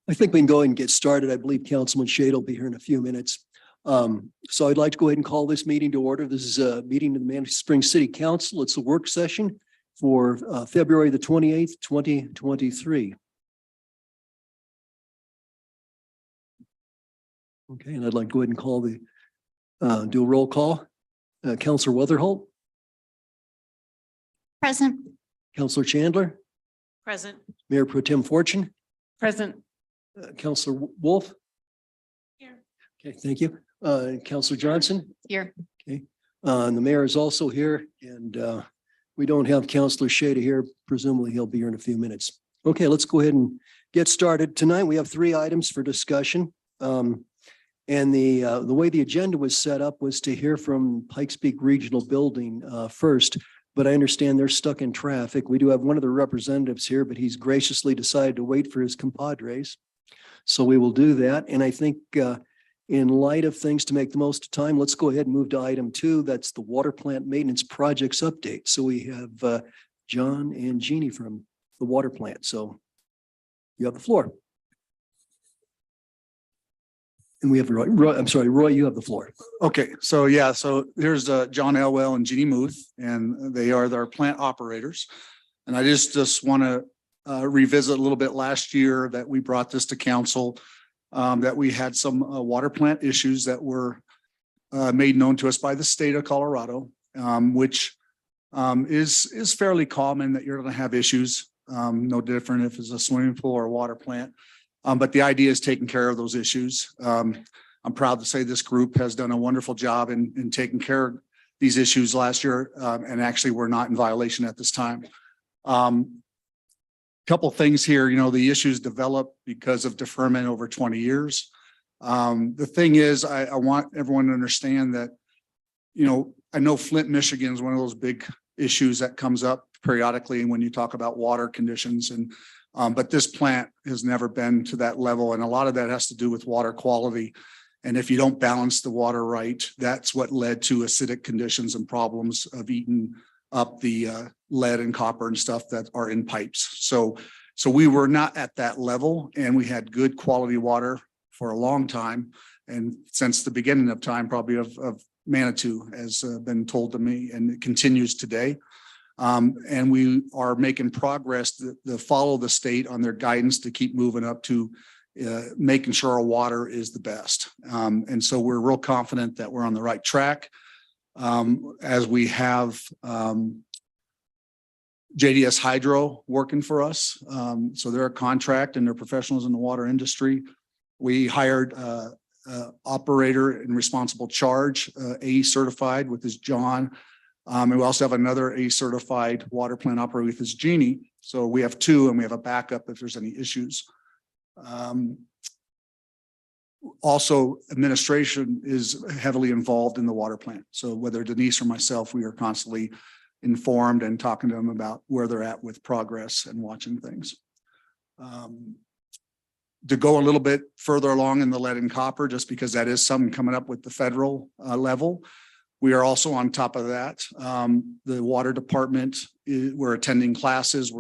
I think we can go ahead and get started. I believe Councilman Shade will be here in a few minutes. So I'd like to go ahead and call this meeting to order. This is a meeting of the Manitou Springs City Council. It's a work session for February the 28th, 2023. Okay, and I'd like to go ahead and call do a roll call. Councilor Weatherholt. Present. Councilor Chandler. Present. Mayor Pro Tem Fortune. Present. Councilor Wolf. Here. Okay, thank you. Councilor Johnson. Here. And the mayor is also here, and we don't have Councilor Shada here. Presumably he'll be here in a few minutes. Okay, let's go ahead and get started. Tonight we have 3 items for discussion. And the way the agenda was set up was to hear from Pikes Peak Regional Building first, but I understand they're stuck in traffic. We do have one of the representatives here, but he's graciously decided to wait for his compadres. So we will do that. And I think in light of things to make the most of time, let's go ahead and move to item 2. That's the water plant maintenance projects update. So we have John and Jeannie from the water plant. So you have the floor. And we have Roy, I'm sorry, Roy, you have the floor. Okay, so here's John Elwell and Jeannie Muth, and they are our plant operators. And I just want to revisit a little bit last year that we brought this to council, that we had some water plant issues that were made known to us by the state of Colorado, which is fairly common that you're going to have issues, no different if it's a swimming pool or a water plant. But the idea is taking care of those issues. I'm proud to say this group has done a wonderful job in taking care of these issues last year, and actually we're not in violation at this time. Couple things here, the issues developed because of deferment over 20 years. The thing is, I want everyone to understand that, I know Flint, Michigan is one of those big issues that comes up periodically when you talk about water conditions, but this plant has never been to that level. And a lot of that has to do with water quality. And if you don't balance the water right, that's what led to acidic conditions and problems of eating up the lead and copper and stuff that are in pipes. So we were not at that level, and we had good quality water for a long time. And since the beginning of time, probably of Manitou has been told to me, and it continues today. And we are making progress to follow the state on their guidance to keep moving up to making sure our water is the best. And so we're real confident that we're on the right track. As we have JDS Hydro working for us. So they're a contract and they're professionals in the water industry. We hired operator and responsible charge, A certified with his John. And we also have another A certified water plant operator with his Jeannie. So we have 2, and we have a backup if there's any issues. Also, administration is heavily involved in the water plant. So whether Denise or myself, we are constantly informed and talking to them about where they're at with progress and watching things. To go a little bit further along in the lead and copper, just because that is something coming up with the federal level. We are also on top of that. The water department, we're attending classes,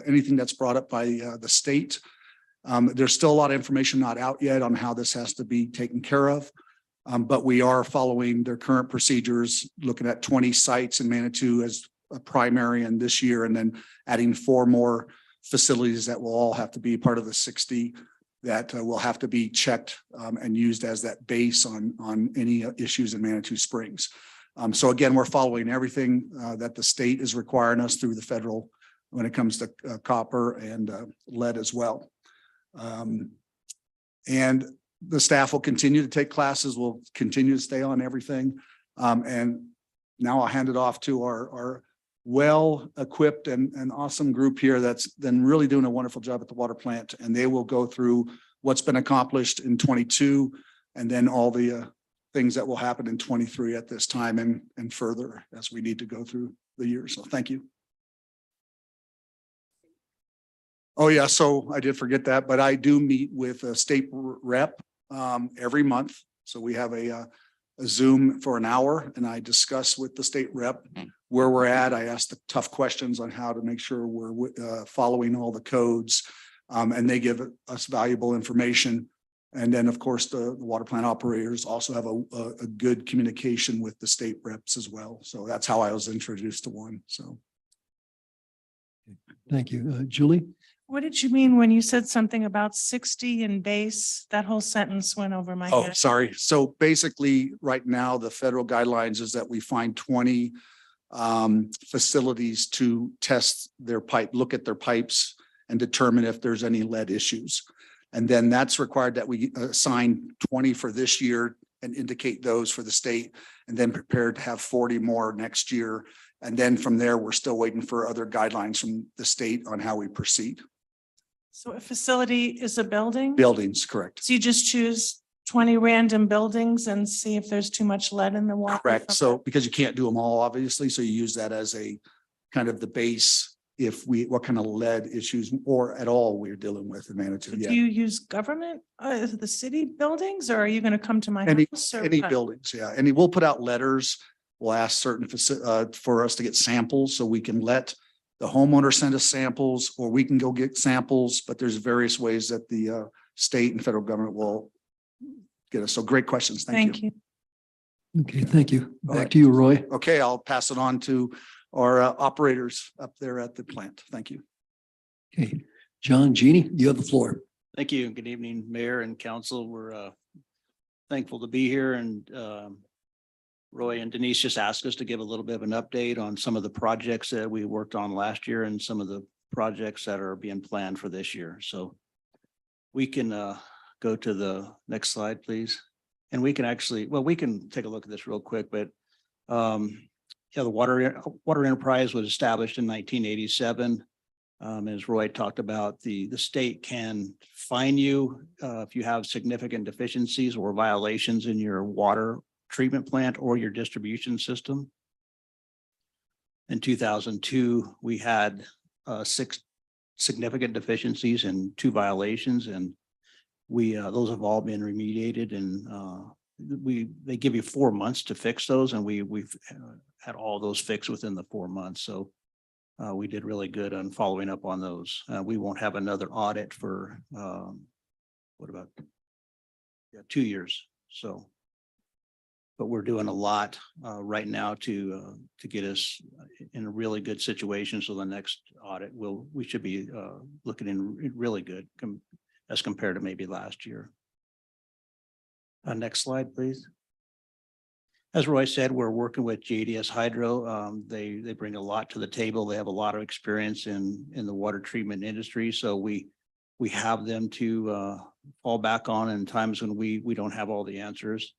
anything that's brought up by the state. There's still a lot of information not out yet on how this has to be taken care of. But we are following their current procedures, looking at 20 sites in Manitou as a primary and this year, and then adding 4 more facilities that will all have to be part of the 60 that will have to be checked and used as that base on any issues in Manitou Springs. So again, we're following everything that the state is requiring us through the federal when it comes to copper and lead as well. And the staff will continue to take classes. We'll continue to stay on everything. And now I'll hand it off to our well-equipped and awesome group here that's been really doing a wonderful job at the water plant. And they will go through what's been accomplished in 22 and then all the things that will happen in 23 at this time and further as we need to go through the year. So thank you. Oh yeah, so I did forget that, but I do meet with a state rep every month. So we have a Zoom for an hour, and I discuss with the state rep where we're at. I ask the tough questions on how to make sure we're following all the codes, And they give us valuable information. And then, of course, the water plant operators also have a good communication with the state reps as well. So that's how I was introduced to one. So. Thank you. Julie? What did you mean when you said something about 60 in base? That whole sentence went over my Oh, head. sorry. So basically, right now, the federal guidelines is that we find 20 facilities to test their pipe, look at their pipes and determine if there's any lead issues. And then that's required that we assign 20 for this year and indicate those for the state, and then prepare to have 40 more next year. And then from there, we're still waiting for other guidelines from the state on how we proceed. So a facility is a building? Buildings, correct. So you just choose 20 random buildings and see if there's too much lead in the water? Correct. from So because you can't do them all, obviously, so you use that as a kind of the base if what kind of lead issues or at all we're dealing with in Manitou. Do Yeah. you use government, the city buildings, or are you going to come to my Any, house? Or any what? buildings, yeah. And we'll put out letters. We'll ask certain for us to get samples so we can let the homeowner send us samples, or we can go get samples, but there's various ways that the state and federal government will get us. So great questions. Thank you. Okay, thank you. All Back right. to you, Roy. Okay, I'll pass it on to our operators up there at the plant. Thank you. Okay, John, Jeannie, you have the floor. Thank you. Good evening, Mayor and Council. We're thankful to be here, and Roy and Denise just asked us to give a little bit of an update on some of the projects that we worked on last year and some of the projects that are being planned for this year. So we can go to the next slide, please. And we can actually, well, we can take a look at this real quick, but yeah, the water enterprise was established in 1987. As Roy talked about, the state can fine you if you have significant deficiencies or violations in your water treatment plant or your distribution system. In 2002, we had 6 significant deficiencies and 2 violations, and those have all been remediated, and they give you 4 months to fix those, and we've had all those fixed within the 4 months. So we did really good on following up on those. We won't have another audit for what about 2 years. So, but we're doing a lot right now to get us in a really good situation. So the next audit we should be looking in really good as compared to maybe last year. Next slide, please. As Roy said, we're working with JDS Hydro. They bring a lot to the table. They have a lot of experience in the water treatment industry. So we have them to fall back on in times when we don't have all the answers.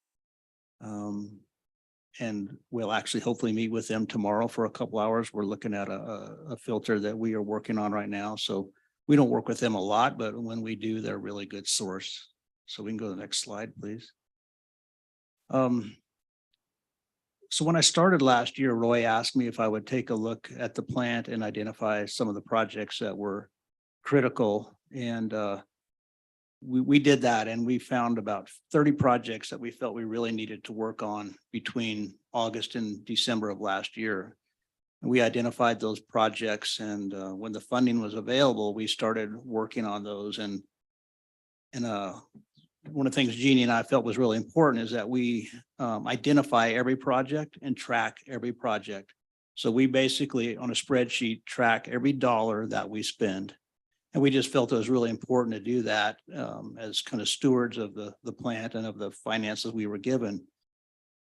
And we'll actually hopefully meet with them tomorrow for a couple hours. We're looking at a filter that we are working on right now. So we don't work with them a lot, but when we do, they're a really good source. So we can go to the next slide, please. So when I started last year, Roy asked me if I would take a look at the plant and identify some of the projects that were critical. And we did that, and we found about 30 projects that we felt we really needed to work on between August and December of last year. And we identified those projects, and when the funding was available, we started working on those. And one of the things Jeannie and I felt was really important is that we identify every project and track every project. So we basically on a spreadsheet track every dollar that we spend. And we just felt it was really important to do that as kind of stewards of the plant and of the finances we were given.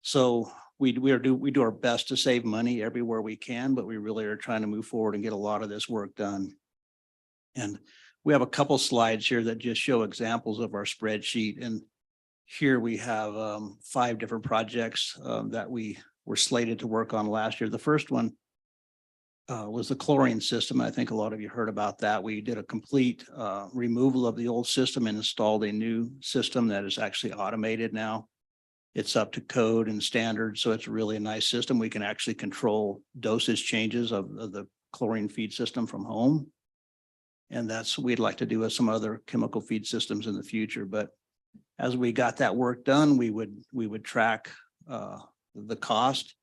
So we do our best to save money everywhere we can, but we really are trying to move forward and get a lot of this work done. And we have a couple slides here that just show examples of our spreadsheet. And here we have 5 different projects that we were slated to work on last year. The first one was the chlorine system. I think a lot of you heard about that. We did a complete removal of the old system and installed a new system that is actually automated now. It's up to code and standards, so it's really a nice system. We can actually control dosage changes of the chlorine feed system from home. And that's what we'd like to do with some other chemical feed systems in the future. But as we got that work done, we would track the cost.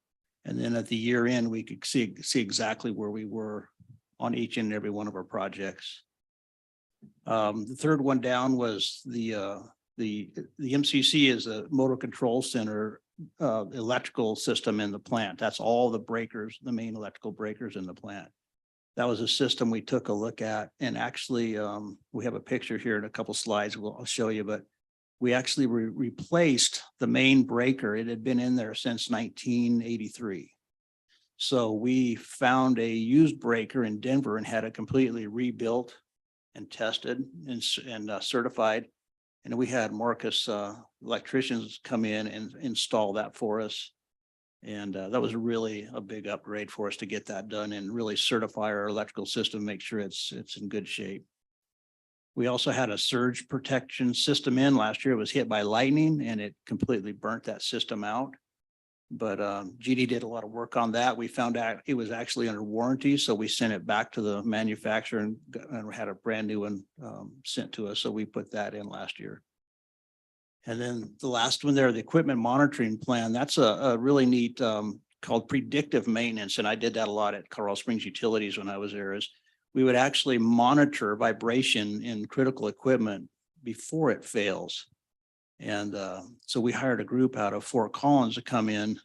And then at the year end, we could see exactly where we were on each and every one of our projects. The third one down was the MCC is a motor control center, electrical system in the plant. That's all the breakers, the main electrical breakers in the plant. That was a system we took a look at, and actually, we have a picture here in a couple slides. I'll show you, but we actually replaced the main breaker. It had been in there since 1983. So we found a used breaker in Denver and had it completely rebuilt and tested and certified. And we had Marcus electricians come in and install that for us. And that was really a big upgrade for us to get that done and really certify our electrical system, make sure it's in good shape. We also had a surge protection system in last year. It was hit by lightning and it completely burnt that system out. But GD did a lot of work on that. We found out it was actually under warranty, so we sent it back to the manufacturer and had a brand new one sent to us. So we put that in last year. And then the last one there, the equipment monitoring plan, that's a really neat called predictive maintenance. And I did that a lot at Colorado Springs Utilities when I was there. Is we would actually monitor vibration in critical equipment before it fails. And so we hired a group out of Fort Collins to come in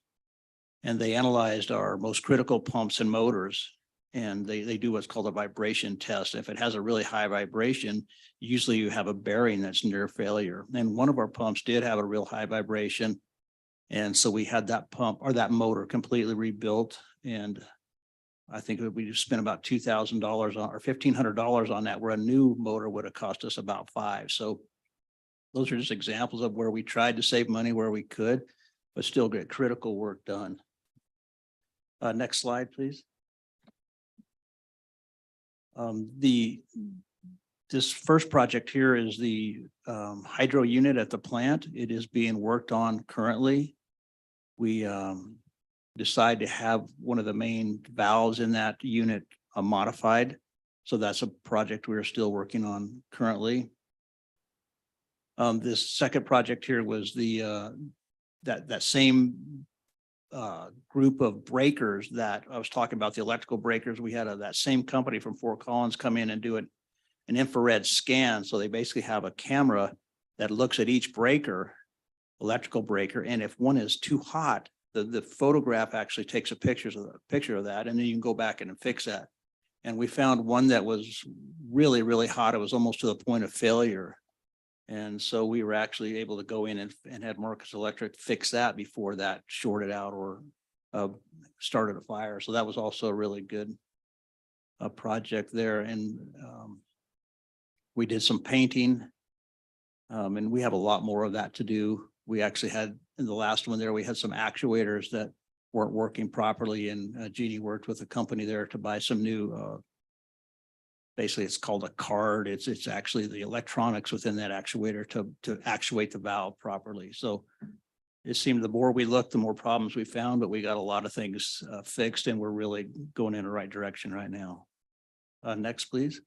and they analyzed our most critical pumps and motors. And they do what's called a vibration test. If it has a really high vibration, usually you have a bearing that's near failure. And one of our pumps did have a real high vibration. And so we had that pump or that motor completely rebuilt. And I think we spent about $2,000 on or $1,500 on that, where a new motor would have cost us about $5,000. So those are just examples of where we tried to save money where we could, but still get critical work done. Next slide, please. This first project here is the hydro unit at the plant. It is being worked on currently. We decide to have one of the main valves in that unit modified. So that's a project we're still working on currently. This second project here was the that same group of breakers that I was talking about, the electrical breakers. We had that same company from Fort Collins come in and do an infrared scan. So they basically have a camera that looks at each breaker, electrical breaker, and if one is too hot, the photograph actually takes a picture of that, and then you can go back and fix that. And we found one that was really, really hot. It was almost to the point of failure. And so we were actually able to go in and had Marcus Electric fix that before that shorted out or started a fire. So that was also a really good project there. And we did some painting and we have a lot more of that to do. We actually had in the last one there, we had some actuators that weren't working properly, and GD worked with a company there to buy some new basically it's called a card. It's actually the electronics within that actuator to actuate the valve properly. So it seemed the more we looked, the more problems we found, but we got a lot of things fixed and we're really going in the right direction right now. Next, please.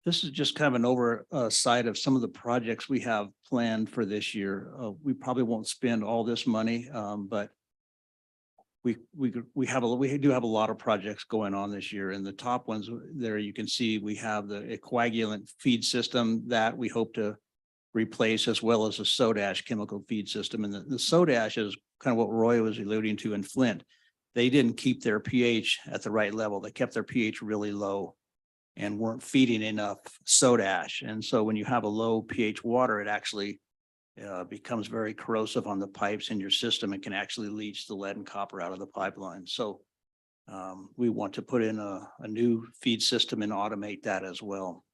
This is just kind of an oversight of some of the projects we have planned for this year. We probably won't spend all this money, but we do have a lot of projects going on this year. And the top ones there, you can see we have a coagulant feed system that we hope to replace, as well as a soda ash chemical feed system. And the soda ash is kind of what Roy was alluding to in Flint. They didn't keep their pH at the right level. They kept their pH really low and weren't feeding enough soda ash. And so when you have a low pH water, it actually becomes very corrosive on the pipes in your system and can actually leach the lead and copper out of the pipeline. So we want to put in a new feed system and automate that as well.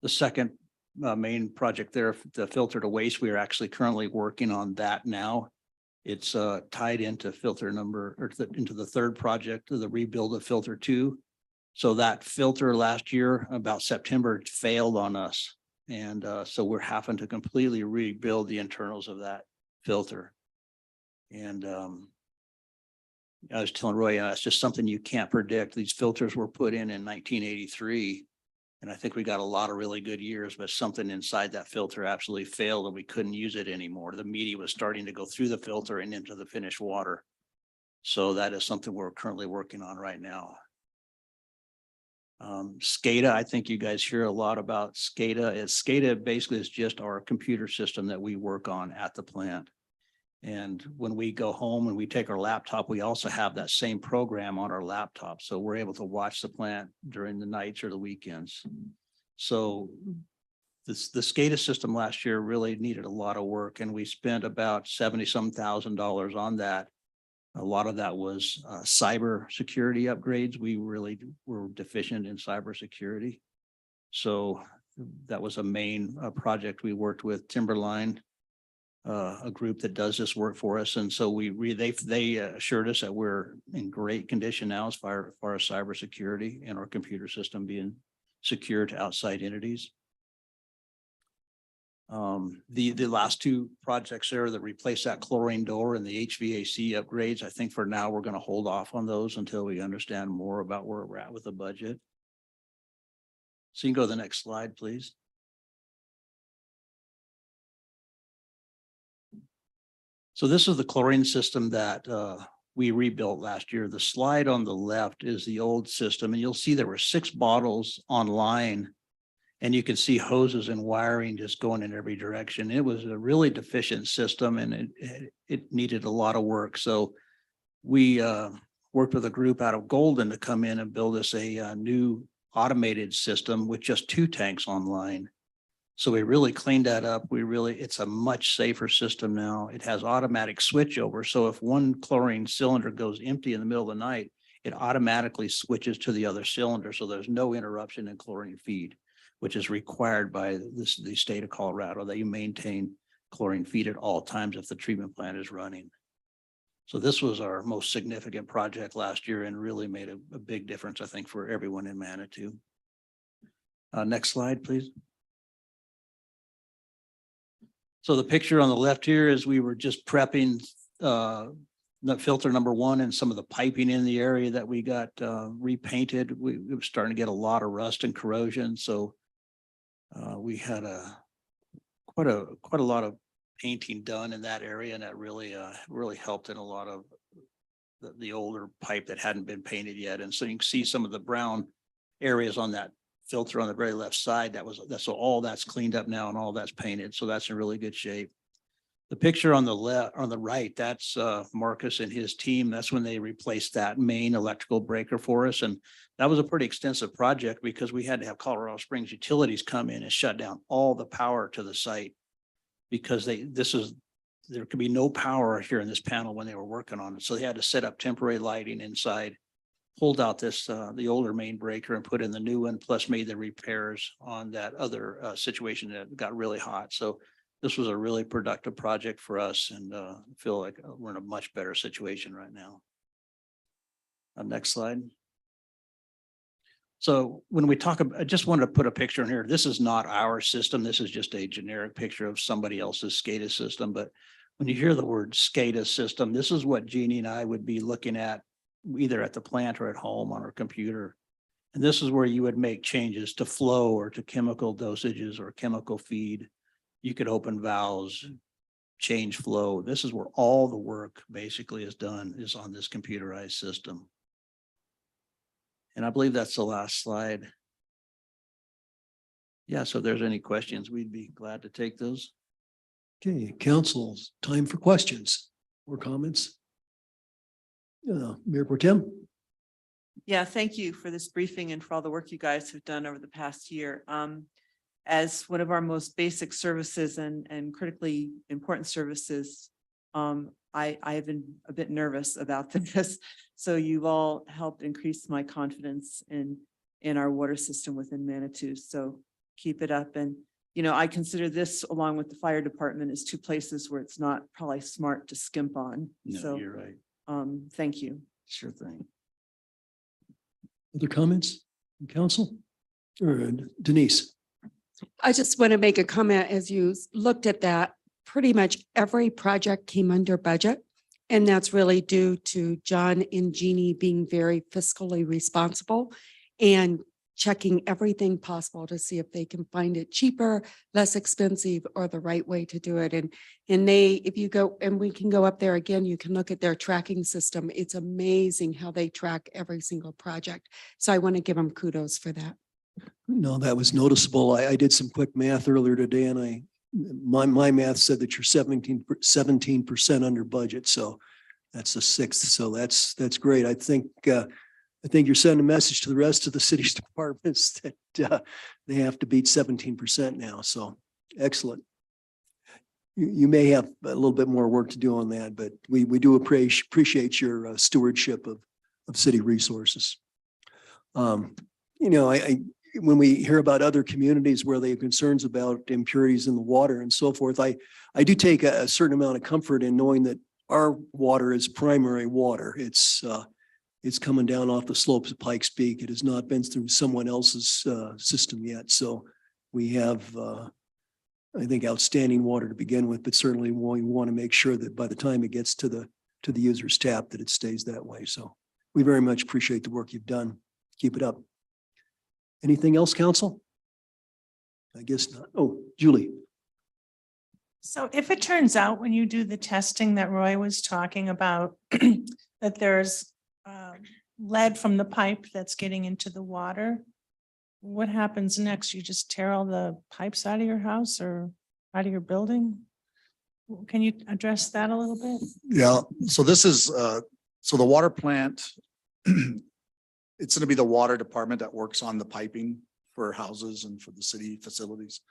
The second main project there, the filter to waste, we are actually currently working on that now. It's tied into filter number or into the third project, the rebuild of filter 2. So that filter last year, about September, failed on us. And so we're having to completely rebuild the internals of that filter. And I was telling Roy, it's just something you can't predict. These filters were put in 1983. And I think we got a lot of really good years, but something inside that filter absolutely failed and we couldn't use it anymore. The media was starting to go through the filter and into the finished water. So that is something we're currently working on right now. SCADA, I think you guys hear a lot about SCADA. SCADA basically is just our computer system that we work on at the plant. And when we go home and we take our laptop, we also have that same program on our laptop. So we're able to watch the plant during the nights or the weekends. So the SCADA system last year really needed a lot of work, and we spent about $70-some thousand on that. A lot of that was cyber security upgrades. We really were deficient in cybersecurity. So that was a main project. We worked with Timberline, a group that does this work for us. And so they assured us that we're in great condition now as far as cybersecurity and our computer system being secure to outside entities. The last two projects there that replace that chlorine door and the HVAC upgrades, I think for now, we're going to hold off on those until we understand more about where we're at with the budget. So you can go to the next slide, please. So this is the chlorine system that we rebuilt last year. The slide on the left is the old system, and you'll see there were 6 bottles online. And you can see hoses and wiring just going in every direction. It was a really deficient system, and it needed a lot of work. So we worked with a group out of Golden to come in and build us a new automated system with just 2 tanks online. So we really cleaned that up. It's a much safer system now. It has automatic switchover. So if one chlorine cylinder goes empty in the middle of the night, it automatically switches to the other cylinder. So there's no interruption in chlorine feed, which is required by the state of Colorado, that you maintain chlorine feed at all times if the treatment plant is running. So this was our most significant project last year and really made a big difference, I think, for everyone in Manitou. Next slide, please. So the picture on the left here is we were just prepping filter number 1 and some of the piping in the area that we got repainted. We were starting to get a lot of rust and corrosion. So we had quite a lot of painting done in that area, and that really helped in a lot of the older pipe that hadn't been painted yet. And so you can see some of the brown areas on that filter on the very left side. So all that's cleaned up now and all that's painted. So that's in really good shape. The picture on the right, that's Marcus and his team. That's when they replaced that main electrical breaker for us. And that was a pretty extensive project because we had to have Colorado Springs Utilities come in and shut down all the power to the site, because there could be no power here in this panel when they were working on it. So they had to set up temporary lighting inside, pulled out the older main breaker and put in the new one, plus made the repairs on that other situation that got really hot. So this was a really productive project for us, and feel like we're in a much better situation right now. Next slide. So when we talk about, I just wanted to put a picture in here. This is not our system. This is just a generic picture of somebody else's SCADA system. But when you hear the word SCADA system, this is what Jeannie and I would be looking at either at the plant or at home on our computer. And this is where you would make changes to flow or to chemical dosages or chemical feed. You could open valves, change flow. This is where all the work basically is done, is on this computerized system. And I believe that's the last slide. Yeah, so if there's any questions, we'd be glad to take those. Okay, council's time for questions or comments. Mayor Pro Tem. Yeah, thank you for this briefing and for all the work you guys have done over the past year. As one of our most basic services and critically important services, I have been a bit nervous about this. So you've all helped increase my confidence in our water system within Manitou. So keep it up. And, you know, I consider this, along with the fire department, as 2 places where it's not probably smart to skimp on. No, So you're right. thank you. Sure thing. Other comments from council? Or Denise? I just want to make a comment. As you looked at that, pretty much every project came under budget. And that's really due to John and Jeannie being very fiscally responsible and checking everything possible to see if they can find it cheaper, less expensive, or the right way to do it. And they, if you go, and we can go up there again, you can look at their tracking system. It's amazing how they track every single project. So I want to give them kudos for that. No, that was noticeable. I did some quick math earlier today and my math said that you're 17% under budget. So that's a sixth. So that's great. I think you're sending a message to the rest of the city's departments that they have to beat 17% now. So excellent. You may have a little bit more work to do on that, but we do appreciate your stewardship of city resources. When we hear about other communities where they have concerns about impurities in the water and so forth, I do take a certain amount of comfort in knowing that our water is primary water. It's coming down off the slopes of Pikes Peak. It has not been through someone else's system yet. So we have, I think, outstanding water to begin with, but certainly we want to make sure that by the time it gets to the user's tap, that it stays that way. So we very much appreciate the work you've done. Keep it up. Anything else, council? I guess not. Oh, Julie. So if it turns out when you do the testing that Roy was talking about, that there's lead from the pipe that's getting into the water, what happens next? You just tear all the pipes out of your house or out of your building? Can you address that a little bit? Yeah, so this is, so the water plant, it's going to be the water department that works on the piping for houses and for the city facilities.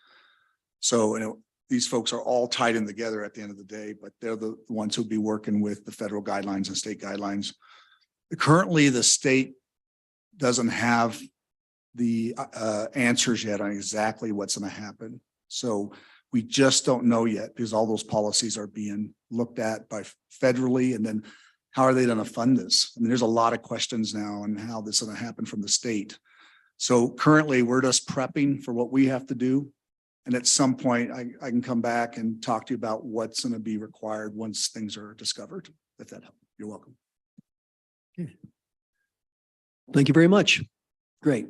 So, these folks are all tied in together at the end of the day, but they're the ones who'll be working with the federal guidelines and state guidelines. Currently, the state doesn't have the answers yet on exactly what's going to happen. So we just don't know yet because all those policies are being looked at by federally, and then how are they going to fund this? I mean, there's a lot of questions now on how this is going to happen from the state. So currently we're just prepping for what we have to do. And at some point I can come back and talk to you about what's going to be required once things are discovered, if that helps. You're welcome. Thank you very much. Great.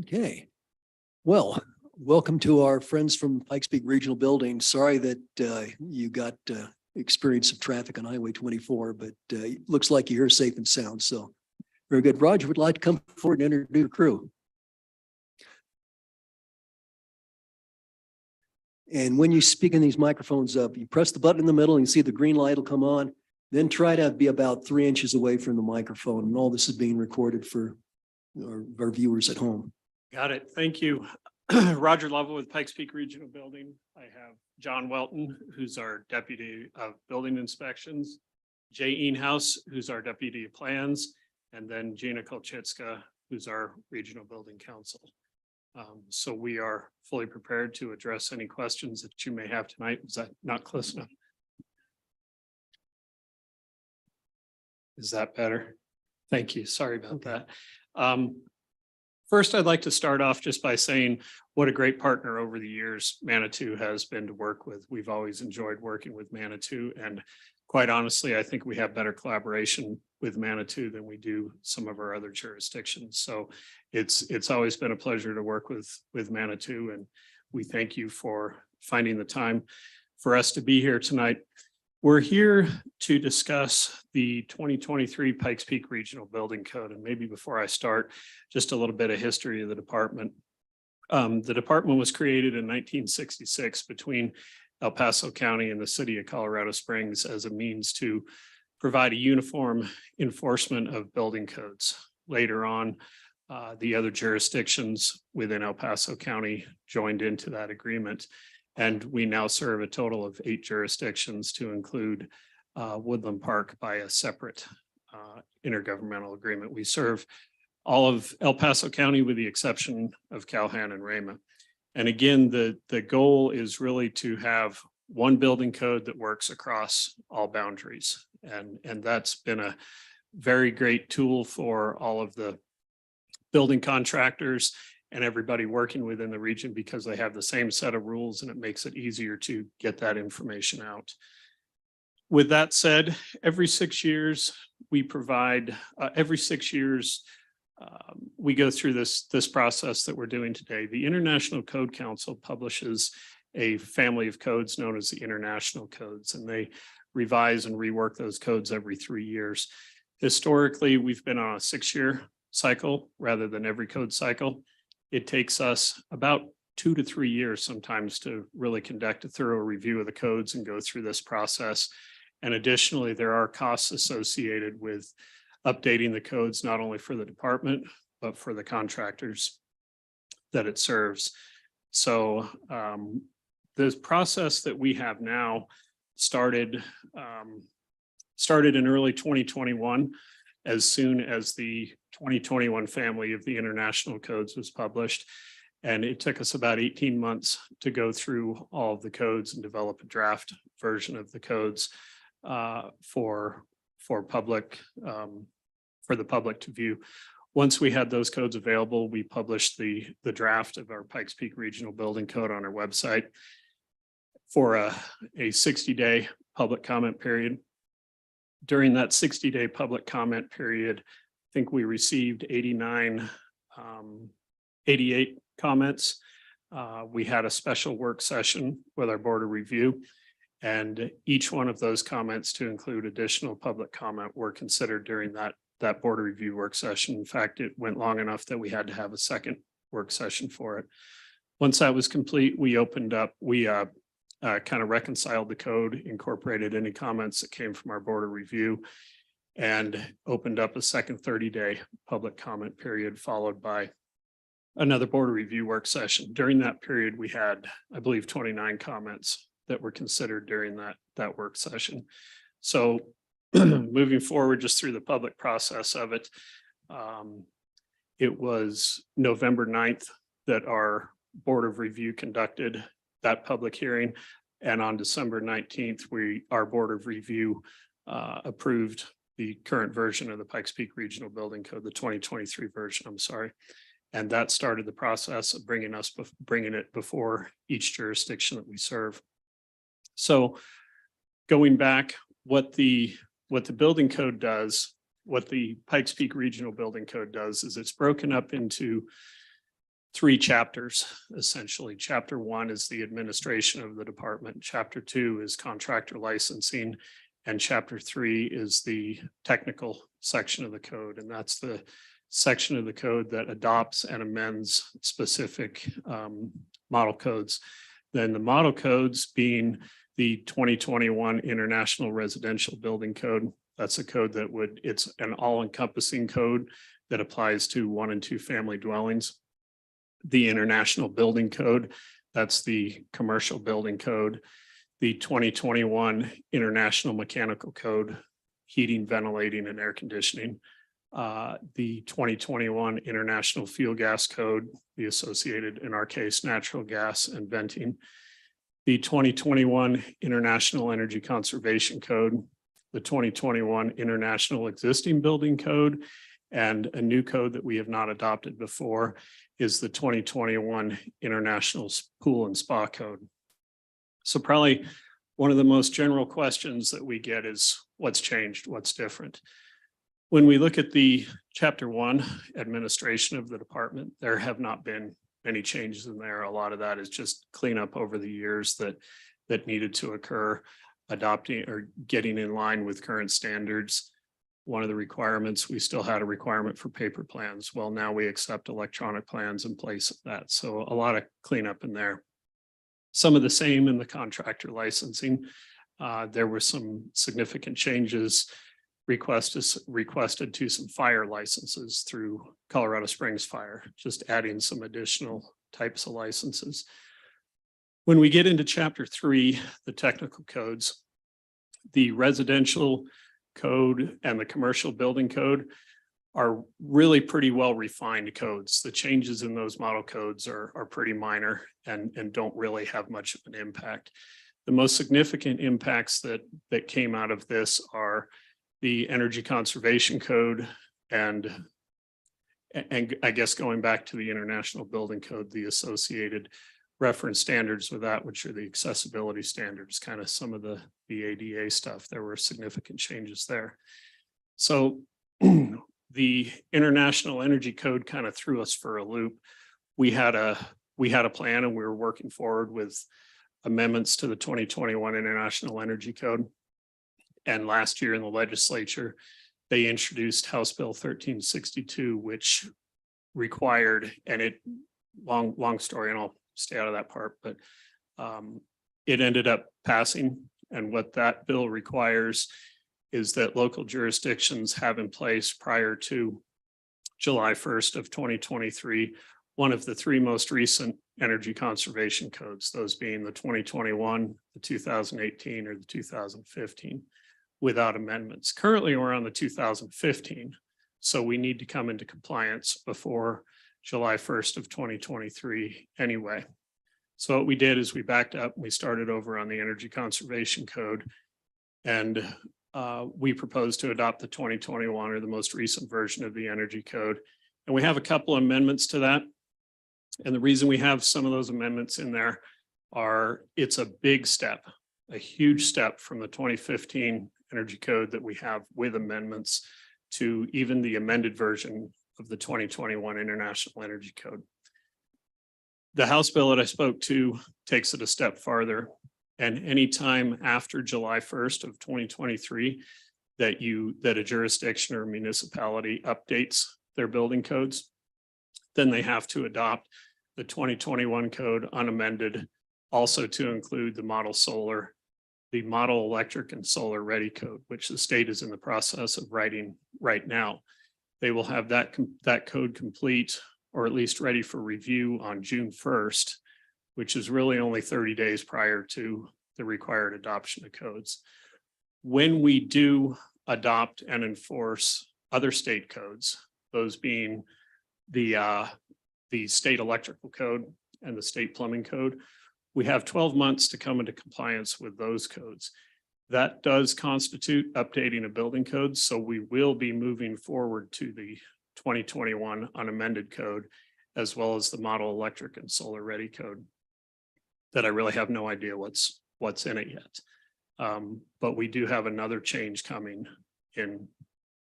Okay. Well, welcome to our friends from Pikes Peak Regional Building. Sorry that you got experience of traffic on Highway 24, but looks like you're here safe and sound. So very good. Roger would like to come forward and introduce your crew. And when you speak in these microphones up, you press the button in the middle and you see the green light will come on. Then try to be about 3 inches away from the microphone. And all this is being recorded for our viewers at home. Got it. Thank you. Roger Lovell with Pikes Peak Regional Building. I have John Welton, who's our Deputy of Building Inspections, Jay Eanhouse, who's our Deputy of Plans, and then Gina Kolchitska, who's our Regional Building Counsel. So we are fully prepared to address any questions that you may have tonight. Was that not close enough? Is that better? Thank you. Sorry about that. First, I'd like to start off just by saying what a great partner over the years Manitou has been to work with. We've always enjoyed working with Manitou, and quite honestly, I think we have better collaboration with Manitou than we do some of our other jurisdictions. So it's always been a pleasure to work with Manitou, and we thank you for finding the time for us to be here tonight. We're here to discuss the 2023 Pikes Peak Regional Building Code. And maybe before I start, just a little bit of history of the department. The department was created in 1966 between El Paso County and the city of Colorado Springs as a means to provide a uniform enforcement of building codes. Later on, the other jurisdictions within El Paso County joined into that agreement. And we now serve a total of 8 jurisdictions to include Woodland Park by a separate intergovernmental agreement. We serve all of El Paso County with the exception of Calhoun and Rama. And again, the goal is really to have one building code that works across all boundaries. And that's been a very great tool for all of the building contractors and everybody working within the region because they have the same set of rules and it makes it easier to get that information out. With that said, every 6 years we provide, we go through this process that we're doing today. The International Code Council publishes a family of codes known as the International Codes, and they revise and rework those codes every 3 years. Historically, we've been on a 6-year cycle rather than every code cycle. It takes us about 2 to 3 years sometimes to really conduct a thorough review of the codes and go through this process. And additionally, there are costs associated with updating the codes, not only for the department, but for the contractors that it serves. So the process that we have now started in early 2021, as soon as the 2021 family of the International Codes was published. And it took us about 18 months to go through all of the codes and develop a draft version of the codes for public, for the public to view. Once we had those codes available, we published the draft of our Pikes Peak Regional Building Code on our website for a 60-day public comment period. During that 60-day public comment period, I think we received 88 comments. We had a special work session with our board of review, and each one of those comments to include additional public comment were considered during that board of review work session. In fact, it went long enough that we had to have a second work session for it. Once that was complete, we opened up, we kind of reconciled the code, incorporated any comments that came from our board of review, and opened up a second 30-day public comment period, followed by another board of review work session. During that period, we had, I believe, 29 comments that were considered during that work session. So moving forward, just through the public process of it, it was November 9th that our board of review conducted that public hearing. And on December 19th, our board of review approved the current version of the Pikes Peak Regional Building Code, the 2023 version, I'm sorry. And that started the process of bringing it before each jurisdiction that we serve. So going back, what the building code does, what the Pikes Peak Regional Building Code does is it's broken up into 3 chapters, essentially. Chapter 1 is the administration of the department. Chapter 2 is contractor licensing. And chapter 3 is the technical section of the code. And that's the section of the code that adopts and amends specific model codes. Then the model codes being the 2021 International Residential Building Code. That's a code that it's an all-encompassing code that applies to 1 and 2 family dwellings. The International Building Code, that's the commercial building code. The 2021 International Mechanical Code, heating, ventilating, and air conditioning. The 2021 International Fuel Gas Code, the associated, in our case, natural gas and venting. The 2021 International Energy Conservation Code, the 2021 International Existing Building Code, and a new code that we have not adopted before is the 2021 International Pool and Spa Code. So probably one of the most general questions that we get is what's changed, what's different? When we look at the chapter 1 administration of the department, there have not been any changes in there. A lot of that is just cleanup over the years that needed to occur, adopting or getting in line with current standards. One of the requirements, we still had a requirement for paper plans. Well, now we accept electronic plans in place of that. So a lot of cleanup in there. Some of the same in the contractor licensing. There were some significant changes requested to some fire licenses through Colorado Springs Fire, just adding some additional types of licenses. When we get into chapter 3, the technical codes, the residential code and the commercial building code are really pretty well refined codes. The changes in those model codes are pretty minor and don't really have much of an impact. The most significant impacts that came out of this are the Energy Conservation Code and I guess going back to the International Building Code, the associated reference standards with that, which are the accessibility standards, kind of some of the ADA stuff. There were significant changes there. So the International Energy Code kind of threw us for a loop. We had a plan and we were working forward with amendments to the 2021 International Energy Code. And last year in the legislature, they introduced House Bill 1362, which required, and it, long story, and I'll stay out of that part, but it ended up passing. And what that bill requires is that local jurisdictions have in place prior to July 1st of 2023, one of the three most recent energy conservation codes, those being the 2021, the 2018, or the 2015, without amendments. Currently, we're on the 2015, so we need to come into compliance before July 1st of 2023 anyway. So what we did is we backed up, we started over on the Energy Conservation Code, and we proposed to adopt the 2021 or the most recent version of the Energy Code. And we have a couple amendments to that. And the reason we have some of those amendments in there are it's a big step, a huge step from the 2015 Energy Code that we have with amendments to even the amended version of the 2021 International Energy Code. The House bill that I spoke to takes it a step farther, and anytime after July 1st of 2023 that a jurisdiction or municipality updates their building codes, then they have to adopt the 2021 code unamended, also to include the model solar, the model electric and solar ready code, which the state is in the process of writing right now. They will have that code complete, or at least ready for review on June 1st, which is really only 30 days prior to the required adoption of codes. When we do adopt and enforce other state codes, those being the state electrical code and the state plumbing code, we have 12 months to come into compliance with those codes. That does constitute updating a building code, so we will be moving forward to the 2021 unamended code, as well as the model electric and solar ready code that I really have no idea what's in it yet. But we do have another change coming in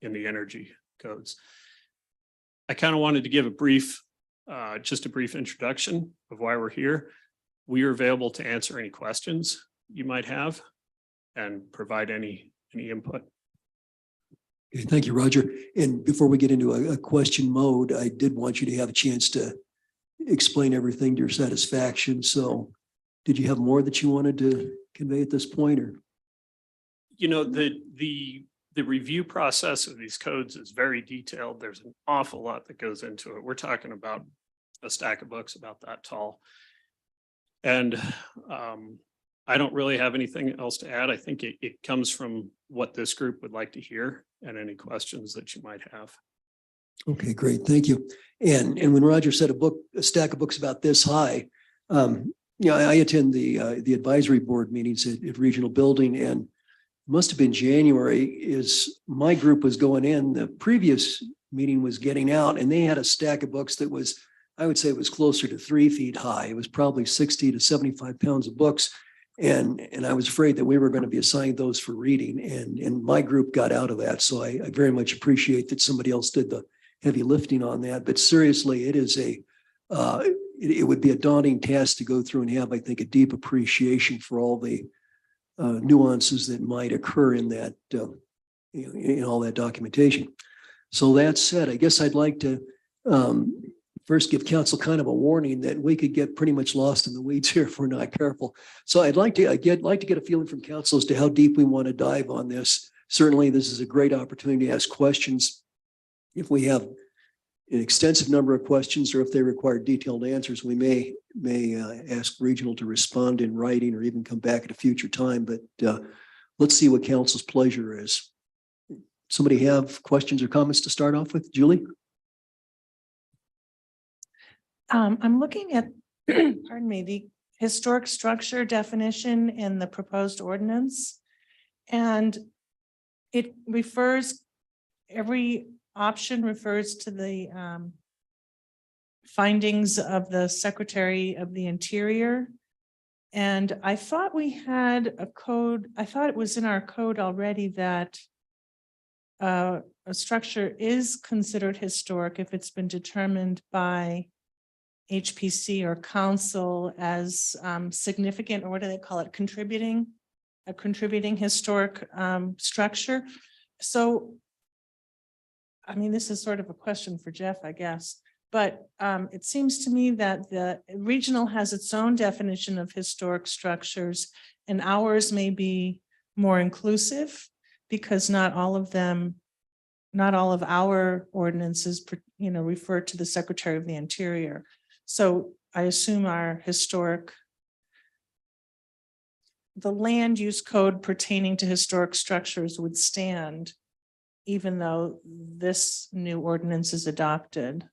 the energy codes. I kind of wanted to give a brief, just a brief introduction of why we're here. We are available to answer any questions you might have and provide any input. Okay, thank you, Roger. And before we get into a question mode, I did want you to have a chance to explain everything to your satisfaction. So did you have more that you wanted to convey at this point, or? You know, the review process of these codes is very detailed. There's an awful lot that goes into it. We're talking about a stack of books about that tall. And I don't really have anything else to add. I think it comes from what this group would like to hear and any questions that you might have. Okay, great. Thank you. And when Roger said a stack of books about this high, I attend the advisory board meetings at Regional Building, and must have been January is my group was going in, the previous meeting was getting out, and they had a stack of books that was, I would say it was closer to 3 feet high. It was probably 60 to 75 pounds of books. And I was afraid that we were going to be assigned those for reading, and my group got out of that. So I very much appreciate that somebody else did the heavy lifting on that. But seriously, it is it would be a daunting task to go through and have, I think, a deep appreciation for all the nuances that might occur in that, in all that documentation. So that said, I guess I'd like to first give council kind of a warning that we could get pretty much lost in the weeds here if we're not careful. So I'd like to get a feeling from council as to how deep we want to dive on this. Certainly, this is a great opportunity to ask questions. If we have an extensive number of questions, or if they require detailed answers, we may ask Regional to respond in writing or even come back at a future time. But let's see what council's pleasure is. Somebody have questions or comments to start off with? Julie? I'm looking at, pardon me, the historic structure definition in the proposed ordinance. And it refers, every option refers to the findings of the Secretary of the Interior. And I thought we had a code, I thought it was in our code already that a structure is considered historic if it's been determined by HPC or council as significant, or what do they call it, contributing, a contributing historic structure. So, I mean, this is sort of a question for Jeff, I guess, but it seems to me that the regional has its own definition of historic structures, and ours may be more inclusive because not all of our ordinances, refer to the Secretary of the Interior. So I assume our the land use code pertaining to historic structures would stand, even though this new ordinance is adopted.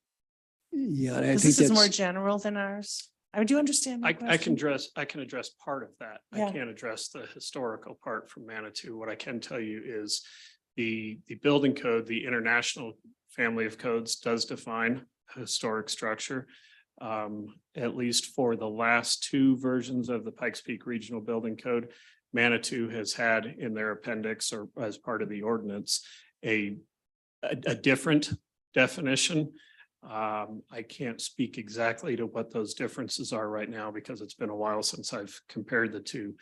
Yeah, and I Because think this is more that's, general than ours. I do understand. my I can question? address part of that. I Yeah. can't address the historical part from Manitou. What I can tell you is the building code, the International Family of Codes does define historic structure. At least for the last two versions of the Pikes Peak Regional Building Code, Manitou has had in their appendix or as part of the ordinance, a different definition. I can't speak exactly to what those differences are right now because it's been a while since I've compared the two.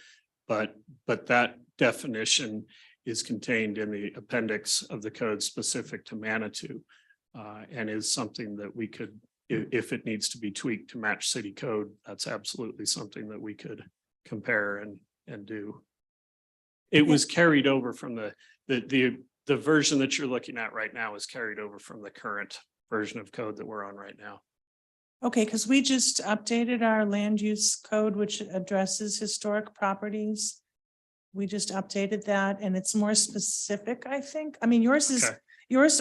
But that definition is contained in the appendix of the code specific to Manitou, and is something that we could, if it needs to be tweaked to match city code, that's absolutely something that we could compare and do. It was carried over from the version that you're looking at right now is carried over from the current version of code that we're on right now. Okay, because we just updated our land use code, which addresses historic properties. We just updated that and it's more specific, I think. I mean, yours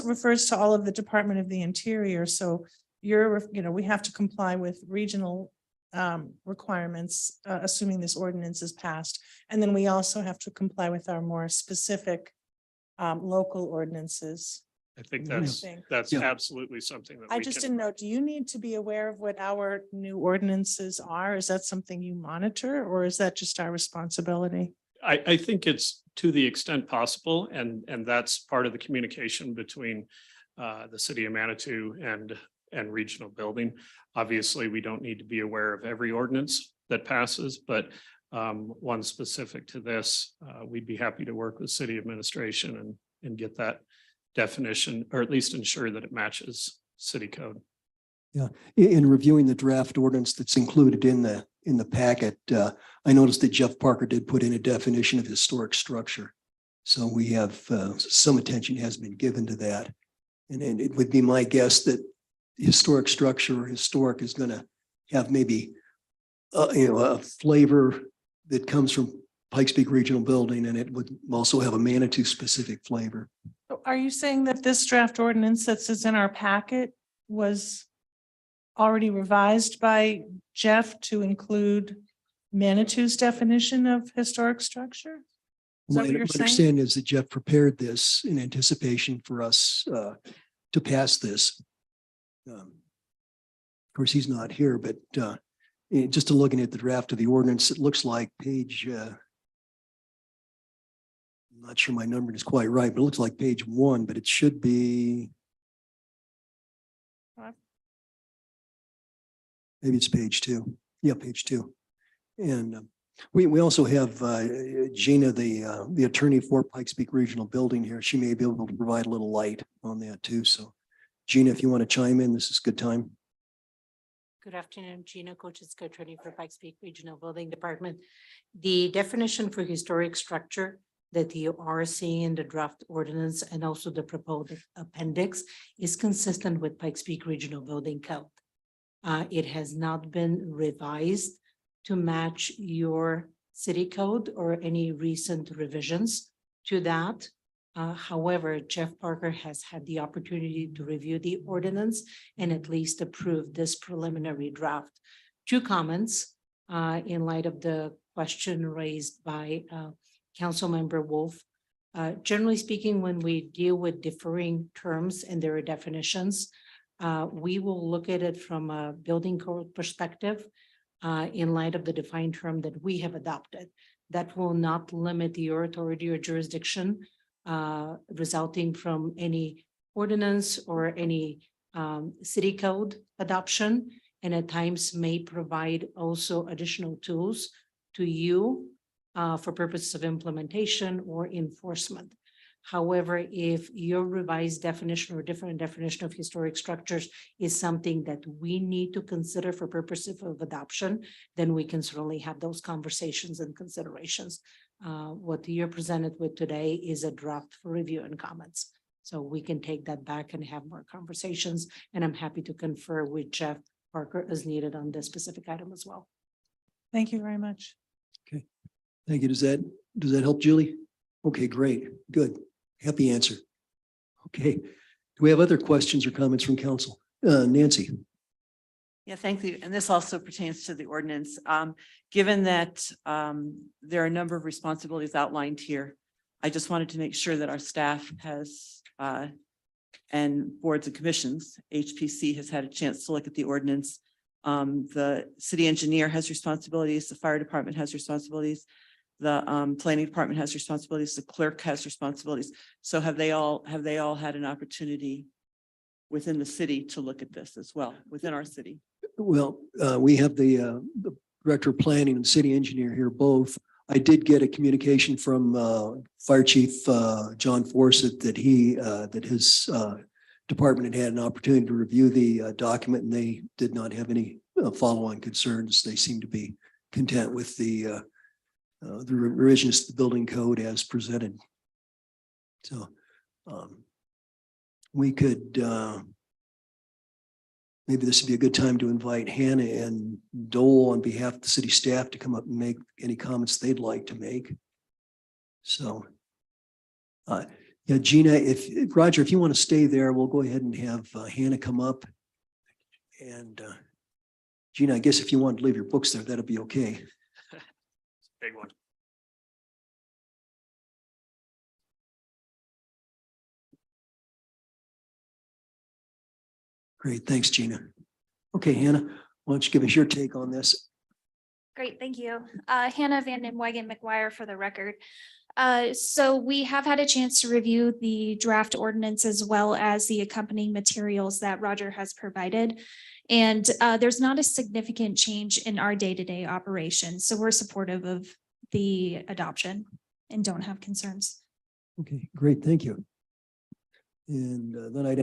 refers to all of the Department of the Interior. So we have to comply with regional requirements, assuming this ordinance is passed. And then we also have to comply with our more specific local ordinances. I think Yeah. that's Yeah. absolutely something that I we just can. didn't know, do you need to be aware of what our new ordinances are? Is that something you monitor or is that just our responsibility? I think it's to the extent possible, and that's part of the communication between the city of Manitou and regional building. Obviously, we don't need to be aware of every ordinance that passes, but one specific to this, we'd be happy to work with city administration and get that definition, or at least ensure that it matches city code. in reviewing the draft ordinance that's included in the packet, I noticed that Jeff Parker did put in a definition of historic structure. So we have some attention has been given to that. And it would be my guess that historic structure or historic is going to have maybe a flavor that comes from Pikes Peak Regional Building, and it would also have a Manitou specific flavor. So are you saying that this draft ordinance that sits in our packet was already revised by Jeff to include Manitou's definition of historic structure? Is that My what you're saying? understanding is that Jeff prepared this in anticipation for us to pass this. Of course, he's not here, but just looking at the draft of the ordinance, it looks like page, I'm not sure my number is quite right, but it looks like page 1, but it should be. Maybe it's page 2. Yeah, page 2. And we also have Gina, the attorney for Pikes Peak Regional Building here. She may be able to provide a little light on that too. So Gina, if you want to chime in, this is a good time. Good afternoon, Gina Kochitzka, attorney for Pikes Peak Regional Building Department. The definition for historic structure that you are seeing in the draft ordinance and also the proposed appendix is consistent with Pikes Peak Regional Building Code. It has not been revised to match your city code or any recent revisions to that. However, Jeff Parker has had the opportunity to review the ordinance and at least approve this preliminary draft. 2 comments in light of the question raised by Councilmember Wolf. Generally speaking, when we deal with differing terms and their definitions, we will look at it from a building code perspective in light of the defined term that we have adopted. That will not limit your authority or jurisdiction resulting from any ordinance or any city code adoption, and at times may provide also additional tools to you for purposes of implementation or enforcement. However, if your revised definition or different definition of historic structures is something that we need to consider for purposes of adoption, then we can certainly have those conversations and considerations. What you're presented with today is a draft for review and comments. So we can take that back and have more conversations, and I'm happy to confer with Jeff Parker as needed on this specific item as well. Thank you very much. Thank you. Does that help, Julie? Okay, great. Good. Happy answer. Okay. Do we have other questions or comments from council? Nancy? Yeah, thank you. And this also pertains to the ordinance. Given that there are a number of responsibilities outlined here, I just wanted to make sure that our staff has and boards and commissions, HPC has had a chance to look at the ordinance. The city engineer has responsibilities, the fire department has responsibilities, the planning department has responsibilities, the clerk has responsibilities. So have they all had an opportunity within the city to look at this as well, within our city? Well, we have the director of planning and city engineer here both. I did get a communication from Fire Chief John Forsett that his department had an opportunity to review the document, and they did not have any follow-on concerns. They seem to be content with the revisions to the building code as presented. So we could maybe this would be a good time to invite Hannah and Dole on behalf of the city staff to come up and make any comments they'd like to make. So yeah, Gina, if Roger, if you want to stay there, we'll go ahead and have Hannah come up. And Gina, I guess if you want to leave your books there, that'll be okay. Big one. Great, thanks, Gina. Okay, Hannah, why don't you give us your take on this? Great, thank you. Hannah Van Nimwegen McGuire for the record. So we have had a chance to review the draft ordinance as well as the accompanying materials that Roger has provided. And there's not a significant change in our day-to-day operations. So we're supportive of the adoption and don't have concerns. Okay, great, thank you. And then I'd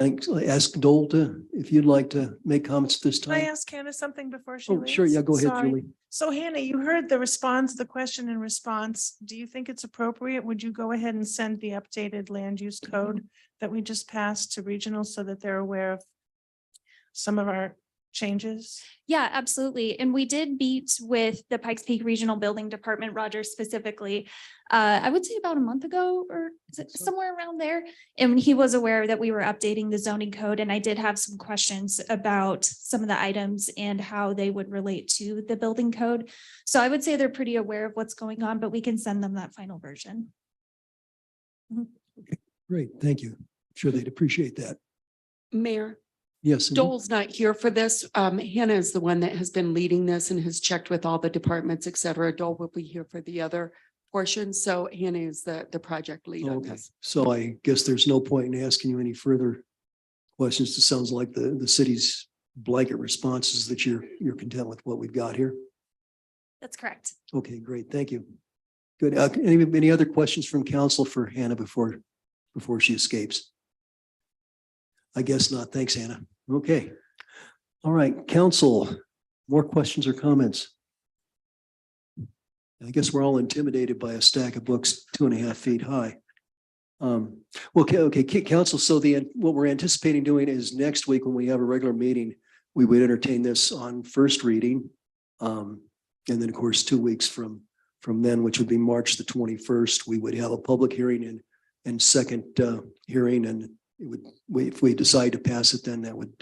ask Dole if you'd like to make comments this Can I time. ask Hannah something before she Oh, leaves? sure, yeah, go ahead, Sorry. Julie. So Hannah, you heard the response, the question and response. Do you think it's appropriate? Would you go ahead and send the updated land use code that we just passed to regional so that they're aware of some of our changes? Yeah, absolutely. And we did meet with the Pikes Peak Regional Building Department, Roger specifically, I would say about a month ago, or is it somewhere around there? And he was aware that we were updating the zoning code, and I did have some questions about some of the items and how they would relate to the building code. So I would say they're pretty aware of what's going on, but we can send them that final version. Great, thank you. I'm sure they'd appreciate that. Mayor, Yes. Cindy? Dole's not here for this. Hannah is the one that has been leading this and has checked with all the departments, et cetera. Dole will be here for the other portion. So Hannah is the project lead on Okay, this. so I guess there's no point in asking you any further questions. It sounds like the city's blanket response is that you're content with what we've got here. That's correct. Okay, great, thank you. Good. Any other questions from council for Hannah before she escapes? I guess not. Thanks, Hannah. Okay. All right, council, more questions or comments? I guess we're all intimidated by a stack of books 2.5 feet high. Okay, council. So what we're anticipating doing is next week when we have a regular meeting, we would entertain this on first reading. And then, of course, 2 weeks from then, which would be March the 21st, we would have a public hearing and second hearing, and it would, if we decide to pass it, then that would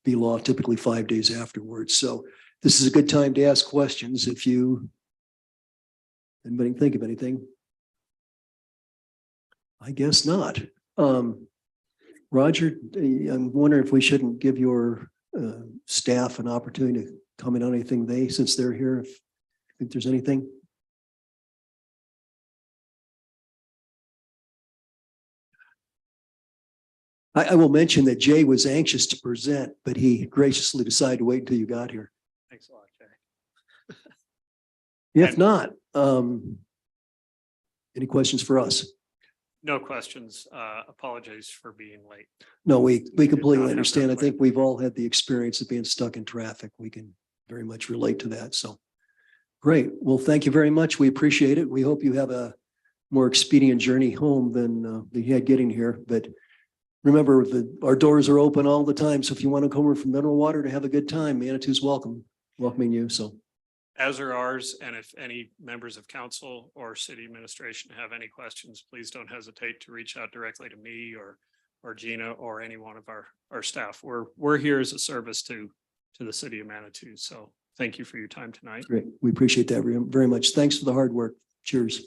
be law typically 5 days afterwards. So this is a good time to ask questions if anybody think of anything. I guess not. Roger, I'm wondering if we shouldn't give your staff an opportunity to comment on anything since they're here, if there's anything. I will mention that Jay was anxious to present, but he graciously decided to wait until you got here. Thanks a lot, Jay. If not, any questions for us? No questions. Apologies for being late. No, we did not completely have understand. I that think we've all had the experience of being stuck in traffic. We can very much relate to that. So great. Well, thank you very much. We appreciate it. We hope you have a more expedient journey home than you had getting here. But remember, our doors are open all the time. So if you want to come over from Mineral Water to have a good time, Manitou's welcoming you. So As are ours, and if any members of council or city administration have any questions, please don't hesitate to reach out directly to me or Gina or any one of our staff. We're here as a service to the city of Manitou. So thank you for your time tonight. great. We appreciate that very much. Thanks for the hard work. Cheers.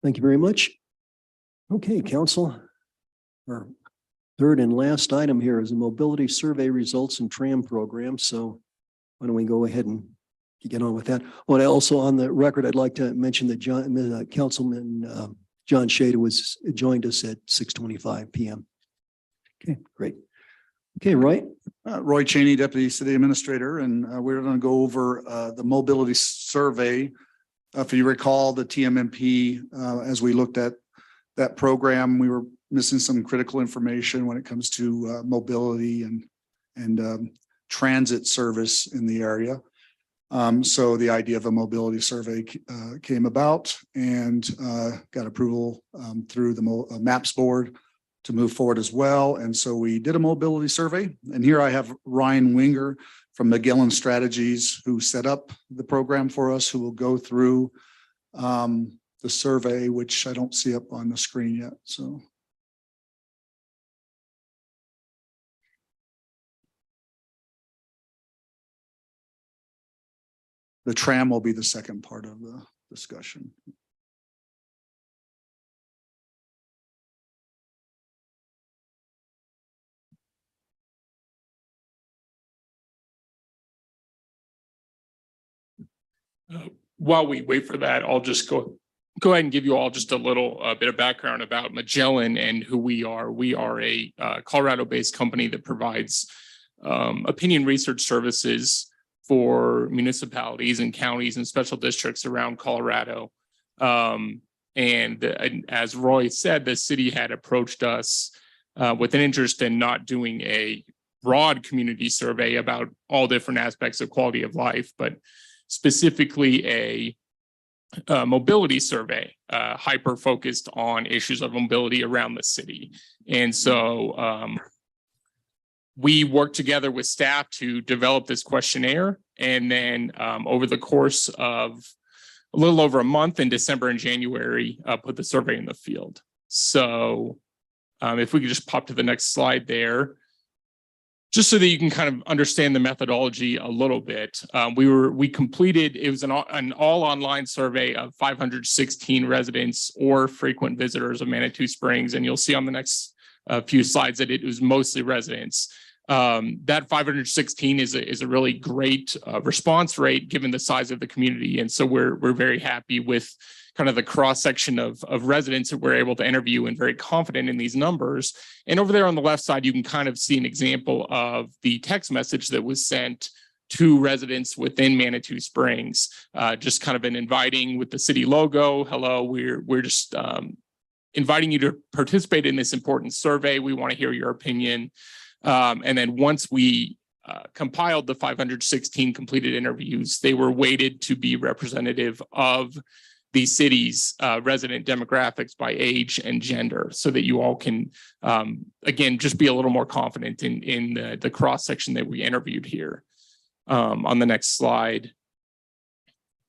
Thank you very much. Okay, council. Our third and last item here is a mobility survey results and tram program. So why don't we go ahead and get on with that? Oh, and also on the record, I'd like to mention that Councilman John Shada joined us at 6:25 p.m. Okay, great. Okay, Roy. Roy Cheney, Deputy City Administrator, and we're going to go over the mobility survey. If you recall, the TMMP, as we looked at that program, we were missing some critical information when it comes to mobility and transit service in the area. So the idea of a mobility survey came about and got approval through the MAPS board to move forward as well. And so we did a mobility survey. And here I have Ryan Winger from Magellan Strategies, who set up the program for us, who will go through the survey, which I don't see up on the screen yet. So. The tram will be the second part of the discussion. While we wait for that, I'll just go ahead and give you all just a little bit of background about Magellan and who we are. We are a Colorado-based company that provides opinion research services for municipalities and counties and special districts around Colorado. And as Roy said, the city had approached us with an interest in not doing a broad community survey about all different aspects of quality of life, but specifically a mobility survey, hyper focused on issues of mobility around the city. And so we worked together with staff to develop this questionnaire. And then over the course of a little over a month in December and January, put the survey in the field. So if we could just pop to the next slide there. Just so that you can kind of understand the methodology a little bit, we completed, it was an all online survey of 516 residents or frequent visitors of Manitou Springs. And you'll see on the next few slides that it was mostly residents. That 516 is a really great response rate given the size of the community. And so we're very happy with kind of the cross section of residents that we're able to interview and very confident in these numbers. And over there on the left side, you can kind of see an example of the text message that was sent to residents within Manitou Springs, just kind of an inviting with the city logo. Hello, we're just inviting you to participate in this important survey. We want to hear your opinion. And then once we compiled the 516 completed interviews, they were weighted to be representative of the city's resident demographics by age and gender, so that you all can, again, just be a little more confident in the cross section that we interviewed here. On the next slide,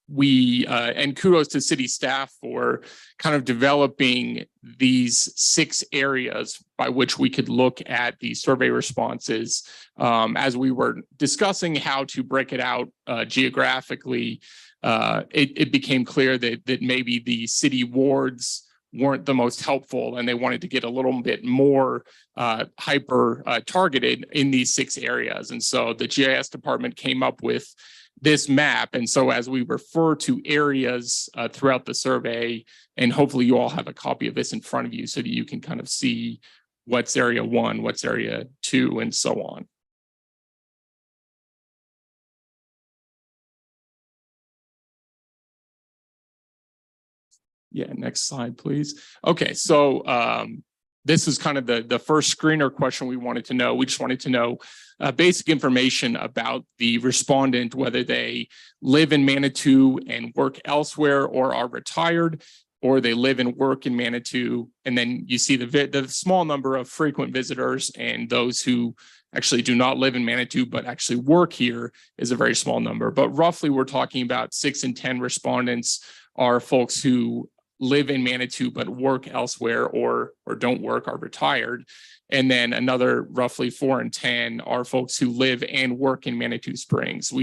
and kudos to city staff for kind of developing these 6 areas by which we could look at the survey responses. As we were discussing how to break it out geographically, it became clear that maybe the city wards weren't the most helpful, and they wanted to get a little bit more hyper targeted in these 6 areas. And so the GIS department came up with this map. And so as we refer to areas throughout the survey, and hopefully you all have a copy of this in front of you so that you can kind of see what's area 1, what's area 2, and so on. Yeah, next slide, please. Okay, so this is kind of the first screener question we wanted to know. We just wanted to know basic information about the respondent, whether they live in Manitou and work elsewhere or are retired, or they live and work in Manitou. And then you see the small number of frequent visitors, and those who actually do not live in Manitou but actually work here is a very small number. But roughly we're talking about 6 in 10 respondents are folks who live in Manitou but work elsewhere or don't work, are retired. And then another roughly 4 in 10 are folks who live and work in Manitou Springs.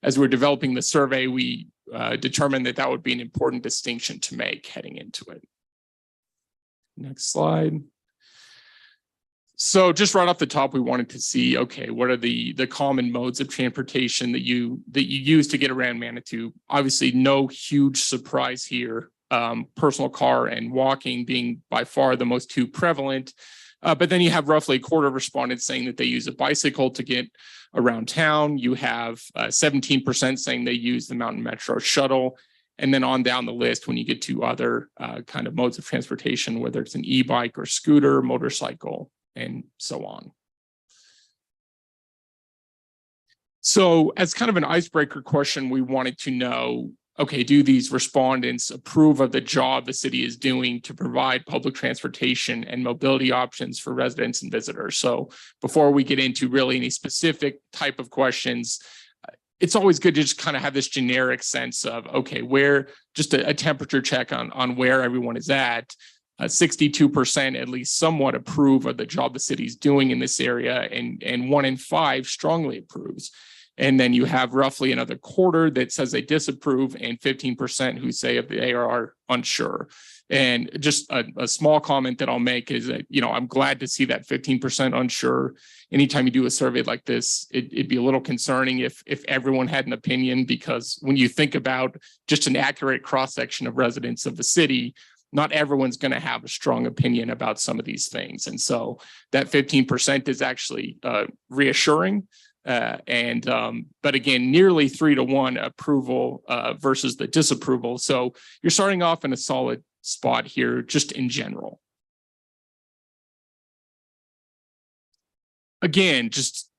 As we're developing the survey, we determined that would be an important distinction to make heading into it. Next slide. So just right off the top, we wanted to see, okay, what are the common modes of transportation that you use to get around Manitou? Obviously, no huge surprise here. Personal car and walking being by far the most two prevalent. But then you have roughly a quarter of respondents saying that they use a bicycle to get around town. You have 17% saying they use the Mountain Metro shuttle. And then on down the list, when you get to other kind of modes of transportation, whether it's an e-bike or scooter, motorcycle, and so on. So as kind of an icebreaker question, we wanted to know, okay, do these respondents approve of the job the city is doing to provide public transportation and mobility options for residents and visitors? So before we get into really any specific type of questions, it's always good to just kind of have this generic sense of, okay, where just a temperature check on where everyone is at. 62% at least somewhat approve of the job the city is doing in this area, and 1 in 5 strongly approves. And then you have roughly another quarter that says they disapprove, and 15% who say if they are unsure. And just a small comment that I'll make is that, I'm glad to see that 15% unsure. Anytime you do a survey like this, it'd be a little concerning if everyone had an opinion, because when you think about just an accurate cross-section of residents of the city, not everyone's going to have a strong opinion about some of these things. And so that 15% is actually reassuring. But again, nearly 3-to-1 approval versus the disapproval. So you're starting off in a solid spot here, just in general. Again, just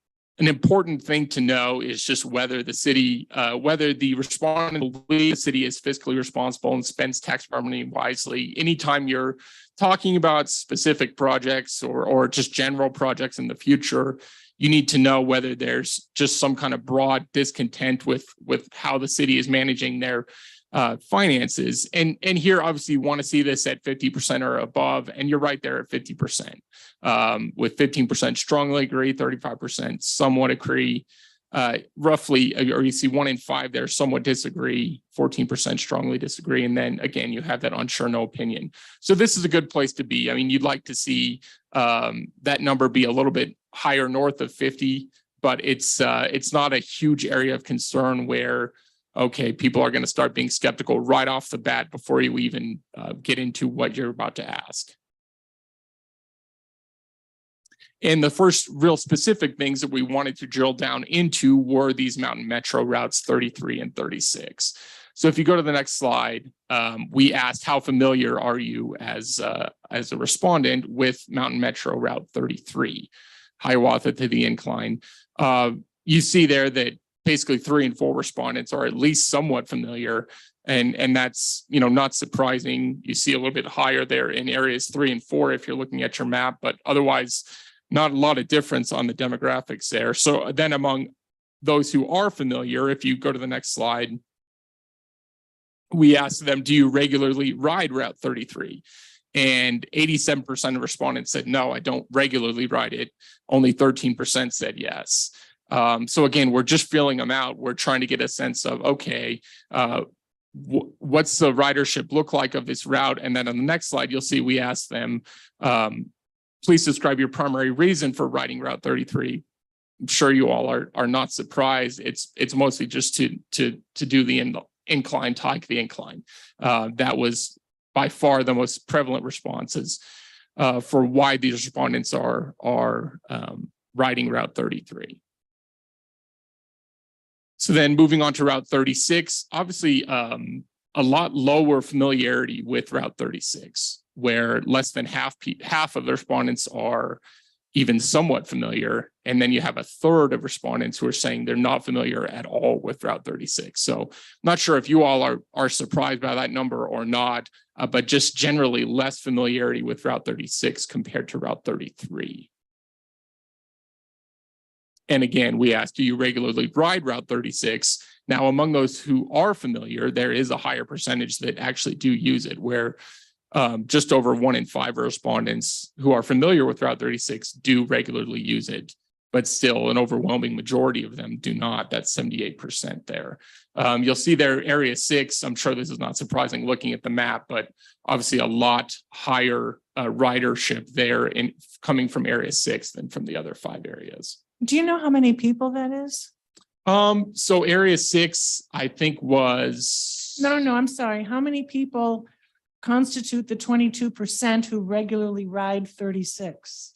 an important thing to know is just whether the city, whether the respondent believes the city is fiscally responsible and spends tax money wisely. Anytime you're talking about specific projects or just general projects in the future, you need to know whether there's just some kind of broad discontent with how the city is managing their finances. And here, obviously, you want to see this at 50% or above, and you're right there at 50%. With 15% strongly agree, 35% somewhat agree, roughly, or you see 1 in 5 there somewhat disagree, 14% strongly disagree, and then again, you have that unsure, no opinion. So this is a good place to be. I mean, you'd like to see that number be a little bit higher north of 50, but it's not a huge area of concern where, okay, people are going to start being skeptical right off the bat before you even get into what you're about to ask. And the first real specific things that we wanted to drill down into were these Mountain Metro routes 33 and 36. So if you go to the next slide, we asked how familiar are you as a respondent with Mountain Metro Route 33, Hiawatha to the Incline. You see there that basically 3 and 4 respondents are at least somewhat familiar. And that's, not surprising. You see a little bit higher there in areas 3 and 4 if you're looking at your map, but otherwise not a lot of difference on the demographics there. So then among those who are familiar, if you go to the next slide, we asked them, do you regularly ride Route 33? And 87% of respondents said, no, I don't regularly ride it. Only 13% said yes. So again, we're just filling them out. We're trying to get a sense of, okay, what's the ridership look like of this route? And then on the next slide, you'll see we asked them, please describe your primary reason for riding Route 33. I'm sure you all are not surprised. It's mostly just to do the incline, hike the incline. That was by far the most prevalent responses for why these respondents are riding Route 33. So then moving on to Route 36, obviously a lot lower familiarity with Route 36, where less than half of the respondents are even somewhat familiar. And then you have a third of respondents who are saying they're not familiar at all with Route 36. So I'm not sure if you all are surprised by that number or not, but just generally less familiarity with Route 36 compared to Route 33. And again, we asked, do you regularly ride Route 36? Now, among those who are familiar, there is a higher percentage that actually do use it, where just over 1 in 5 respondents who are familiar with Route 36 do regularly use it, but still an overwhelming majority of them do not. That's 78% there. You'll see there Area 6. I'm sure this is not surprising looking at the map, but obviously a lot higher ridership there coming from Area 6 than from the other 5 areas. Do you know how many people that is? So Area 6, I think was. No, I'm sorry. How many people constitute the 22% who regularly ride 36?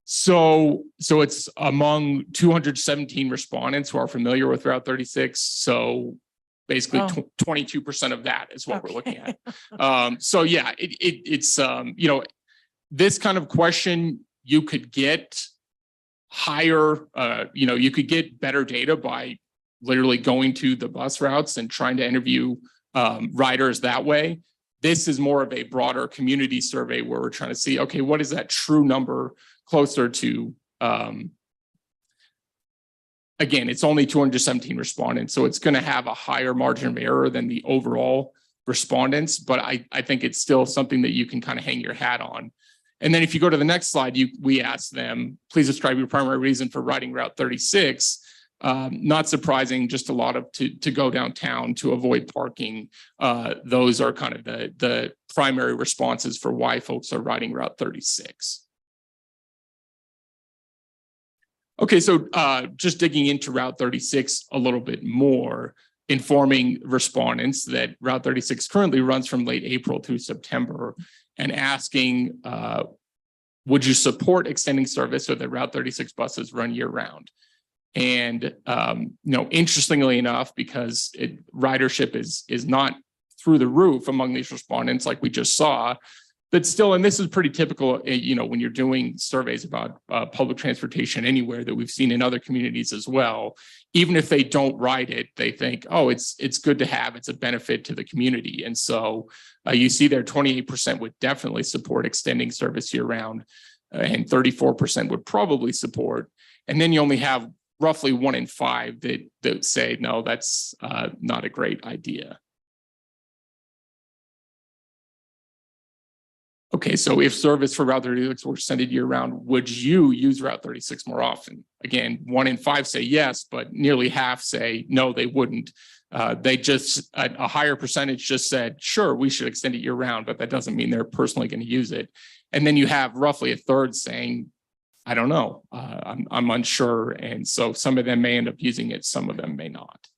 So it's among 217 respondents who are familiar with Route 36. So basically 22% of that is what we're looking at. So yeah, it's you know, this kind of question, you could get higher, you know, you could get better data by literally going to the bus routes and trying to interview riders that way. This is more of a broader community survey where we're trying to see, okay, what is that true number closer to? Again, it's only 217 respondents, so it's going to have a higher margin of error than the overall respondents, but I think it's still something that you can kind of hang your hat on. And then if you go to the next slide, we ask them, please describe your primary reason for riding Route 36. Not surprising, just a lot of to go downtown to avoid parking. Those are kind of the primary responses for why folks are riding Route 36. Okay, so just digging into Route 36 a little bit more, informing respondents that Route 36 currently runs from late April through September, and asking, would you support extending service so that Route 36 buses run year round? And, you know, interestingly enough, because ridership is not through the roof among these respondents, like we just saw, but still, and this is pretty typical, you know, when you're doing surveys about public transportation anywhere that we've seen in other communities as well, even if they don't ride it, they think, oh, it's good to have, it's a benefit to the community. And so you see there 28% would definitely support extending service year round, and 34% would probably support. And then you only have roughly 1 in 5 that say, no, that's not a great idea. Okay, so if service for Route 36 were extended year round, would you use Route 36 more often? Again, 1 in 5 say yes, but nearly half say no, they wouldn't. They just, a higher percentage just said, sure, we should extend it year round, but that doesn't mean they're personally going to use it. And then you have roughly a third saying, I don't know, I'm unsure. And so some of them may end up using it, some of them may not.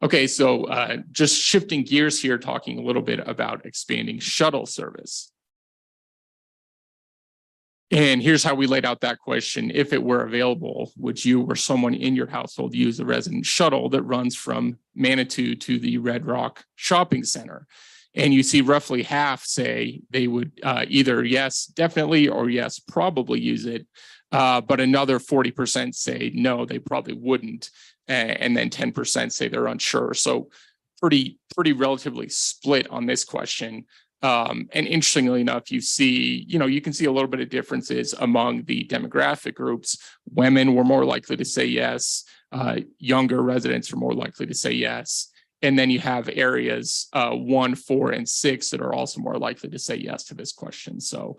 Okay, so just shifting gears here, talking a little bit about expanding shuttle service. And here's how we laid out that question. If it were available, would you or someone in your household use a resident shuttle that runs from Manitou to the Red Rock Shopping Center? And you see roughly half say they would either yes, definitely, or yes, probably use it. But another 40% say no, they probably wouldn't. And then 10% say they're unsure. So pretty relatively split on this question. And interestingly enough, you see, you can see a little bit of differences among the demographic groups. Women were more likely to say yes. Younger residents are more likely to say yes. And then you have areas 1, 4, and 6 that are also more likely to say yes to this question. So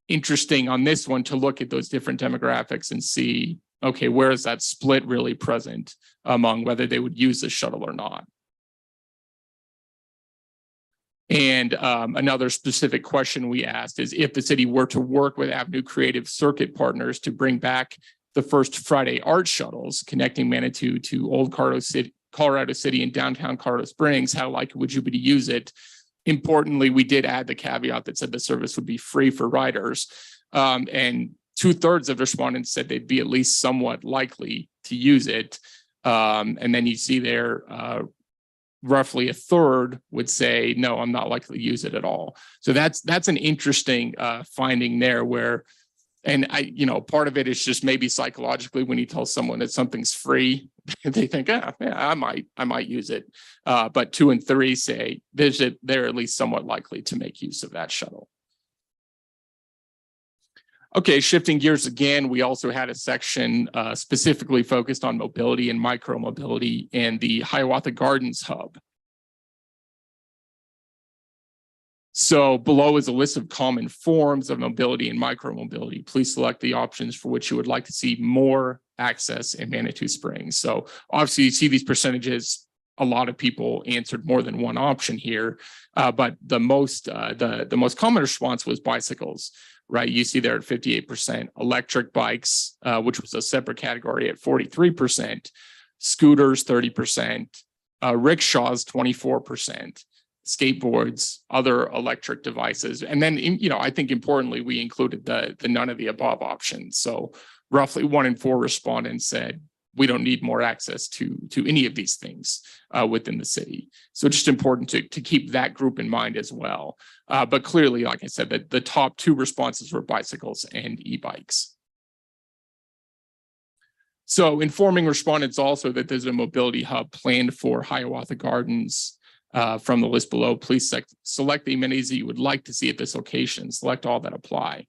interesting on this one to look at those different demographics and see, okay, where is that split really present among whether they would use the shuttle or not? And another specific question we asked is if the city were to work with Avenue Creative Circuit Partners to bring back the first Friday art shuttles connecting Manitou to Old Colorado City and downtown Colorado Springs, how likely would you be to use it? Importantly, we did add the caveat that said the service would be free for riders. And 2/3 of respondents said they'd be at least somewhat likely to use it. And then you see there, roughly 1/3 would say, no, I'm not likely to use it at all. So that's an interesting finding there where, and part of it is just maybe psychologically when you tell someone that something's free, they think, yeah, I might use it. But 2 and 3 say they're at least somewhat likely to make use of that shuttle. Okay, shifting gears again, we also had a section specifically focused on mobility and micro-mobility and the Hiawatha Gardens Hub. So below is a list of common forms of mobility and micro-mobility. Please select the options for which you would like to see more access in Manitou Springs. So obviously you see these percentages, a lot of people answered more than one option here, but the most common response was bicycles. Right, you see there at 58%, electric bikes, which was a separate category at 43%, scooters 30%, rickshaws 24%, skateboards, other electric devices, and then I think importantly we included the none of the above options. So roughly 1 in 4 respondents said we don't need more access to any of these things within the city. So just important to keep that group in mind as well. But clearly, like I said, that the top 2 responses were bicycles and e-bikes. So informing respondents also that there's a mobility hub planned for Hiawatha Gardens. From the list below, please select the amenities that you would like to see at this location, select all that apply.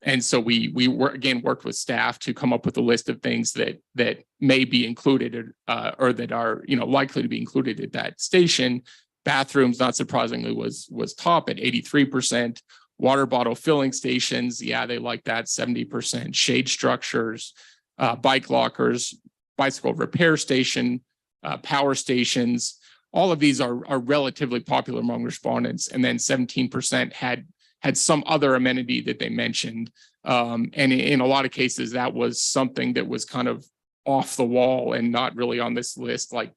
And so we worked with staff to come up with a list of things that may be included or that are likely to be included at that station. Bathrooms, not surprisingly, was top at 83%. Water bottle filling stations, yeah, they like that, 70%. Shade structures, bike lockers, bicycle repair station, power stations. All of these are relatively popular among respondents, and then 17% had some other amenity that they mentioned. And in a lot of cases, that was something that was kind of off the wall and not really on this list, like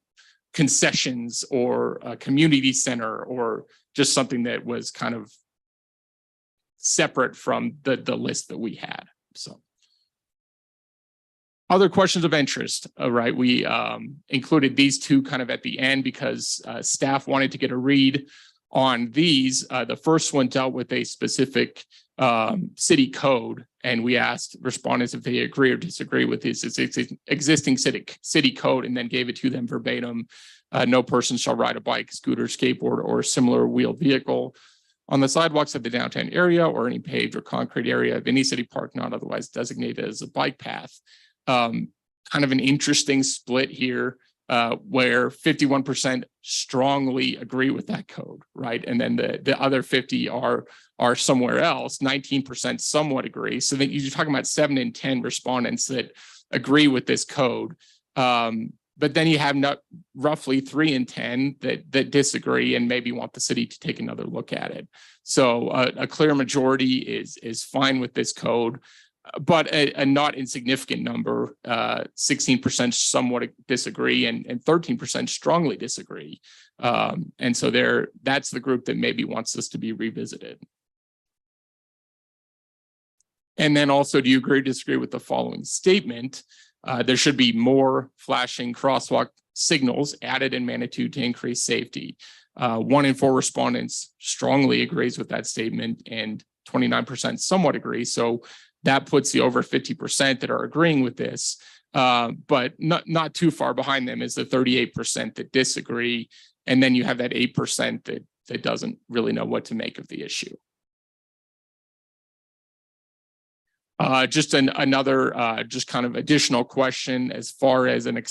concessions or a community center or just something that was kind of separate from the list that we had. So other questions of interest, right? We included these 2 kind of at the end because staff wanted to get a read on these. The first one dealt with a specific city code, and we asked respondents if they agree or disagree with this existing city code, and then gave it to them verbatim. No person shall ride a bike, scooter, skateboard, or similar wheeled vehicle on the sidewalks of the downtown area or any paved or concrete area of any city park not otherwise designated as a bike path. Kind of an interesting split here. Where 51% strongly agree with that code, right? And then the other 50 are somewhere else. 19% somewhat agree. So that you're talking about 7 in 10 respondents that agree with this code. But then you have roughly 3 in 10 that disagree and maybe want the city to take another look at it. So a clear majority is fine with this code. But a not insignificant number, 16% somewhat disagree and 13% strongly disagree. And so that's the group that maybe wants this to be revisited. And then also, do you agree or disagree with the following statement? There should be more flashing crosswalk signals added in Manitou to increase safety. 1 in 4 respondents strongly agrees with that statement and 29% somewhat agree. So that puts the over 50% that are agreeing with this, but not too far behind them is the 38% that disagree. And then you have that 8% that doesn't really know what to make of the issue. Just another just kind of additional question as far as an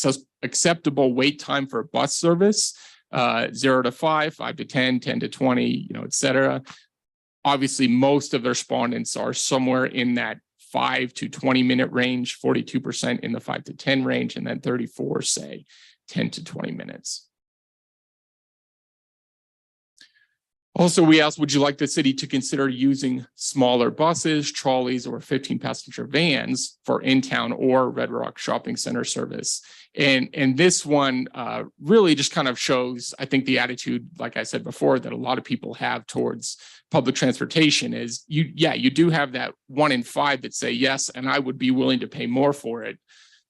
acceptable wait time for bus service, 0 to 5, 5 to 10, 10 to 20, et cetera. Obviously, most of the respondents are somewhere in that 5 to 20 minute range, 42% in the 5 to 10 range, and then 34 say 10 to 20 minutes. Also, we asked, would you like the city to consider using smaller buses, trolleys, or 15-passenger vans for in-town or Red Rock Shopping Center service? And this one really just kind of shows, I think, the attitude, like I said before, that a lot of people have towards public transportation is you do have that 1 in 5 that say yes, and I would be willing to pay more for it.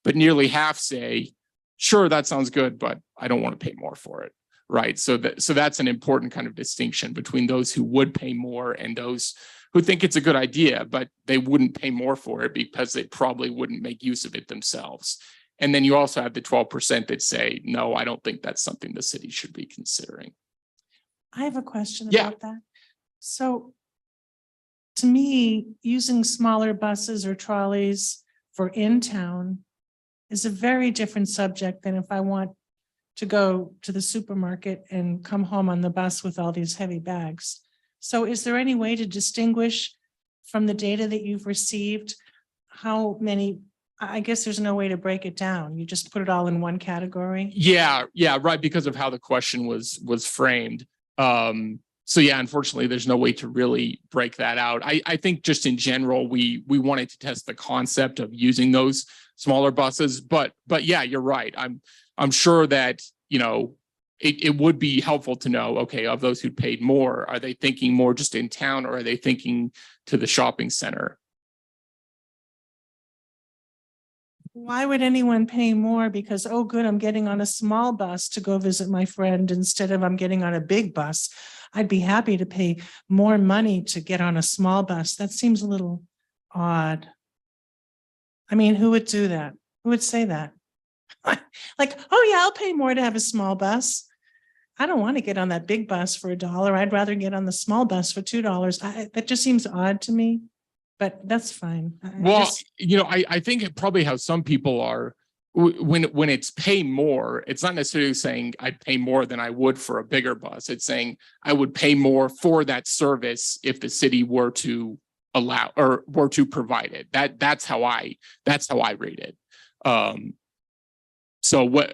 But nearly half say, sure, that sounds good, but I don't want to pay more for it. Right. So that's an important kind of distinction between those who would pay more and those who think it's a good idea, but they wouldn't pay more for it because they probably wouldn't make use of it themselves. And then you also have the 12% that say, no, I don't think that's something the city should be considering. I have a question Yeah. about that. So to me, using smaller buses or trolleys for in-town is a very different subject than if I want to go to the supermarket and come home on the bus with all these heavy bags. So is there any way to distinguish from the data that you've received how many? I guess there's no way to break it down. You just put it all in one category. Yeah, right, because of how the question was framed. So yeah, unfortunately, there's no way to really break that out. I think just in general, we wanted to test the concept of using those smaller buses, but yeah, you're right. I'm sure that, you know, it would be helpful to know, okay, of those who paid more, are they thinking more just in town or are they thinking to the shopping center? Why would anyone pay more because, oh, good, I'm getting on a small bus to go visit my friend instead of I'm getting on a big bus? I'd be happy to pay more money to get on a small bus. That seems a little odd. I mean, who would do that? Who would say that? Like, oh yeah, I'll pay more to have a small bus. I don't want to get on that big bus for $1. I'd rather get on the small bus for $2. That just seems odd to me, but that's fine. Well, you know, I think it probably how some people are when it's pay more, it's not necessarily saying I'd pay more than I would for a bigger bus. It's saying I would pay more for that service if the city were to allow or were to provide it. That's how I read it. So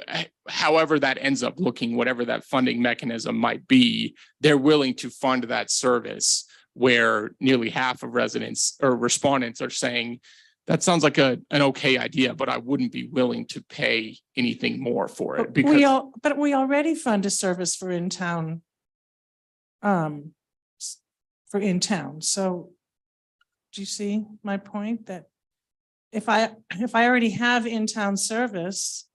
however that ends up looking, whatever that funding mechanism might be, they're willing to fund that service where nearly half of residents or respondents are saying, that sounds like an okay idea, but I wouldn't be willing to pay anything more for it. But we already fund a service for in-town. So do you see my point that if I already have in-town service,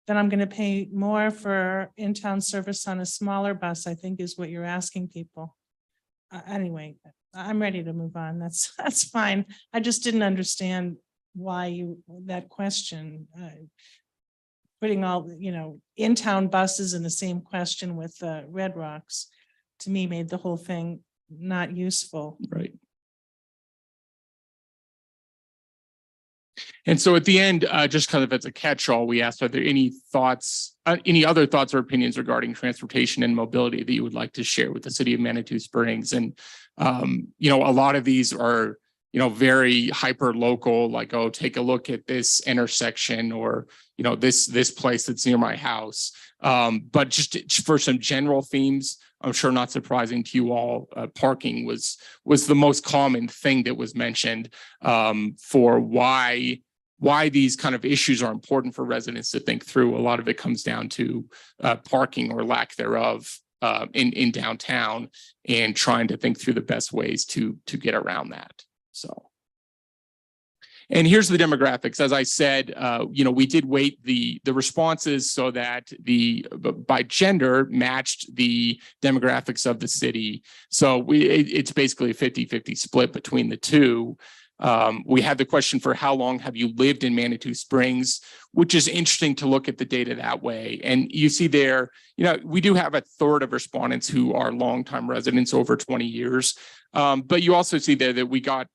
then I'm going to pay more for in-town service on a smaller bus, I think is what you're asking people. Anyway, I'm ready to move on. That's fine. I just didn't understand why that question, putting all, in-town buses in the same question with Red Rocks, to me made the whole thing not useful. Right. And so at the end, just kind of as a catch-all, we asked, are there any thoughts, any other thoughts or opinions regarding transportation and mobility that you would like to share with the city of Manitou Springs? And, a lot of these are, very hyper local, like, oh, take a look at this intersection or, this place that's near my house. But just for some general themes, I'm sure not surprising to you all, parking was the most common thing that was mentioned for why these kind of issues are important for residents to think through. A lot of it comes down to parking or lack thereof in downtown and trying to think through the best ways to get around that. So. And here's the demographics. As I said, we did weight the responses so that by gender matched the demographics of the city. So it's basically a 50-50 split between the two. We had the question for how long have you lived in Manitou Springs, which is interesting to look at the data that way. And you see there, we do have a third of respondents who are longtime residents over 20 years. But you also see there that we got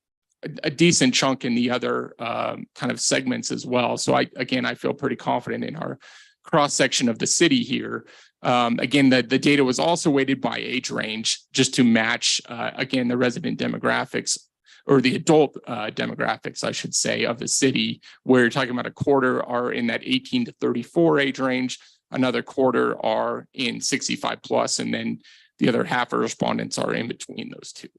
a decent chunk in the other kind of segments as well. So I feel pretty confident in our cross section of the city here. Again, the data was also weighted by age range just to match, the resident demographics or the adult demographics, I should say, of the city, where you're talking about a quarter are in that 18 to 34 age range, another quarter are in 65 plus, and then The other half of respondents are in between those two.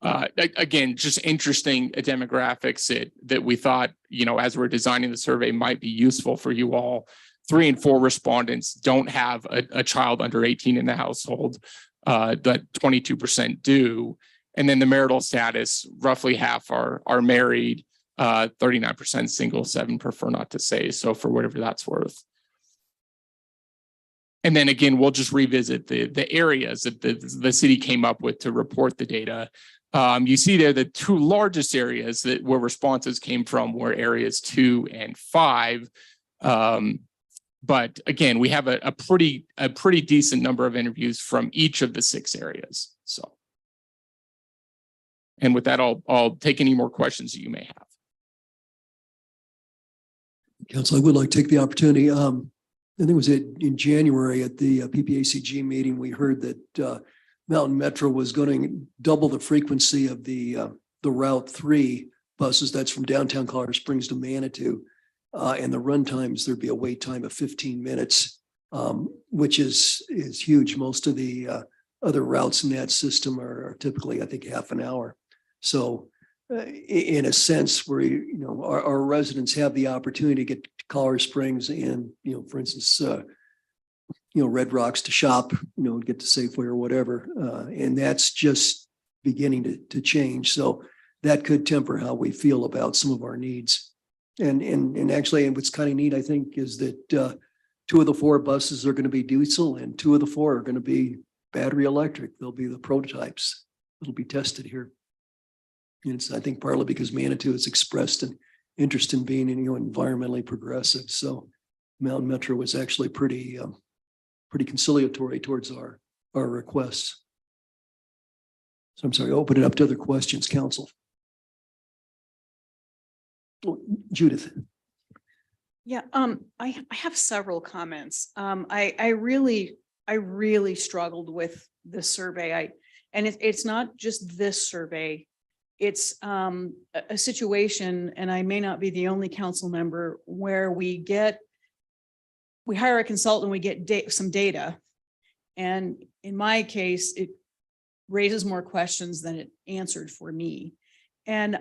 Again, just interesting demographics that we thought, as we're designing the survey might be useful for you all. 3 and 4 respondents don't have a child under 18 in the household, that 22% do. And then the marital status, roughly half are married, 39% single, 7 prefer not to say, so for whatever that's worth. And then again, we'll just revisit the areas that the city came up with to report the data. You see there the 2 largest areas where responses came from were areas 2 and 5. But again, we have a pretty decent number of interviews from each of the 6 areas. So, and with that, I'll take any more questions that you may have. Council, I would like to take the opportunity. I think it was in January at the PPACG meeting, we heard that Mountain Metro was going to double the frequency of the Route 3 buses. That's from downtown Colorado Springs to Manitou. And the run times, there'd be a wait time of 15 minutes, which is huge. Most of the other routes in that system are typically, I think, half an hour. So in a sense where, our residents have the opportunity to get to Colorado Springs and, for instance, Red Rocks to shop, get to Safeway or whatever. And that's just beginning to change. So that could temper how we feel about some of our needs. And actually, and what's kind of neat, I think, is that 2 of the 4 buses are going to be diesel and 2 of the 4 are going to be battery electric. They'll be the prototypes that'll be tested here. And it's, I think, partly because Manitou has expressed an interest in being, environmentally progressive. So Mountain Metro was actually pretty conciliatory towards our requests. So I'm sorry, open it up to other questions, council. Oh, Judith. Yeah, I have several comments. I really struggled with this survey. And it's not just this survey. It's a situation, and I may not be the only council member, where we hire a consultant, we get some data. And in my case, it raises more questions than it answered for me. And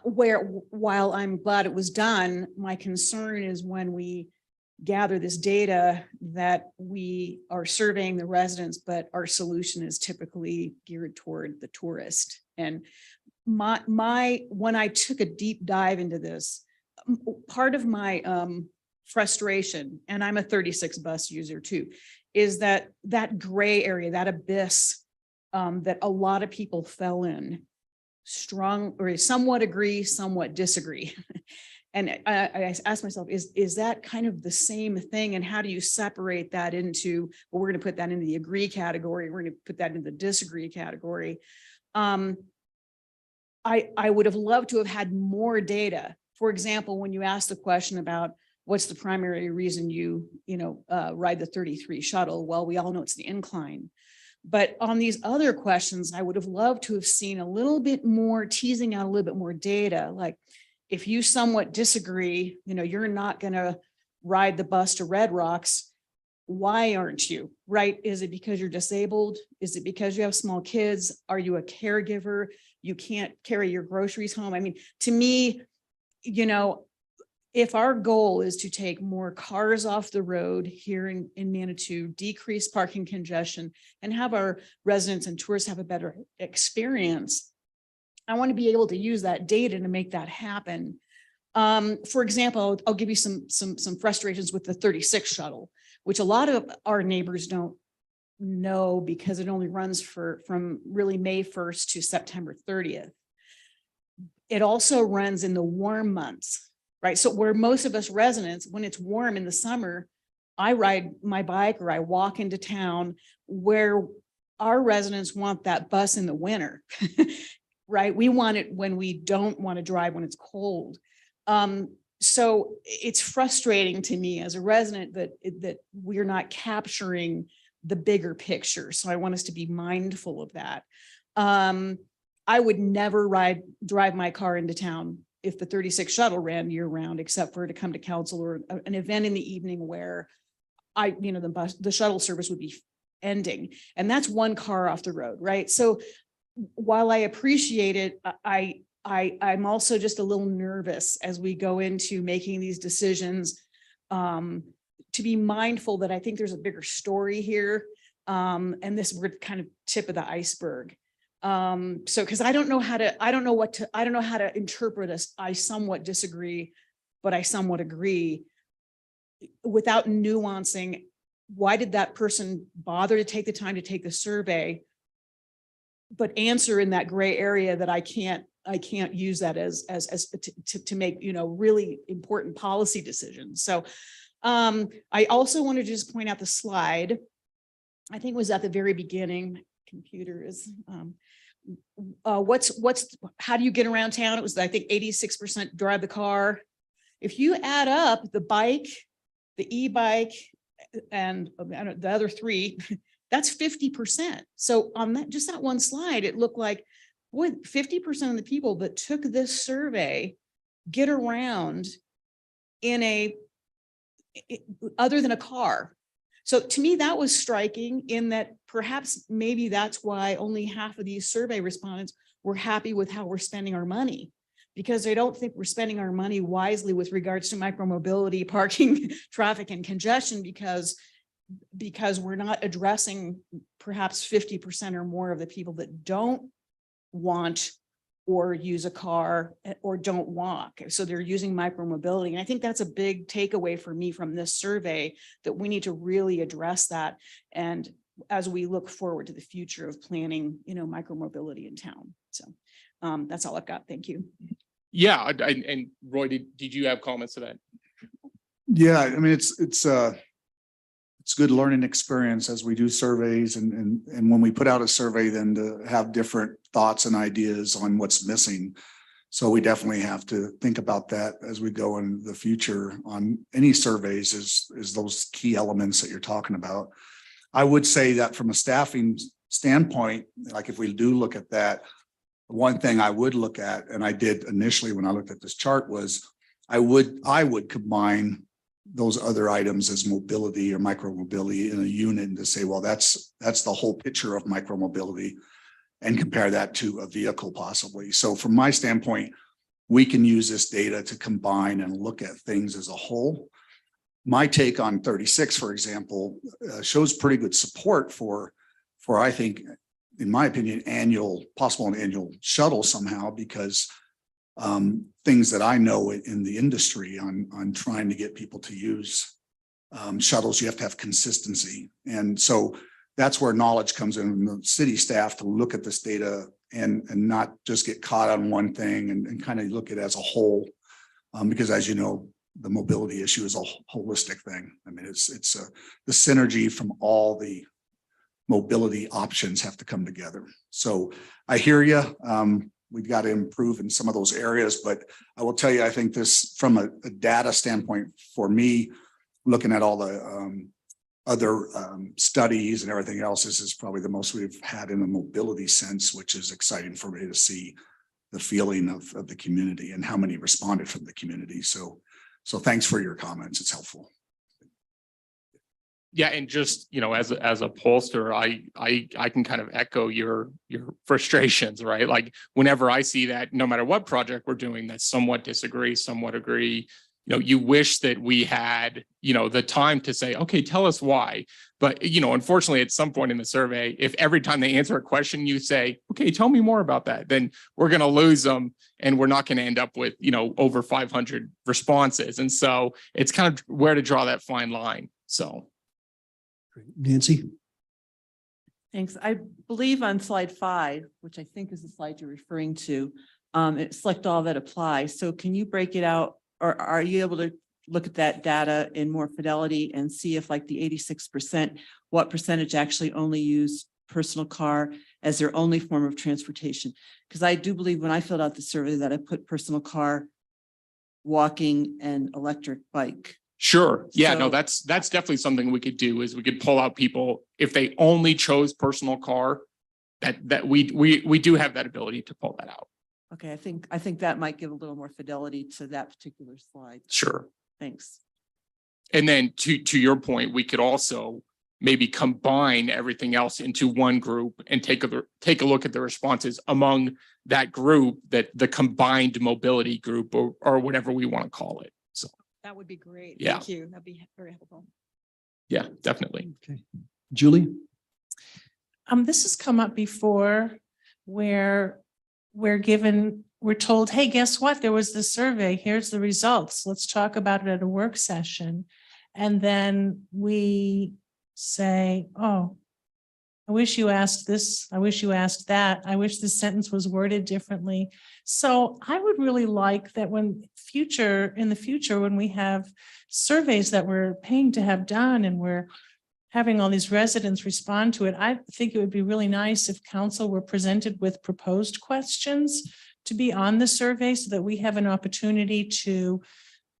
while I'm glad it was done, my concern is when we gather this data that we are surveying the residents, but our solution is typically geared toward the tourist. And when I took a deep dive into this, part of my frustration, and I'm a 36 bus user too, is that gray area, that abyss that a lot of people fell in, strong or somewhat agree, somewhat disagree. And I asked myself, is that kind of the same thing? And how do you separate that into, well, we're going to put that into the agree category, we're going to put that into the disagree category. I would have loved to have had more data. For example, when you ask the question about what's the primary reason you ride the 33 shuttle, well, we all know it's the incline. But on these other questions, I would have loved to have seen a little bit more, teasing out a little bit more data. Like, if you somewhat disagree, you're not going to ride the bus to Red Rocks. Why aren't you? Right? Is it because you're disabled? Is it because you have small kids? Are you a caregiver? You can't carry your groceries home? I mean, to me, if our goal is to take more cars off the road here in Manitou, decrease parking congestion, and have our residents and tourists have a better experience, I want to be able to use that data to make that happen. For example, I'll give you some frustrations with the 36 shuttle, which a lot of our neighbors don't know because it only runs from really May 1st to September 30th. It also runs in the warm months, right? So where most of us residents, when it's warm in the summer, I ride my bike or I walk into town, where our residents want that bus in the winter. Right? We want it when we don't want to drive when it's cold. So it's frustrating to me as a resident that we're not capturing the bigger picture. So I want us to be mindful of that. I would never drive my car into town if the 36 shuttle ran year round, except for to come to council or an event in the evening where the shuttle service would be ending. And that's one car off the road, right? So while I appreciate it, I'm also just a little nervous as we go into making these decisions, to be mindful that I think there's a bigger story here. And this we're kind of tip of the iceberg. So, because I don't know how to interpret this. I somewhat disagree, but I somewhat agree without nuancing. Why did that person bother to take the time to take the survey, but answer in that gray area that I can't use that as to make, really important policy decisions. So I also want to just point out the slide. I think it was at the very beginning. My computer is how do you get around town? It was, I think, 86% drive the car. If you add up the bike, the e-bike, and the other three, that's 50%. So on that one slide, it looked like, boy, 50% of the people that took this survey get around in other than a car. So to me, that was striking in that perhaps maybe that's why only half of these survey respondents were happy with how we're spending our money, because they don't think we're spending our money wisely with regards to micromobility, parking, traffic, and congestion, because we're not addressing perhaps 50% or more of the people that don't want or use a car or don't walk. So they're using micromobility. And I think that's a big takeaway for me from this survey, that we need to really address that. And as we look forward to the future of planning, micromobility in town. So that's all I've got. Thank you. Yeah, and Roy, did you have comments to that? Yeah, I mean, it's good learning experience as we do surveys and when we put out a survey, then to have different thoughts and ideas on what's missing. So we definitely have to think about that as we go in the future on any surveys is those key elements that you're talking about. I would say that from a staffing standpoint, like if we do look at that, one thing I would look at, and I did initially when I looked at this chart, was I would combine those other items as mobility or micromobility in a unit and to say, well, that's the whole picture of micromobility, and compare that to a vehicle possibly. So from my standpoint, we can use this data to combine and look at things as a whole. My take on 36, for example, shows pretty good support for I think, in my opinion, possible annual shuttle somehow, because things that I know in the industry on trying to get people to use shuttles, you have to have consistency. And so that's where knowledge comes in, the city staff to look at this data and not just get caught on one thing and kind of look at it as a whole. Because as you know, the mobility issue is a holistic thing. I mean, it's the synergy from all the mobility options have to come together. So I hear you. We've got to improve in some of those areas, but I will tell you, I think this from a data standpoint for me, looking at all the other studies and everything else, this is probably the most we've had in a mobility sense, which is exciting for me to see the feeling of the community and how many responded from the community. So thanks for your comments. It's helpful. Yeah, and just, as a pollster, I can kind of echo your frustrations, right? Like whenever I see that, no matter what project we're doing, that somewhat disagree, somewhat agree, you wish that we had, the time to say, okay, tell us why. But, unfortunately, at some point in the survey, if every time they answer a question, you say, okay, tell me more about that, then we're going to lose them and we're not going to end up with, over 500 responses. And so it's kind of where to draw that fine line. So. Nancy? Thanks. I believe on slide 5, which I think is the slide you're referring to, it select all that apply. So can you break it out, or are you able to look at that data in more fidelity and see if, like the 86%, what percentage actually only use personal car as their only form of transportation? Because I do believe when I filled out the survey that I put personal car, walking, and electric bike. Sure. Yeah, no, So- that's definitely something we could do, is we could pull out people if they only chose personal car, that we do have that ability to pull that out. Okay, I think that might give a little more fidelity to that particular slide. Sure. Thanks. And then to your point, we could also maybe combine everything else into one group and take a look at the responses among that group, that the combined mobility group or whatever we want to call it. So, That would be great. Yeah. Thank you. That'd be very helpful. yeah, definitely. Okay. Julie? This has come up before where we're told, hey, guess what? There was this survey. Here's the results. Let's talk about it at a work session. And then we say, oh, I wish you asked this. I wish you asked that. I wish this sentence was worded differently. So I would really like that in the future, when we have surveys that we're paying to have done and we're having all these residents respond to it, I think it would be really nice if council were presented with proposed questions to be on the survey so that we have an opportunity to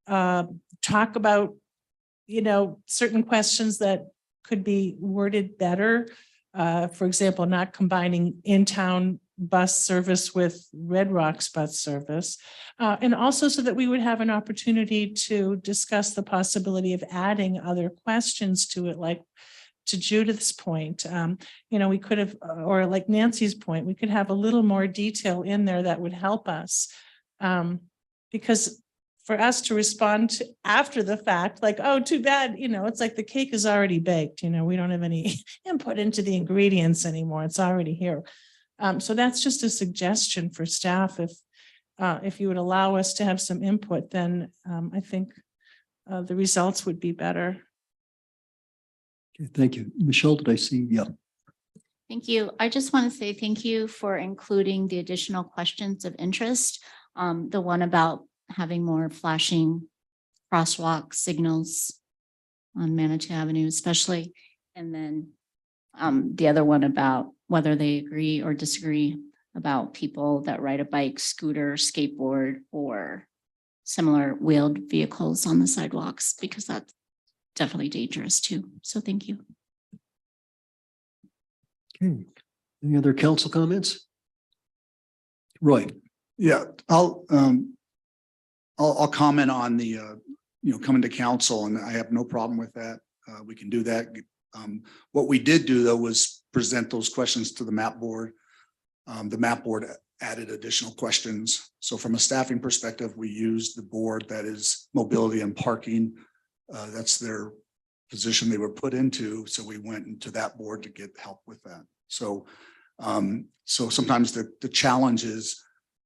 talk about, certain questions that could be worded better. For example, not combining in-town bus service with Red Rocks bus service. And also so that we would have an opportunity to discuss the possibility of adding other questions to it, like to Judith's point, we could have, or like Nancy's point, we could have a little more detail in there that would help us. Because for us to respond after the fact, like, oh, too bad, it's like the cake is already baked, we don't have any input into the ingredients anymore. It's already here. So that's just a suggestion for staff. If you would allow us to have some input, then I think the results would be better. Okay, thank you. Michelle, did I see? Yeah. Thank you. I just want to say thank you for including the additional questions of interest. The one about having more flashing crosswalk signals on Manitou Avenue especially. And then the other one about whether they agree or disagree about people that ride a bike, scooter, skateboard, or similar wheeled vehicles on the sidewalks, because that's definitely dangerous too. So thank you. Okay. Any other council comments? Roy? Yeah, I'll comment on the, coming to council, and I have no problem with that. We can do that. What we did do though was present those questions to the map board. The map board added additional questions. So from a staffing perspective, we used the board that is mobility and parking. That's their position they were put into. So we went into that board to get help with that. So sometimes the challenge is,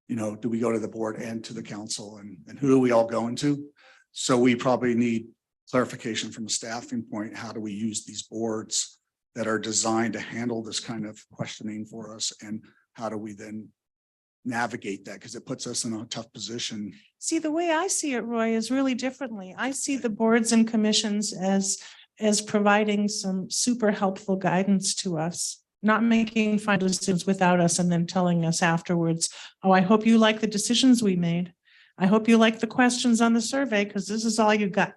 do we go to the board and to the council, and who do we all go into? So we probably need clarification from a staffing point. How do we use these boards that are designed to handle this kind of questioning for us? And how do we then navigate that? Because it puts us in a tough position. See, the way I see it, Roy, is really differently. I see the boards and commissions as providing some super helpful guidance to us, not making final decisions without us and then telling us afterwards, oh, I hope you like the decisions we made. I hope you like the questions on the survey because this is all you got.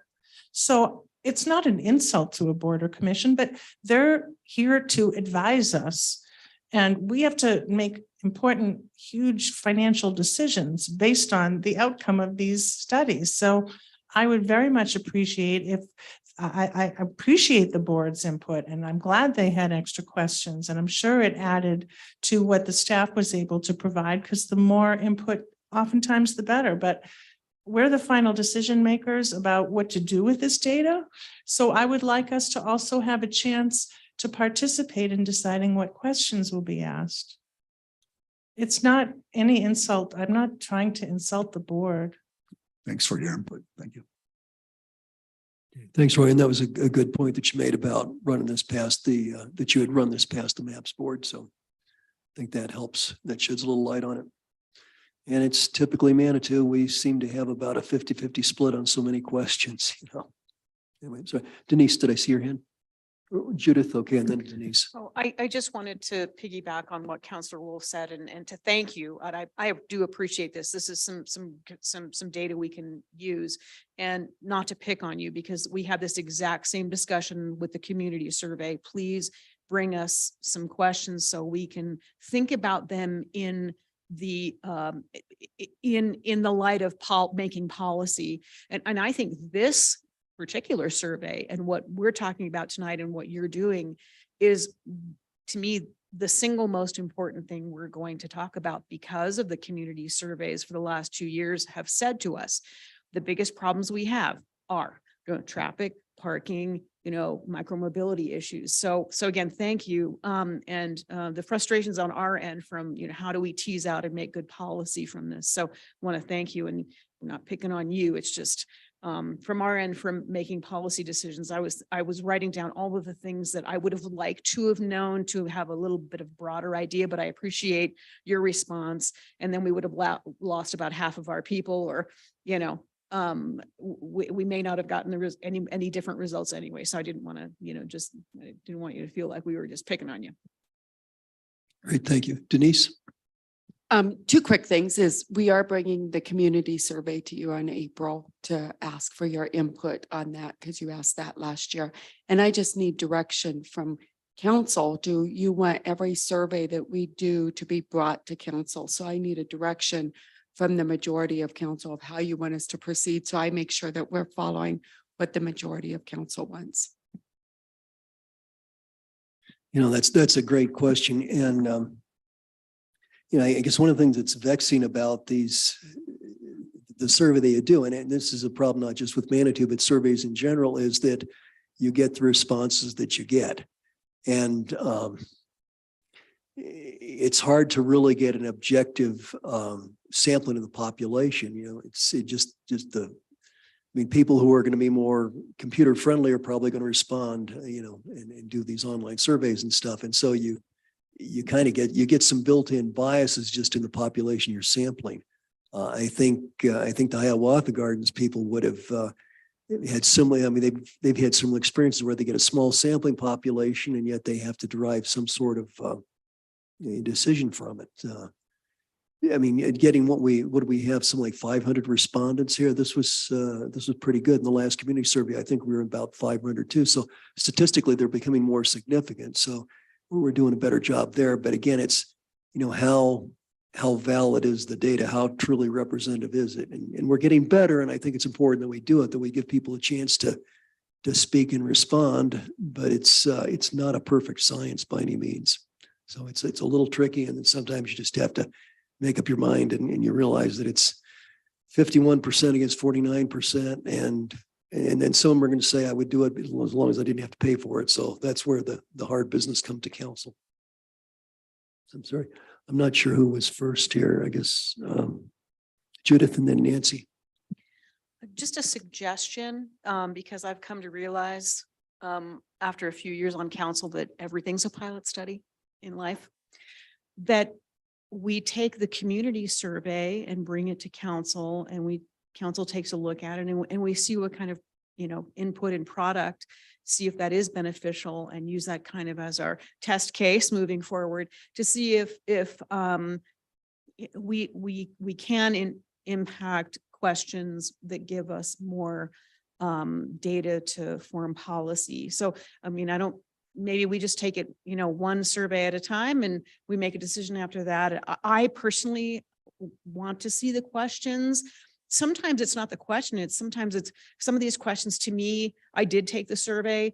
So it's not an insult to a board or commission, but they're here to advise us. And we have to make important, huge financial decisions based on the outcome of these studies. So I would very much appreciate if I appreciate the board's input, and I'm glad they had extra questions, and I'm sure it added to what the staff was able to provide, because the more input, oftentimes the better. But we're the final decision makers about what to do with this data. So I would like us to also have a chance to participate in deciding what questions will be asked. It's not any insult. I'm not trying to insult the board. Thanks for your input. Thank you. Thanks, Roy. And that was a good point that you made about running this past that you had run this past the MAPS board. So I think that helps. That sheds a little light on it. And it's typically Manitou. We seem to have about a 50-50 split on so many questions, Anyway, so Denise, did I see your hand? Judith, okay, and then Denise. Oh, I just wanted to piggyback on what Councillor Wolf said and to thank you. And I do appreciate this. This is some data we can use, and not to pick on you because we had this exact same discussion with the community survey. Please bring us some questions so we can think about them in the light of making policy. And I think this particular survey and what we're talking about tonight and what you're doing is, to me, the single most important thing we're going to talk about, because of the community surveys for the last 2 years have said to us, the biggest problems we have are traffic, parking, micromobility issues. So again, thank you. And the frustrations on our end from, how do we tease out and make good policy from this? So I want to thank you, and I'm not picking on you. It's just from our end, from making policy decisions, I was writing down all of the things that I would have liked to have known, to have a little bit of broader idea, but I appreciate your response. And then we would have lost about half of our people, or, we may not have gotten any different results anyway. So I didn't want to, I didn't want you to feel like we were just picking on you. Great, thank you. Denise? Two quick things is we are bringing the community survey to you in April to ask for your input on that, because you asked that last year. And I just need direction from council. Do you want every survey that we do to be brought to council? So I need a direction from the majority of council of how you want us to proceed. So I make sure that we're following what the majority of council wants. That's a great question. And, I guess one of the things that's vexing about the survey that you do, and this is a problem not just with Manitou, but surveys in general, is that you get the responses that you get. And it's hard to really get an objective sampling of the population. People who are going to be more computer friendly are probably going to respond, and do these online surveys and stuff. And so you kind of get some built-in biases just in the population you're sampling. I think the Hiawatha Gardens people would have had similar. They've had similar experiences where they get a small sampling population, and yet they have to derive some sort of decision from it. Getting what do we have? Some like 500 respondents here. This was pretty good in the last community survey. I think we were about 500 too. So statistically, they're becoming more significant. So we're doing a better job there. But again, it's how valid is the data? How truly representative is it? And we're getting better. And I think it's important that we do it, that we give people a chance to speak and respond. But it's not a perfect science by any means. So it's a little tricky, and then sometimes you just have to make up your mind, and you realize that it's 51% against 49%, and then some are going to say I would do it as long as I didn't have to pay for it. So that's where the hard business come to council. I'm sorry, I'm not sure who was first here. I guess Judith and then Nancy. Just a suggestion, because I've come to realize after a few years on council that everything's a pilot study in life, that we take the community survey and bring it to council, and council takes a look at it, and we see what kind of, input and product, see if that is beneficial, and use that kind of as our test case moving forward to see if we can impact questions that give us more data to form policy. So, maybe we just take it, one survey at a time, and we make a decision after that. I personally want to see the questions. Sometimes it's not the question. Sometimes it's some of these questions to me. I did take the survey.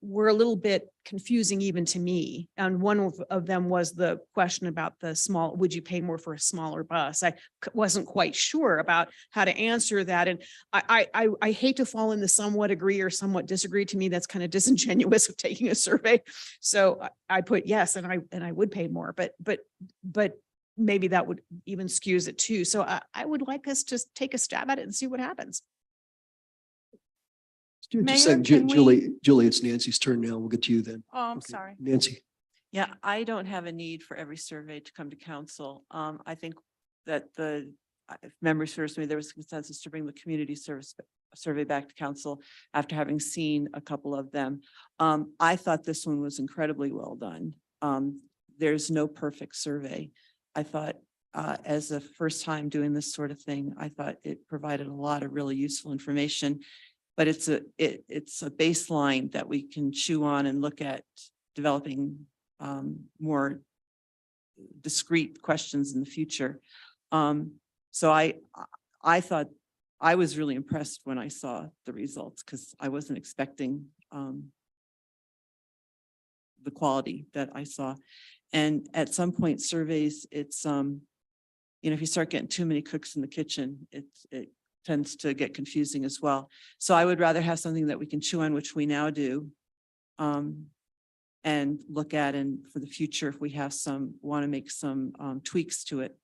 Were a little bit confusing even to me. And one of them was the question about would you pay more for a smaller bus? I wasn't quite sure about how to answer that. And I hate to fall in the somewhat agree or somewhat disagree. To me, that's kind of disingenuous of taking a survey. So I put yes, and I would pay more, but maybe that would even skews it too. So I would like us to take a stab at it and see what happens. Just a second, Julie, it's Nancy's turn now. We'll get to you then. Oh, I'm Okay. sorry. Nancy. Yeah, I don't have a need for every survey to come to council. I think that if memory serves me, there was consensus to bring the community survey back to council after having seen a couple of them. I thought this one was incredibly well done. There's no perfect survey. I thought as a first time doing this sort of thing, I thought it provided a lot of really useful information. But it's a baseline that we can chew on and look at developing more discrete questions in the future. So I thought I was really impressed when I saw the results because I wasn't expecting the quality that I saw. And at some point surveys, it's, if you start getting too many cooks in the kitchen, it tends to get confusing as well. So I would rather have something that we can chew on, which we now do. And look at, and for the future, if we have want to make some tweaks to it.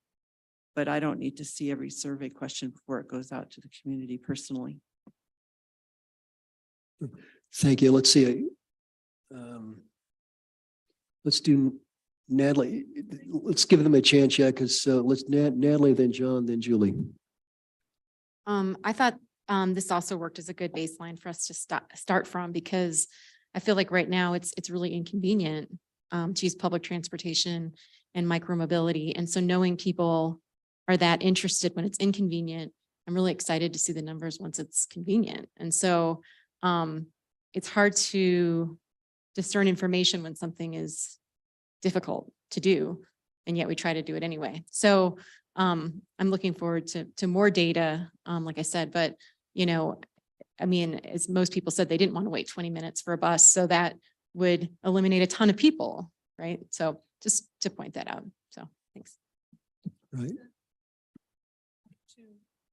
But I don't need to see every survey question before it goes out to the community personally. Thank you. Let's see. Let's do Natalie. Let's give them a chance, yeah, because let's Natalie, then John, then Julie. I thought this also worked as a good baseline for us to start from, because I feel like right now it's really inconvenient to use public transportation and micromobility. And so knowing people are that interested when it's inconvenient, I'm really excited to see the numbers once it's convenient. And so it's hard to discern information when something is difficult to do, and yet we try to do it anyway. So I'm looking forward to more data, like I said, but I mean, as most people said, they didn't want to wait 20 minutes for a bus. So that would eliminate a ton of people, right? So just to point that out. So thanks. Right. To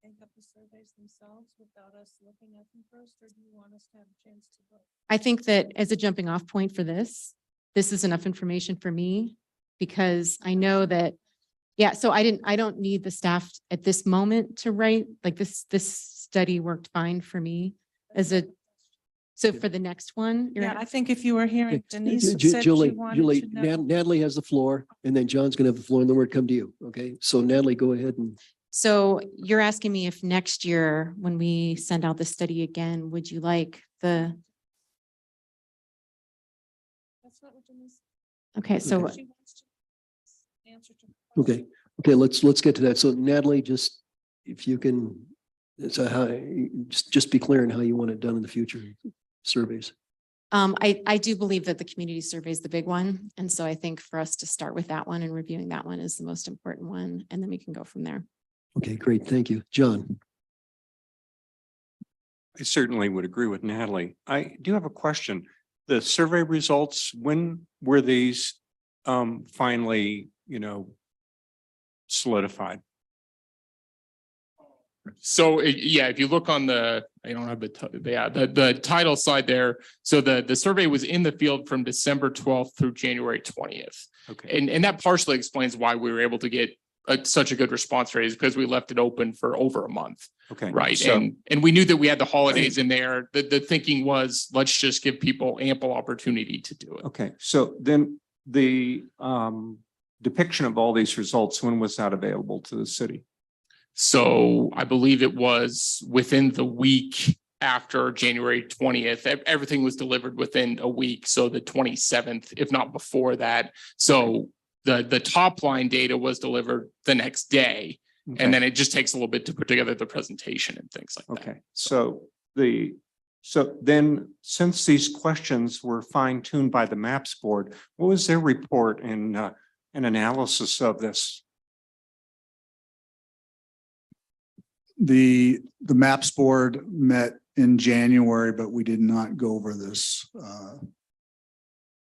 take up the surveys themselves without us looking at them first, or do you want us to have a chance to vote? I think that as a jumping off point for this is enough information for me, because I know that, yeah, so I don't need the staff at this moment to write, like this study worked fine for me so for the next one. Yeah, I think if you were hearing Denise said she Julie, wanted to know. Natalie has the floor, and then John's gonna have the floor, and then we'll come to you. Okay, so Natalie, go ahead and. So you're asking me if next year, when we send out the study again, would you like the, That's not what Denise. okay, so Okay. She wants to answer to her question. Okay, let's get to that. So Natalie, just if you can, so how, just be clear on how you want it done in the future surveys. I do believe that the community survey is the big one. And so I think for us to start with that one and reviewing that one is the most important one. And then we can go from there. Okay, great. Thank you. John. I certainly would agree with Natalie. I do have a question. The survey results, when were these finally, solidified? So yeah, if you look on I don't have the title slide there. So the survey was in the field from December 12th through January 20th. Okay. And that partially explains why we were able to get such a good response rate, is because we left it open for over a month. Okay. Right. So, And we knew that we had the holidays in there. The thinking was, let's just give people ample opportunity to do it. okay. So then the depiction of all these results, when was that available to the city? So I believe it was within the week after January 20th. Everything was delivered within a week. So the 27th, if not before that. So the top line data was delivered the next day. Okay. And then it just takes a little bit to put together the presentation and things like that. Okay. So then since these questions were fine tuned by the MAPS board, what was their report and an analysis of this? The MAPS board met in January, but we did not go over this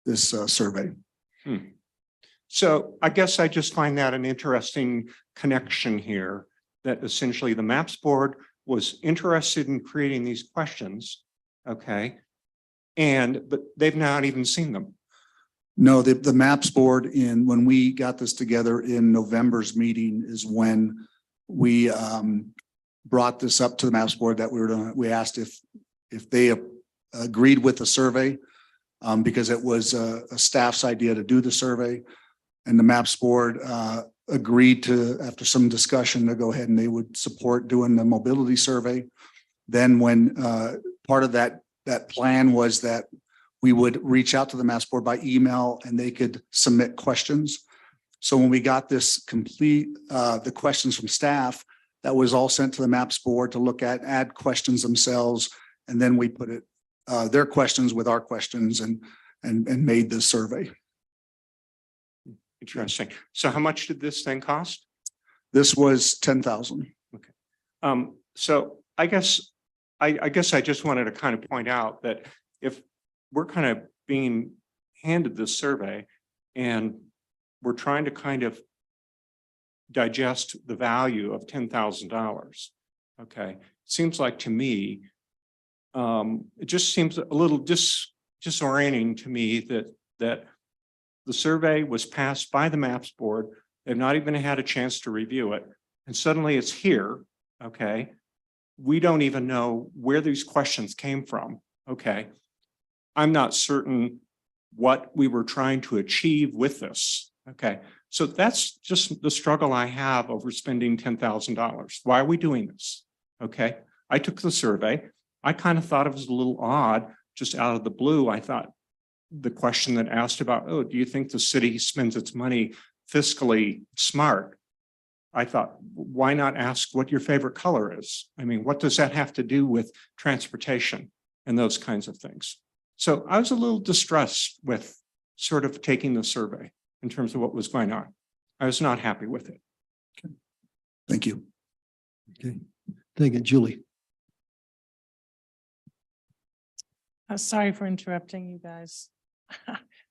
survey. So I guess I just find that an interesting connection here, that essentially the MAPS board was interested in creating these questions. Okay. But they've not even seen them. No, the MAPS board when we got this together in November's meeting is when we brought this up to the MAPS board that we asked if they agreed with the survey, because it was a staff's idea to do the survey. And the MAPS board agreed to, after some discussion, to go ahead and they would support doing the mobility survey. Then when part of that plan was that we would reach out to the MAPS board by email and they could submit questions. So when we got this complete, the questions from staff, that was all sent to the MAPS board to look at, add questions themselves. And then we put their questions with our questions and made the survey. Interesting. So how much did this thing cost? This was 10,000. Okay. So I guess I just wanted to kind of point out that if we're kind of being handed this survey and we're trying to kind of digest the value of $10,000. Okay, seems like to me, it just seems a little disorienting to me that the survey was passed by the MAPS board. They've not even had a chance to review it. And suddenly it's here, okay? We don't even know where these questions came from, okay? I'm not certain what we were trying to achieve with this, okay? So that's just the struggle I have over spending $10,000. Why are we doing this? Okay, I took the survey. I kind of thought it was a little odd, just out of the blue. I thought the question that asked about, oh, do you think the city spends its money fiscally smart? I thought, why not ask what your favorite color is? I mean, what does that have to do with transportation and those kinds of things? So I was a little distressed with sort of taking the survey in terms of what was going on. I was not happy with it. Thank you. Okay, thank you, Julie. Sorry for interrupting you guys.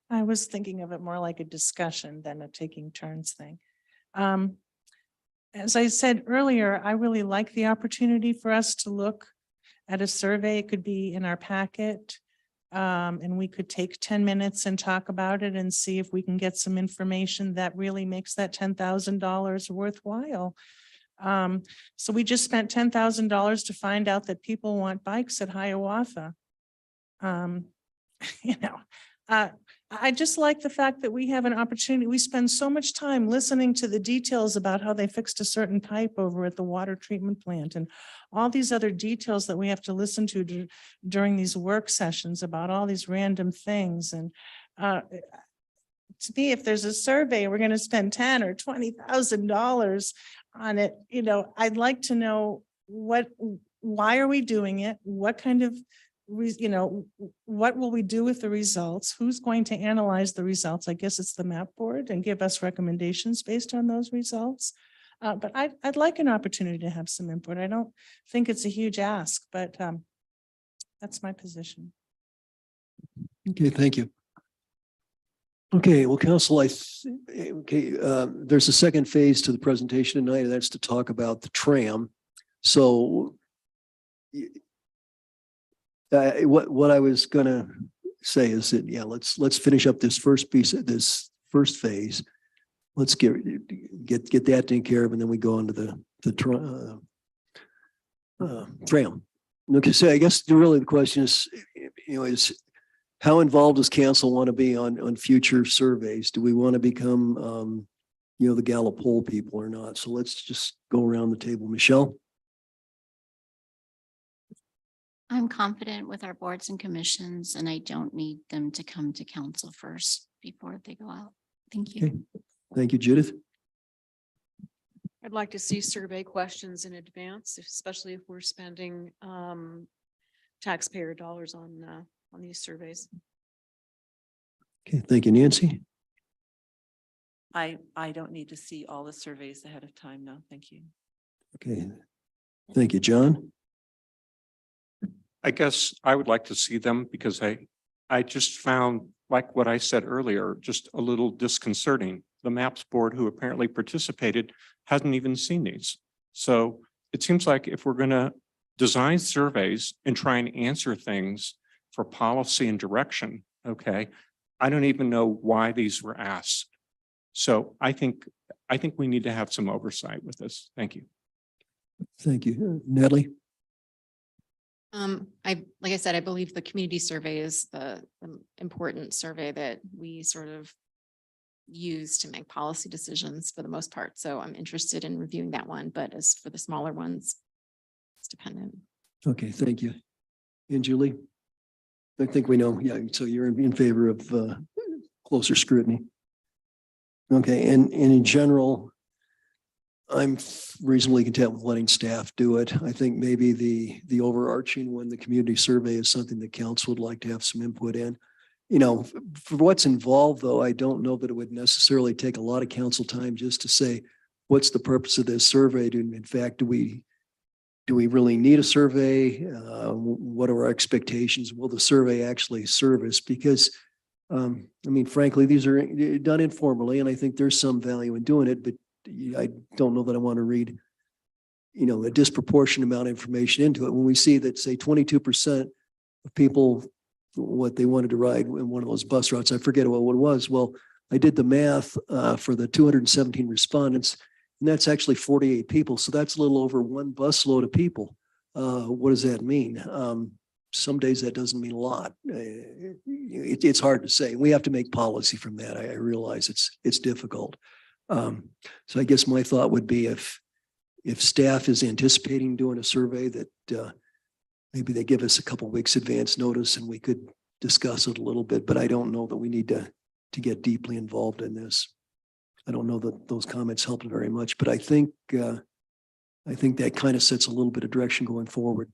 I was thinking of it more like a discussion than a taking turns thing. As I said earlier, I really like the opportunity for us to look at a survey. It could be in our packet. And we could take 10 minutes and talk about it and see if we can get some information that really makes that $10,000 worthwhile. So we just spent $10,000 to find out that people want bikes at Hiawatha. I just like the fact that we have an opportunity. We spend so much time listening to the details about how they fixed a certain pipe over at the water treatment plant and all these other details that we have to listen to during these work sessions about all these random things. And to me, if there's a survey, we're going to spend $10,000 or $20,000 on it. I'd like to know why are we doing it? What kind of what will we do with the results? Who's going to analyze the results? I guess it's the MAP board and give us recommendations based on those results. But I'd like an opportunity to have some input. I don't think it's a huge ask, but that's my position. Okay, thank you. Okay, well, council, there's a second phase to the presentation tonight, and that's to talk about the tram. So what I was gonna say is that, yeah, let's finish up this first piece of this first phase. Let's get that taken care of, and then we go into the tram. Okay, so I guess the question is, is how involved does council want to be on future surveys? Do we want to become, the Gallup poll people or not? So let's just go around the table. Michelle? I'm confident with our boards and commissions, and I don't need them to come to council first before they go out. Thank you. Okay. Thank you, Judith. I'd like to see survey questions in advance, especially if we're spending taxpayer dollars on these surveys. Okay, thank you, Nancy. I don't need to see all the surveys ahead of time. No, thank you. Okay, thank you, John. I guess I would like to see them because I just found, like what I said earlier, just a little disconcerting. The MAPS board, who apparently participated, hasn't even seen these. So it seems like if we're going to design surveys and try and answer things for policy and direction, okay, I don't even know why these were asked. So I think we need to have some oversight with this. Thank you. Thank you. Natalie? Like I said, I believe the community survey is the important survey that we sort of use to make policy decisions for the most part. So I'm interested in reviewing that one, but as for the smaller ones, it's dependent. Okay, thank you. And Julie? I think we know, yeah, so you're in favor of closer scrutiny. Okay, and in general, I'm reasonably content with letting staff do it. I think maybe the overarching one, the community survey, is something that council would like to have some input in. For what's involved, though, I don't know that it would necessarily take a lot of council time just to say, what's the purpose of this survey? In fact, do we do we really need a survey? What are our expectations? Will the survey actually service? Because, I mean, frankly, these are done informally, and I think there's some value in doing it, but I don't know that I want to read, a disproportionate amount of information into it. When we see that, say, 22% of people, what they wanted to ride in one of those bus routes, I forget what it was. Well, I did the math for the 217 respondents, and that's actually 48 people. So that's a little over one bus load of people. What does that mean? Some days that doesn't mean a lot. It's hard to say. We have to make policy from that. I realize it's difficult. So I guess my thought would be if staff is anticipating doing a survey that maybe they give us a couple weeks advance notice and we could discuss it a little bit, but I don't know that we need to get deeply involved in this. I don't know that those comments helped very much, but I think that kind of sets a little bit of direction going forward.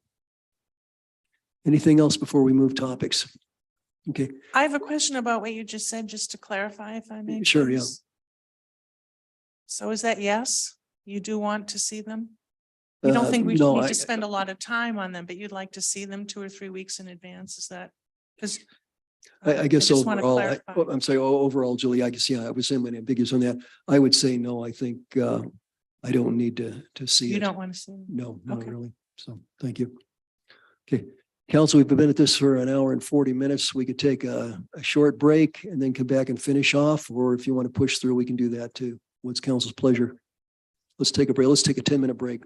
Anything else before we move topics? Okay, I have a question about what you just said, just to clarify, if I may. Sure, yeah. please. So is that yes? You do want to see them? You don't think we no, need I- to spend a lot of time on them, but you'd like to see them 2 or 3 weeks in advance? Is that? Because I guess just want to overall, clarify. I'm sorry, overall, Julie, I guess, yeah, I was saying ambiguous on that. I would say no, I think I don't need to see it. You don't want to see them? No, not Okay. really. So thank you. Okay, council, we've been at this for an hour and 40 minutes. We could take a short break and then come back and finish off, or if you want to push through, we can do that too. What's council's pleasure? Let's take a break. Let's take a 10-minute break.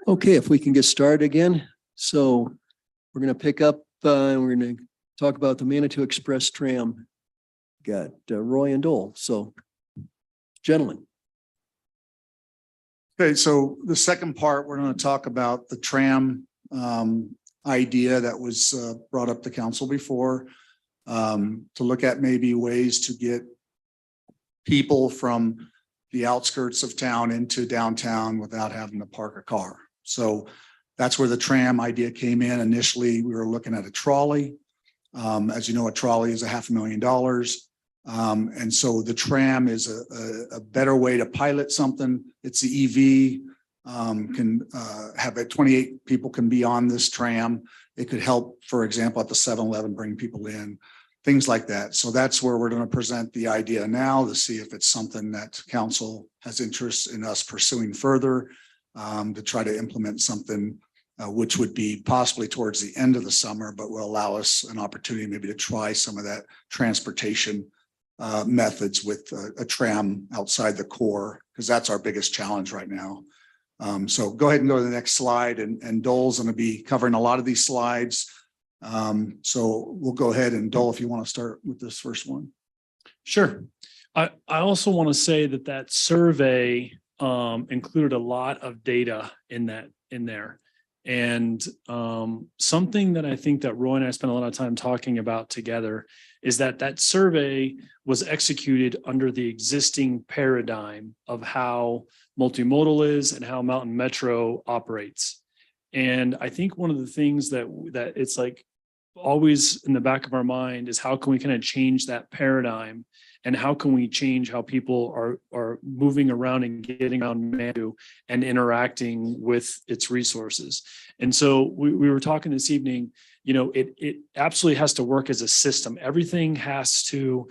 Okay, if we can get started again. So we're going to pick up and we're going to talk about the Manitou Express tram. Got Roy and Dole. So gentlemen. Okay, so the second part, we're going to talk about the tram idea that was brought up to council before, to look at maybe ways to get people from the outskirts of town into downtown without having to park a car. So that's where the tram idea came in. Initially, we were looking at a trolley. As you know, a trolley is $500,000. And so the tram is a better way to pilot something. It's the EV, can have it 28 people can be on this tram. It could help, for example, at the 7-Eleven, bring people in, things like that. So that's where we're going to present the idea now to see if it's something that council has interest in us pursuing further, to try to implement something which would be possibly towards the end of the summer, but will allow us an opportunity maybe to try some of that transportation methods with a tram outside the core, because that's our biggest challenge right now. So go ahead and go to the next slide, and Dole's going to be covering a lot of these slides. So we'll go ahead, and Dole, if you want to start with this first one. Sure. I also want to say that survey included a lot of data in there. And something that I think that Roy and I spent a lot of time talking about together is that survey was executed under the existing paradigm of how multimodal is and how Mountain Metro operates. And I think one of the things that it's like always in the back of our mind is how can we kind of change that paradigm, and how can we change how people are moving around and getting around Manitou and interacting with its resources. And so we were talking this evening, you know, it absolutely has to work as a system. Everything has to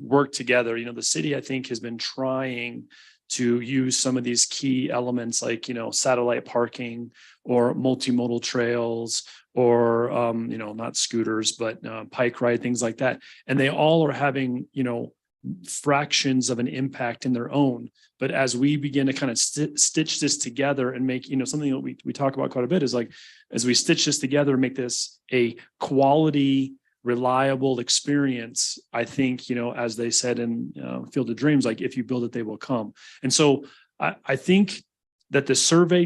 work together. You know, the city, I think, has been trying to use some of these key elements like, you know, satellite parking or multimodal trails or, you know, not scooters, but bike ride, things like that. And they all are having, you know, fractions of an impact in their own. But as we begin to kind of stitch this together and make, you know, something that we talk about quite a bit is like, as we stitch this together and make this a quality, reliable experience, I think, you know, as they said in Field of Dreams, like if you build it, they will come. And so I think that the survey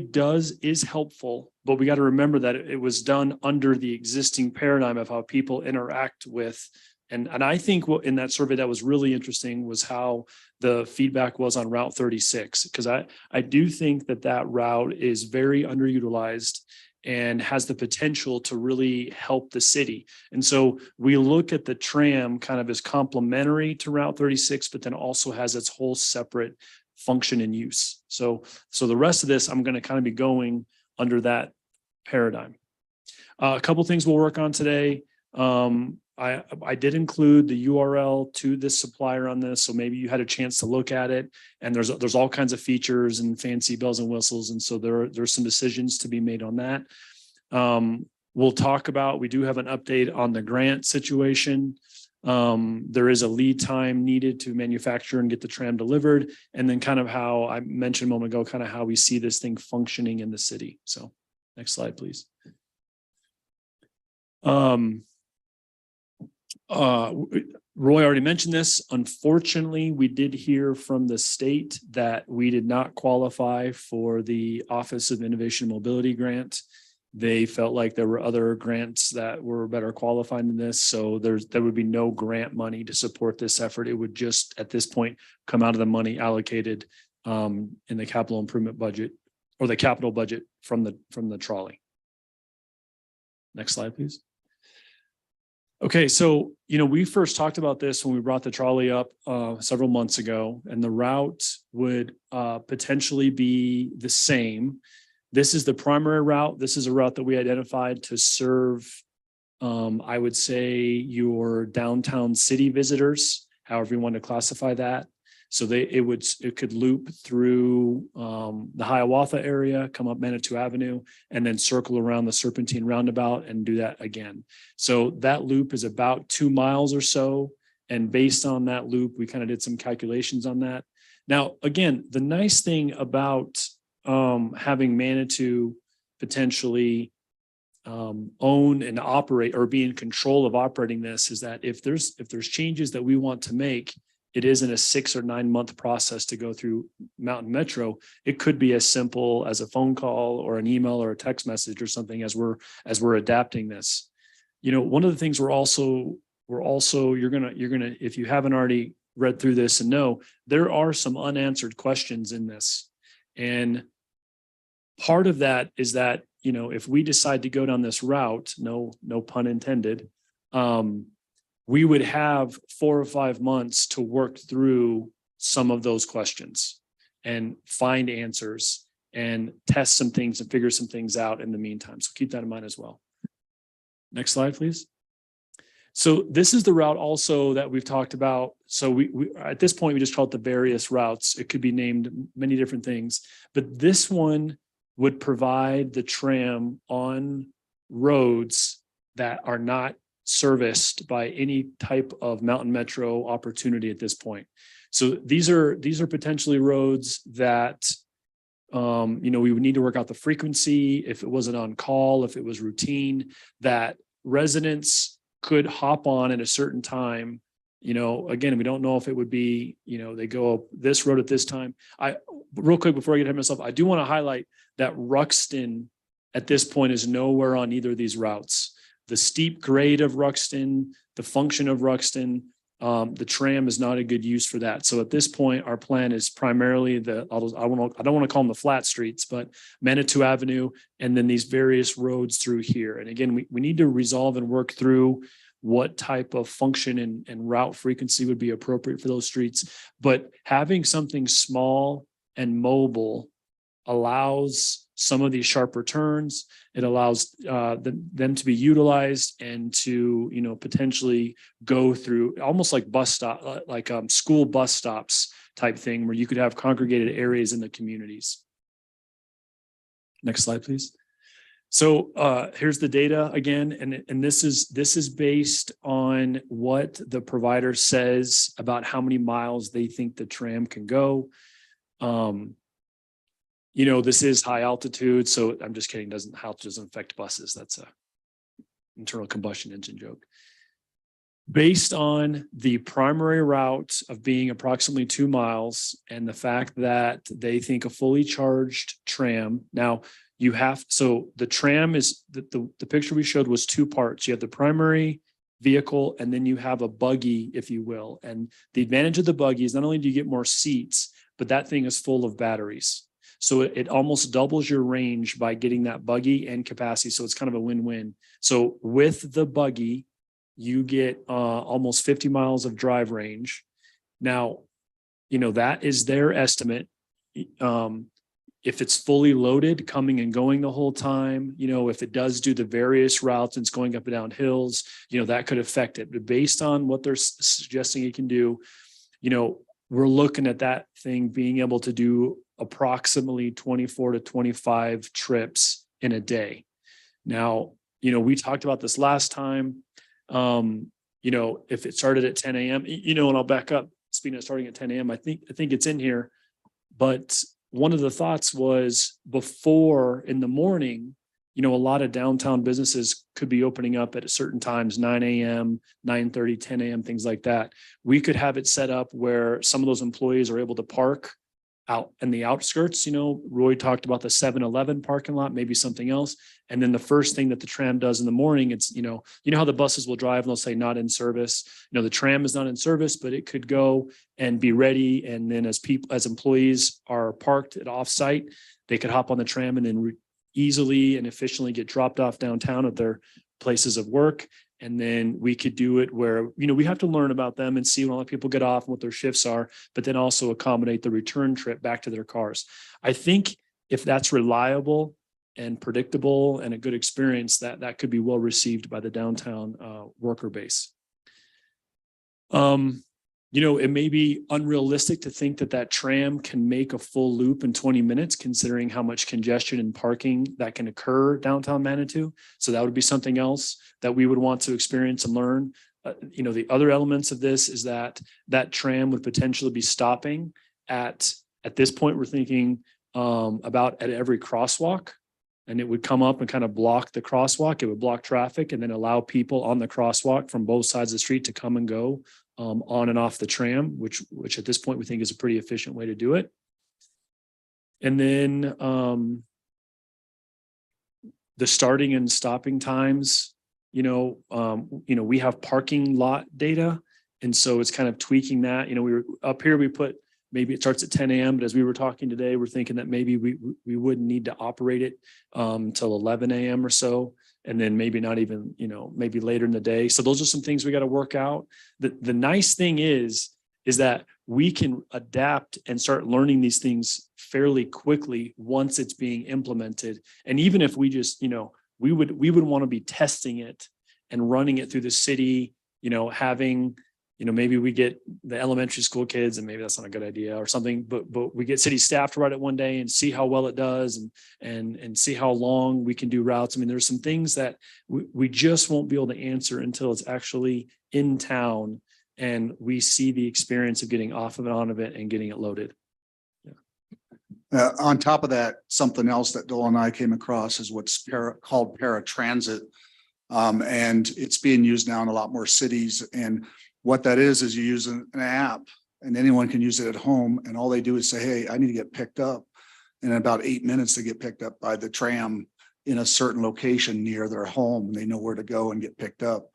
is helpful, but we got to remember that it was done under the existing paradigm of how people interact with. And I think what in that survey that was really interesting was how the feedback was on Route 36, because I do think that route is very underutilized and has the potential to really help the city. And so we look at the tram kind of as complementary to Route 36, but then also has its whole separate function and use. So the rest of this, I'm going to kind of be going under that paradigm. A couple of things we'll work on today. I did include the URL to this supplier on this, so maybe you had a chance to look at it. And there's all kinds of features and fancy bells and whistles, and so there's some decisions to be made on that. We'll talk about. We do have an update on the grant situation. There is a lead time needed to manufacture and get the tram delivered, and then kind of how I mentioned a moment ago, kind of how we see this thing functioning in the city. So, next slide, please. Roy already mentioned this. Unfortunately, we did hear from the state that we did not qualify for the Office of Innovation and Mobility grant. They felt like there were other grants that were better qualified than this. So there would be no grant money to support this effort. It would just at this point come out of the money allocated in the capital improvement budget or the capital budget from the trolley. Next slide, please. Okay, so, you know, we first talked about this when we brought the trolley up several months ago, and the route would potentially be the same. This is the primary route. This is a route that we identified to serve, I would say, your downtown city visitors, however you want to classify that. So it could loop through the Hiawatha area, come up Manitou Avenue, and then circle around the Serpentine Roundabout and do that again. So that loop is about 2 miles or so. And based on that loop, we kind of did some calculations on that. Now, again, the nice thing about having Manitou potentially own and operate or be in control of operating this is that if there's changes that we want to make, it isn't a 6 or 9 month process to go through Mountain Metro. It could be as simple as a phone call or an email or a text message or something as we're adapting this. You know, one of the things we're also, you're gonna, if you haven't already read through this and know, there are some unanswered questions in this. And part of that is that, you know, if we decide to go down this route, no pun intended, we would have 4 or 5 months to work through some of those questions and find answers and test some things and figure some things out in the meantime. So keep that in mind as well. Next slide, please. So this is the route also that we've talked about. So we at this point, we just call it the various routes. It could be named many different things, but this one would provide the tram on roads that are not serviced by any type of Mountain Metro opportunity at this point. So these are potentially roads that, you know, we would need to work out the frequency, if it wasn't on call, if it was routine, that residents could hop on at a certain time. You know, again, we don't know if it would be, you know, they go up this road at this time. Real quick, before I get ahead of myself, I do want to highlight that Ruxton at this point is nowhere on either of these routes. The steep grade of Ruxton, the function of Ruxton, the tram is not a good use for that. So at this point, our plan is primarily I don't want to call them the flat streets, but Manitou Avenue, and then these various roads through here. And again, we need to resolve and work through what type of function and route frequency would be appropriate for those streets. But having something small and mobile allows some of these sharper turns. It allows them to be utilized and to, you know, potentially go through almost like bus stop, like school bus stops type thing, where you could have congregated areas in the communities. Next slide, please. So here's the data again, and this is based on what the provider says about how many miles they think the tram can go. You know, this is high altitude, so I'm just kidding. Altitude doesn't affect buses. That's a internal combustion engine joke. Based on the primary route of being approximately 2 miles and the fact that they think a fully charged tram. Now so the tram is the picture we showed was 2 parts. You have the primary vehicle and then you have a buggy, if you will. And the advantage of the buggy is not only do you get more seats, but that thing is full of batteries. So it almost doubles your range by getting that buggy and capacity. So it's kind of a win-win. So with the buggy, you get almost 50 miles of drive range. Now, you know, that is their estimate. If it's fully loaded, coming and going the whole time, you know, if it does do the various routes and it's going up and down hills, you know, that could affect it. But based on what they're suggesting it can do, you know, we're looking at that thing being able to do approximately 24 to 25 trips in a day. Now, you know, we talked about this last time. You know, if it started at 10 a.m., you know, and I'll back up, speaking of starting at 10 a.m., I think it's in here. But one of the thoughts was before in the morning, you know, a lot of downtown businesses could be opening up at certain times, 9 a.m., 9:30, 10 a.m., things like that. We could have it set up where some of those employees are able to park out in the outskirts. You know, Roy talked about the 7-Eleven parking lot, maybe something else. And then the first thing that the tram does in the morning, it's, you know how the buses will drive and they'll say not in service. You know, the tram is not in service, but it could go and be ready. And then as employees are parked at offsite, they could hop on the tram and then easily and efficiently get dropped off downtown at their places of work. And then we could do it where, you know, we have to learn about them and see when all the people get off and what their shifts are, but then also accommodate the return trip back to their cars. I think if that's reliable and predictable and a good experience, that could be well received by the downtown worker base. You know, it may be unrealistic to think that tram can make a full loop in 20 minutes, considering how much congestion and parking that can occur downtown Manitou. So that would be something else that we would want to experience and learn. You know, the other elements of this is that tram would potentially be stopping at this point, we're thinking about at every crosswalk. And it would come up and kind of block the crosswalk. It would block traffic and then allow people on the crosswalk from both sides of the street to come and go on and off the tram, which at this point we think is a pretty efficient way to do it. And then the starting and stopping times, we have parking lot data. And so it's kind of tweaking that, we were up here, we put, maybe it starts at 10 a.m. But as we were talking today, we're thinking that maybe we wouldn't need to operate it till 11 a.m. or so. And then maybe not even, maybe later in the day. So those are some things we got to work out. The nice thing is that we can adapt and start learning these things fairly quickly once it's being implemented. And even if we just, we would want to be testing it and running it through the city, having, maybe we get the elementary school kids, and maybe that's not a good idea or something, but we get city staff to run it one day and see how well it does and see how long we can do routes. I mean, there's some things that we just won't be able to answer until it's actually in town and we see the experience of getting off of it, on of it, and getting it loaded. On top of that, something else that Dole and I came across is what's called paratransit. And it's being used now in a lot more cities. And what that is you use an app and anyone can use it at home. And all they do is say, hey, I need to get picked up. And in about 8 minutes, they get picked up by the tram in a certain location near their home. And they know where to go and get picked up.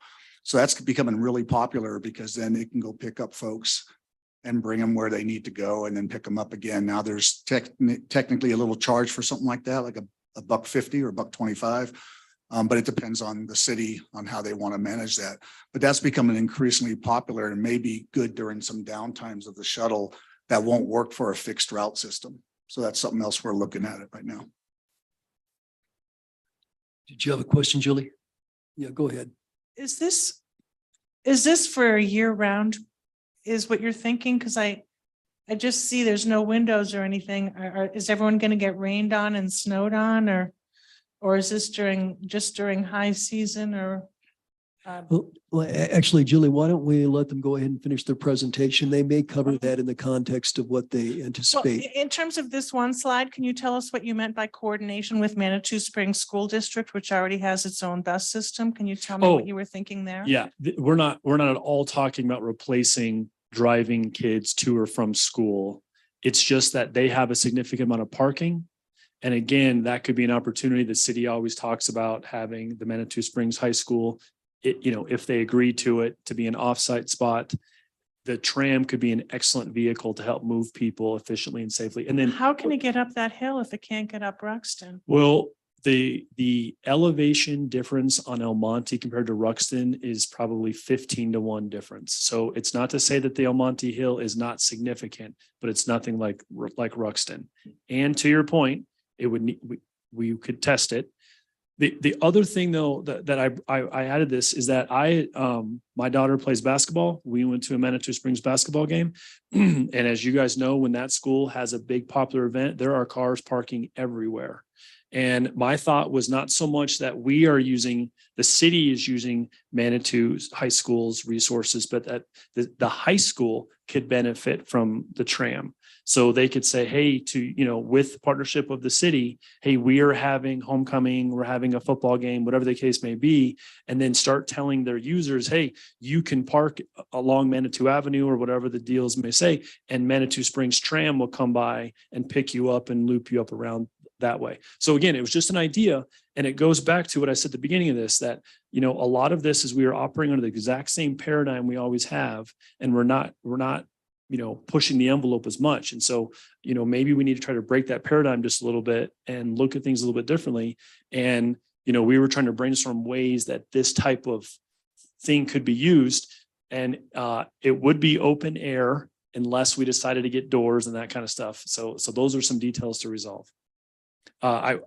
So that's becoming really popular because then it can go pick up folks and bring them where they need to go and then pick them up again. Now there's technically a little charge for something like that, like a $1.50 or $1.25. But it depends on the city on how they want to manage that. But that's becoming increasingly popular and may be good during some downtimes of the shuttle that won't work for a fixed route system. So that's something else we're looking at it right now. Did you have a question, Julie? Yeah, go ahead. Is this for a year round is what you're thinking? Because I just see there's no windows or anything. Is everyone going to get rained on and snowed on or is this just during high season or? Well, actually, Julie, why don't we let them go ahead and finish their presentation? They may cover that in the context of what they Well, anticipate. in terms of this one slide, can you tell us what you meant by coordination with Manitou Springs School District, which already has its own bus system? Can you tell me what you were thinking there? Yeah, we're not at all talking about replacing driving kids to or from school. It's just that they have a significant amount of parking. And again, that could be an opportunity. The city always talks about having the Manitou Springs High School, if they agree to it, to be an offsite spot. The tram could be an excellent vehicle to help move people efficiently and safely. And then How can it get up that hill if it can't get up Ruxton? well, the elevation difference on El Monte compared to Ruxton is probably 15-1 difference. So it's not to say that the El Monte Hill is not significant, but it's nothing like Ruxton. And to your point, it would need, we could test it. The other thing though, that I added this is that my daughter plays basketball. We went to a Manitou Springs basketball game. And as you guys know, when that school has a big popular event, there are cars parking everywhere. And my thought was not so much that the city is using Manitou High School's resources, but that the high school could benefit from the tram. So they could say, hey, with partnership of the city, hey, we are having homecoming, we're having a football game, whatever the case may be, and then start telling their users, hey, you can park along Manitou Avenue or whatever the deals may say, and Manitou Springs tram will come by and pick you up and loop you up around that way. So again, it was just an idea. And it goes back to what I said at the beginning of this, that, a lot of this is we are operating under the exact same paradigm we always have. And we're not, pushing the envelope as much. And so, maybe we need to try to break that paradigm just a little bit and look at things a little bit differently. And, we were trying to brainstorm ways that this type of thing could be used. And it would be open air unless we decided to get doors and that kind of stuff. So those are some details to resolve. I'm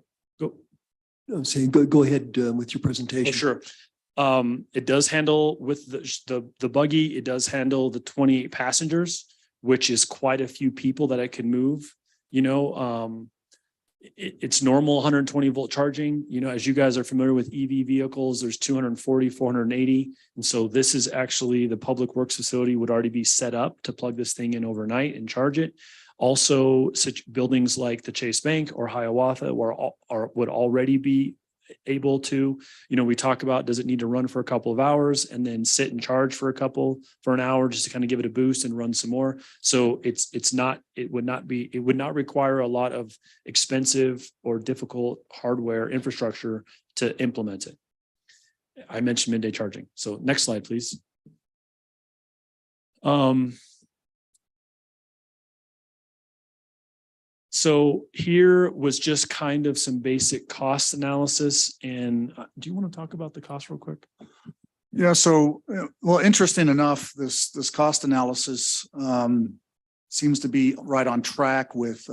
saying go ahead with your presentation. Sure. It does handle with the buggy. It does handle the 28 passengers, which is quite a few people that it can move. It's normal 120 volt charging. As you guys are familiar with EV vehicles, there's 240, 480. And so this is actually the public works facility would already be set up to plug this thing in overnight and charge it. Also, such buildings like the Chase Bank or Hiawatha would already be able to, we talk about, does it need to run for a couple of hours and then sit and charge for an hour just to kind of give it a boost and run some more. So it would not require a lot of expensive or difficult hardware infrastructure to implement it. I mentioned midday charging. So next slide, please. So here was just kind of some basic cost analysis. And do you want to talk about the cost real quick? Yeah, so, well, interesting enough, this cost analysis seems to be right on track with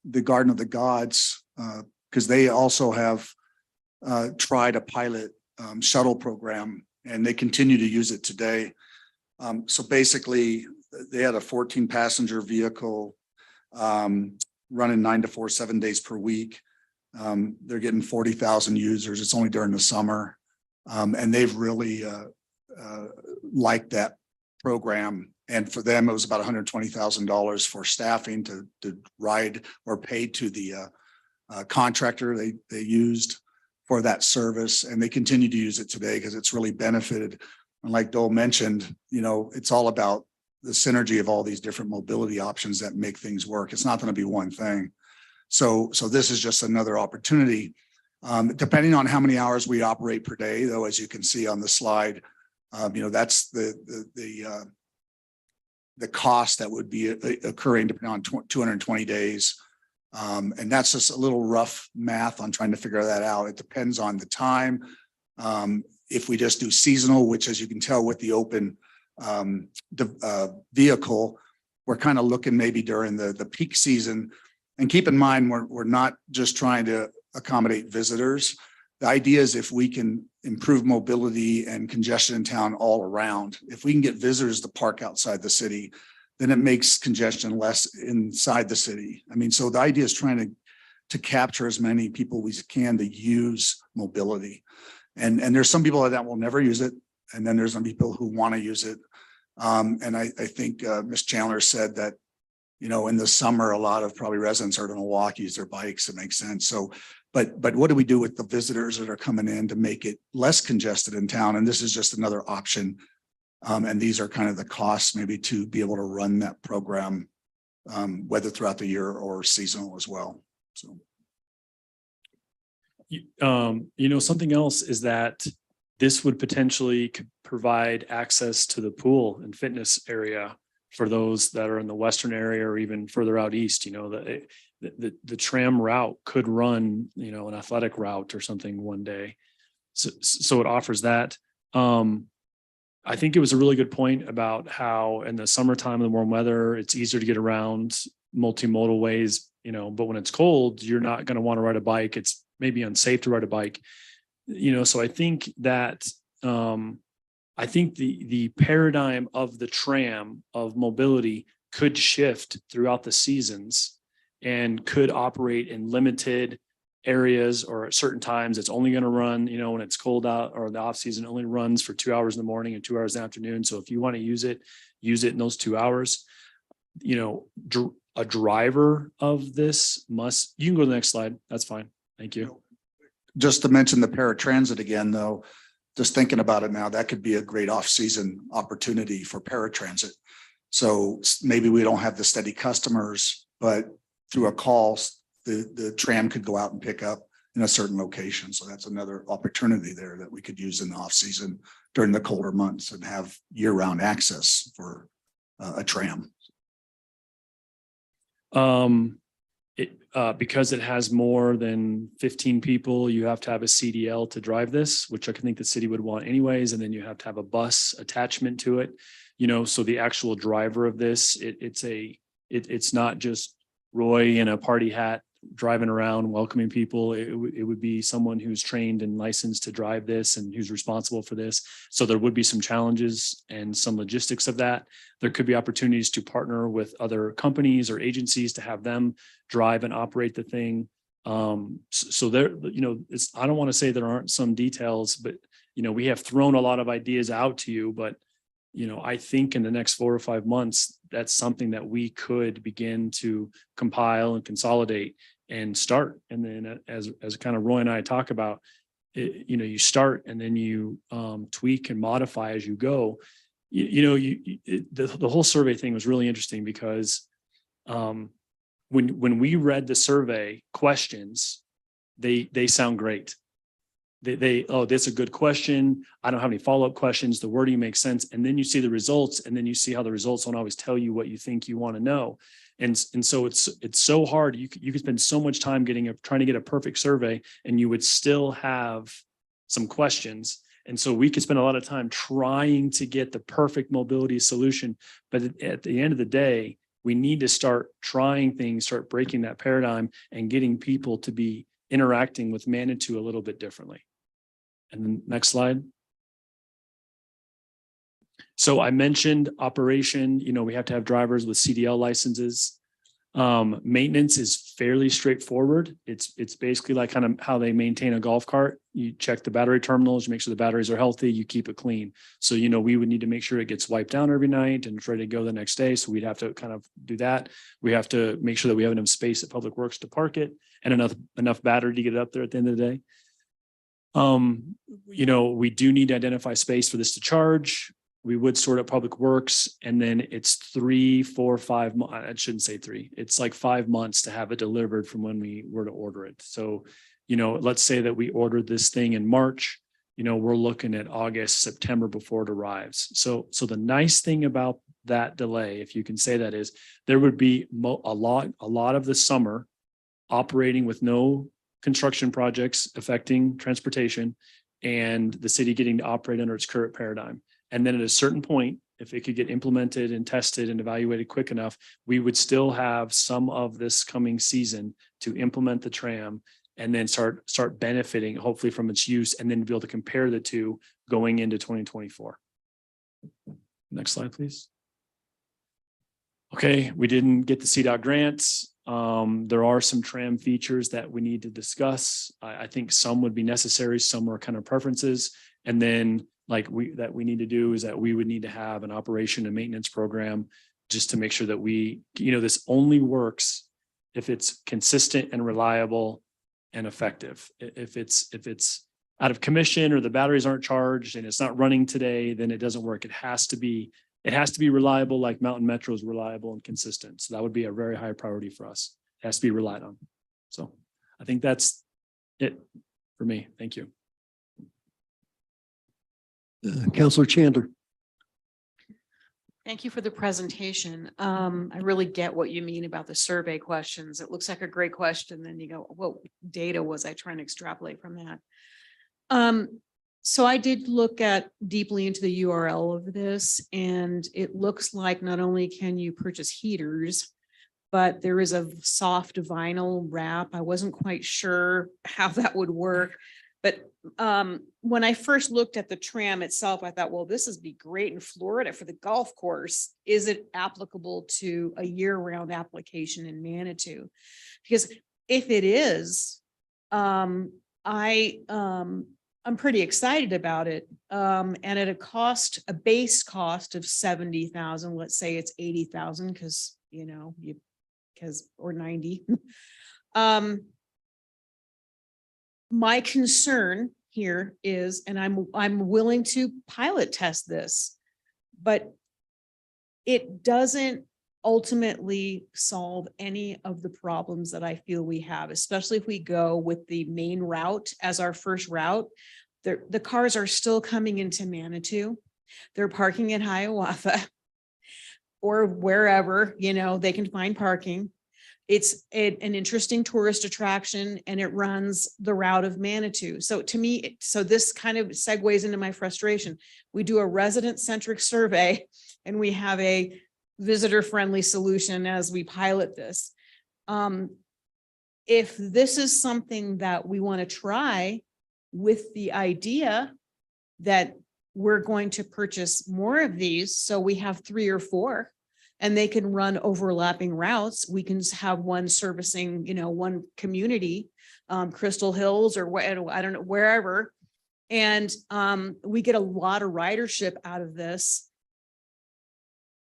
the Garden of the Gods, because they also have tried a pilot shuttle program, and they continue to use it today. So basically, they had a 14-passenger vehicle running 9 to 4, 7 days per week. They're getting 40,000 users. It's only during the summer. And they've really liked that program. And for them, it was about $120,000 for staffing to ride or pay to the contractor they used for that service. And they continue to use it today because it's really benefited. And like Dole mentioned, it's all about the synergy of all these different mobility options that make things work. It's not going to be one thing. So this is just another opportunity. Depending on how many hours we operate per day, though, as you can see on the slide, that's the cost that would be occurring depending on 220 days. And that's just a little rough math on trying to figure that out. It depends on the time. If we just do seasonal, which, as you can tell with the open vehicle, we're kind of looking maybe during the peak season. And keep in mind, we're not just trying to accommodate visitors. The idea is if we can improve mobility and congestion in town all around, if we can get visitors to park outside the city, then it makes congestion less inside the city. I mean, so the idea is trying to capture as many people we can to use mobility. And there's some people that will never use it. And then there's some people who want to use it. And I think Ms. Chandler said that, in the summer, a lot of probably residents are going to walk, use their bikes. It makes sense. So, but what do we do with the visitors that are coming in to make it less congested in town? And this is just another option. And these are kind of the costs maybe to be able to run that program, whether throughout the year or seasonal as well. So. Something else is that this would potentially provide access to the pool and fitness area for those that are in the western area or even further out east. The tram route could run, an athletic route or something one day. So it offers that. I think it was a really good point about how in the summertime, in the warm weather, it's easier to get around multimodal ways, but when it's cold, you're not going to want to ride a bike. It's maybe unsafe to ride a bike. So I think that the paradigm of the tram of mobility could shift throughout the seasons and could operate in limited areas or at certain times. It's only going to run, when it's cold out, or the off season only runs for 2 hours in the morning and 2 hours in the afternoon. So if you want to use it in those 2 hours. A driver of this you can go to the next slide. That's fine. Thank you. Just to mention the paratransit again, though, just thinking about it now, that could be a great off-season opportunity for paratransit. So maybe we don't have the steady customers, but through a call, the tram could go out and pick up in a certain location. So that's another opportunity there that we could use in the off-season during the colder months and have year-round access for a tram. Because it has more than 15 people, you have to have a CDL to drive this, which I think the city would want anyways. And then you have to have a bus attachment to it, so the actual driver of this, it's not just Roy in a party hat driving around welcoming people. It would be someone who's trained and licensed to drive this and who's responsible for this. So there would be some challenges and some logistics of that. There could be opportunities to partner with other companies or agencies to have them drive and operate the thing. So there, I don't want to say there aren't some details, but we have thrown a lot of ideas out to you, but I think in the next 4 or 5 months, that's something that we could begin to compile and consolidate and start. And then as kind of Roy and I talk about, you start and then you tweak and modify as you go. The whole survey thing was really interesting because when we read the survey questions, they sound great. Oh, that's a good question. I don't have any follow-up questions. The wording makes sense. And then you see the results, and then you see how the results don't always tell you what you think you want to know. And so it's so hard. You could spend so much time trying to get a perfect survey, and you would still have some questions. And so we could spend a lot of time trying to get the perfect mobility solution. But at the end of the day, we need to start trying things, start breaking that paradigm, and getting people to be interacting with Manitou a little bit differently. And then next slide. So I mentioned operation, we have to have drivers with CDL licenses. Maintenance is fairly straightforward. It's basically like kind of how they maintain a golf cart. You check the battery terminals, you make sure the batteries are healthy, you keep it clean. So, we would need to make sure it gets wiped down every night and it's ready to go the next day. So we'd have to kind of do that. We have to make sure that we have enough space at Public Works to park it and enough battery to get it up there at the end of the day. We do need to identify space for this to charge. We would sort out Public Works, and then it's 3, 4, 5 months. I shouldn't say 3. It's like 5 months to have it delivered from when we were to order it. So, let's say that we ordered this thing in March, we're looking at August, September before it arrives. So the nice thing about that delay, if you can say that, is there would be a lot of the summer operating with no construction projects affecting transportation and the city getting to operate under its current paradigm. And then at a certain point, if it could get implemented and tested and evaluated quick enough, we would still have some of this coming season to implement the tram and then start benefiting hopefully from its use, and then be able to compare the two going into 2024. Next slide, please. Okay, we didn't get the CDOT grants. There are some tram features that we need to discuss. I think some would be necessary, some are kind of preferences. And then we need to do is that we would need to have an operation and maintenance program just to make sure that this only works if it's consistent and reliable and effective. If it's out of commission or the batteries aren't charged and it's not running today, then it doesn't work. It has to be reliable, like Mountain Metro is reliable and consistent. So that would be a very high priority for us. It has to be relied on. So I think that's it for me. Thank you. Councillor Chandler. Thank you for the presentation. I really get what you mean about the survey questions. It looks like a great question. Then you go, what data was I trying to extrapolate from that? So I did look deeply into the URL of this, and it looks like not only can you purchase heaters, but there is a soft vinyl wrap. I wasn't quite sure how that would work. But when I first looked at the tram itself, I thought, well, this would be great in Florida for the golf course. Is it applicable to a year-round application in Manitou? Because if it is, I'm pretty excited about it. And at a base cost of 70,000, let's say it's 80,000 or 90. My concern here is, and I'm willing to pilot test this, but it doesn't ultimately solve any of the problems that I feel we have, especially if we go with the main route as our first route. The cars are still coming into Manitou. They're parking at Hiawatha or wherever, they can find parking. It's an interesting tourist attraction, and it runs the route of Manitou. So to me, this kind of segues into my frustration. We do a resident-centric survey and we have a visitor-friendly solution as we pilot this. If this is something that we want to try with the idea that we're going to purchase more of these, so we have 3 or 4, and they can run overlapping routes. We can have one servicing, one community, Crystal Hills or I don't know, wherever. And we get a lot of ridership out of this.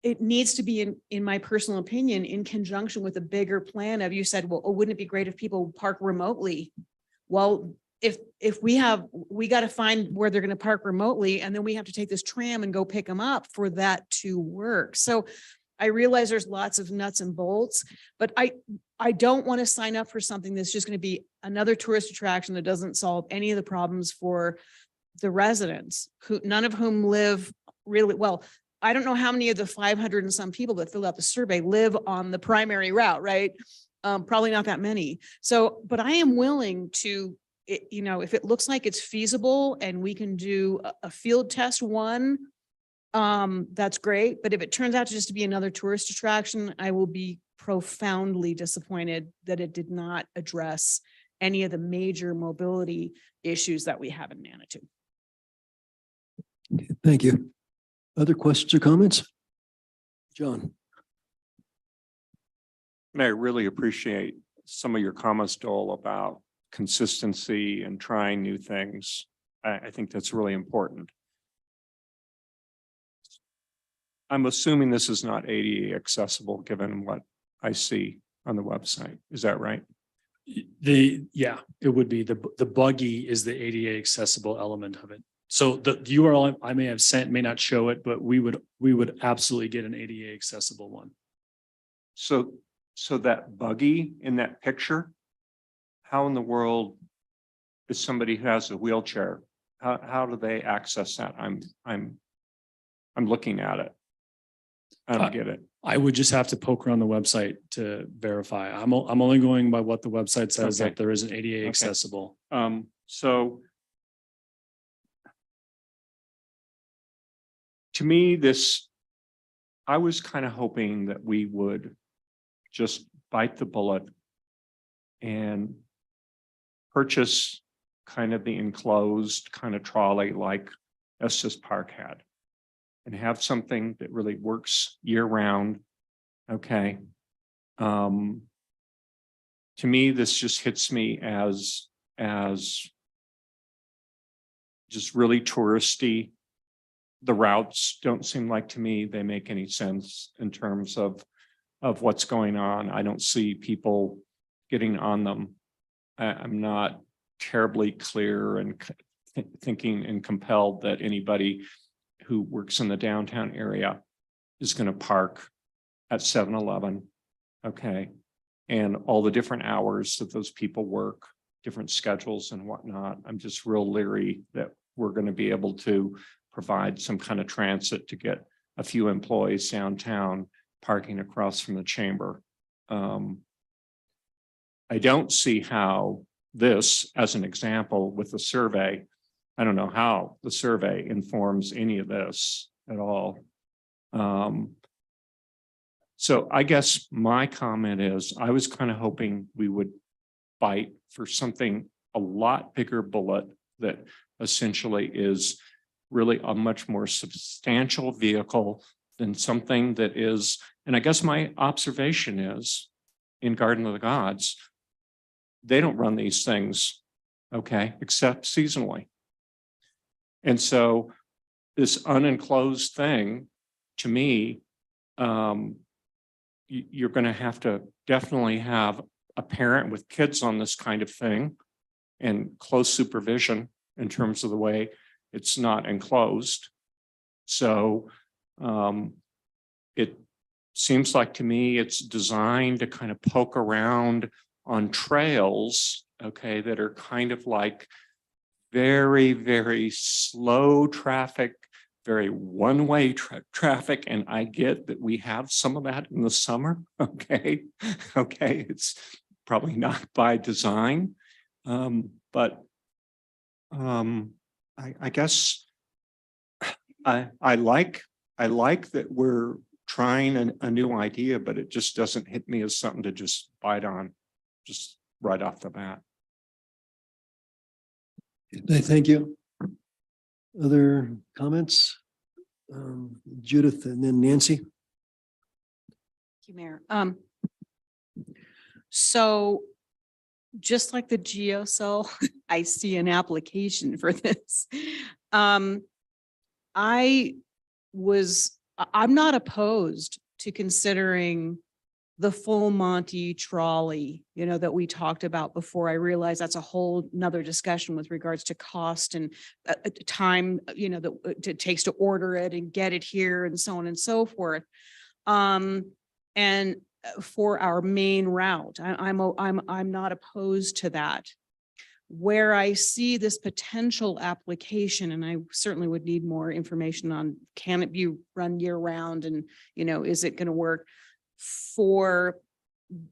it needs to be in my personal opinion, in conjunction with a bigger plan of, you said, well, oh, wouldn't it be great if people park remotely? Well, if we got to find where they're going to park remotely, and then we have to take this tram and go pick them up for that to work. So I realize there's lots of nuts and bolts, but I don't want to sign up for something that's just going to be another tourist attraction that doesn't solve any of the problems for the residents, who, none of whom live really well. I don't know how many of the 500 and some people that filled out the survey live on the primary route, right? Probably not that many. So, but I am willing to, if it looks like it's feasible and we can do a field test one, that's great. But if it turns out to just be another tourist attraction, I will be profoundly disappointed that it did not address any of the major mobility issues that we have in Manitou. Thank you. Other questions or comments? John? I really appreciate some of your comments, Dole, about consistency and trying new things. I think that's really important. I'm assuming this is not ADA accessible, given what I see on the website. Is that right? Yeah, it would be the buggy is the ADA accessible element of it. So the URL I may have sent may not show it, but we would absolutely get an ADA accessible one. So that buggy in that picture, how in the world is somebody who has a wheelchair? How do they access that? I'm looking at it. I don't get it. I would just have to poke around the website to verify. I'm only going by what the website says, Okay. that there is an ADA Okay. accessible. So to me, I was kind of hoping that we would just bite the bullet and purchase kind of the enclosed kind of trolley like Estes Park had, and have something that really works year round. Okay. To me, this just hits me as just really touristy. The routes don't seem like to me they make any sense in terms of what's going on. I don't see people getting on them. I'm not terribly clear and thinking and compelled that anybody who works in the downtown area is going to park at 7-Eleven. Okay. And all the different hours that those people work, different schedules and whatnot. I'm just real leery that we're going to be able to provide some kind of transit to get a few employees downtown parking across from the chamber. I don't see how this, as an example with the survey, I don't know how the survey informs any of this at all. So I guess my comment is I was kind of hoping we would fight for something a lot bigger bullet that essentially is really a much more substantial vehicle than something that is, and I guess my observation is in Garden of the Gods, they don't run these things, okay, except seasonally. And so this unenclosed thing, to me, you're going to have to definitely have a parent with kids on this kind of thing and close supervision in terms of the way it's not enclosed. So it seems like to me it's designed to kind of poke around on trails, okay, that are kind of like very, very slow traffic, very one-way traffic. And I get that we have some of that in the summer, okay? Okay, it's probably not by design, but I guess I like that we're trying a new idea, but it just doesn't hit me as something to just bite on just right off the bat. Thank you. Other comments? Judith and then Nancy. Thank you, Mayor. So just like the GeoCell, I see an application for this. I was I'm not opposed to considering the full Monty trolley, that we talked about before. I realize that's a whole nother discussion with regards to cost and time, that it takes to order it and get it here and so on and so forth. And for our main route, I'm not opposed to that. Where I see this potential application, and I certainly would need more information on, can it be run year round, and, is it going to work for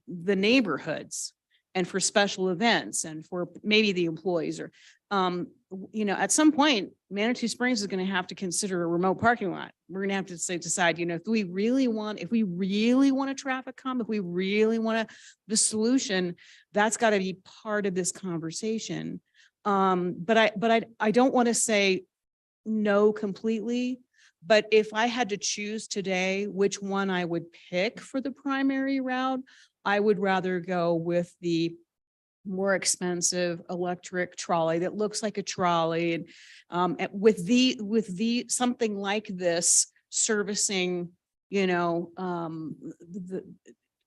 the neighborhoods and for special events and for maybe the employees, or, at some point, Manitou Springs is going to have to consider a remote parking lot. We're going to have to decide, if we really want a traffic calm, if we really want the solution, that's got to be part of this conversation. But I don't want to say no completely. But if I had to choose today which one I would pick for the primary route, I would rather go with the more expensive electric trolley that looks like a trolley, and with the something like this servicing, the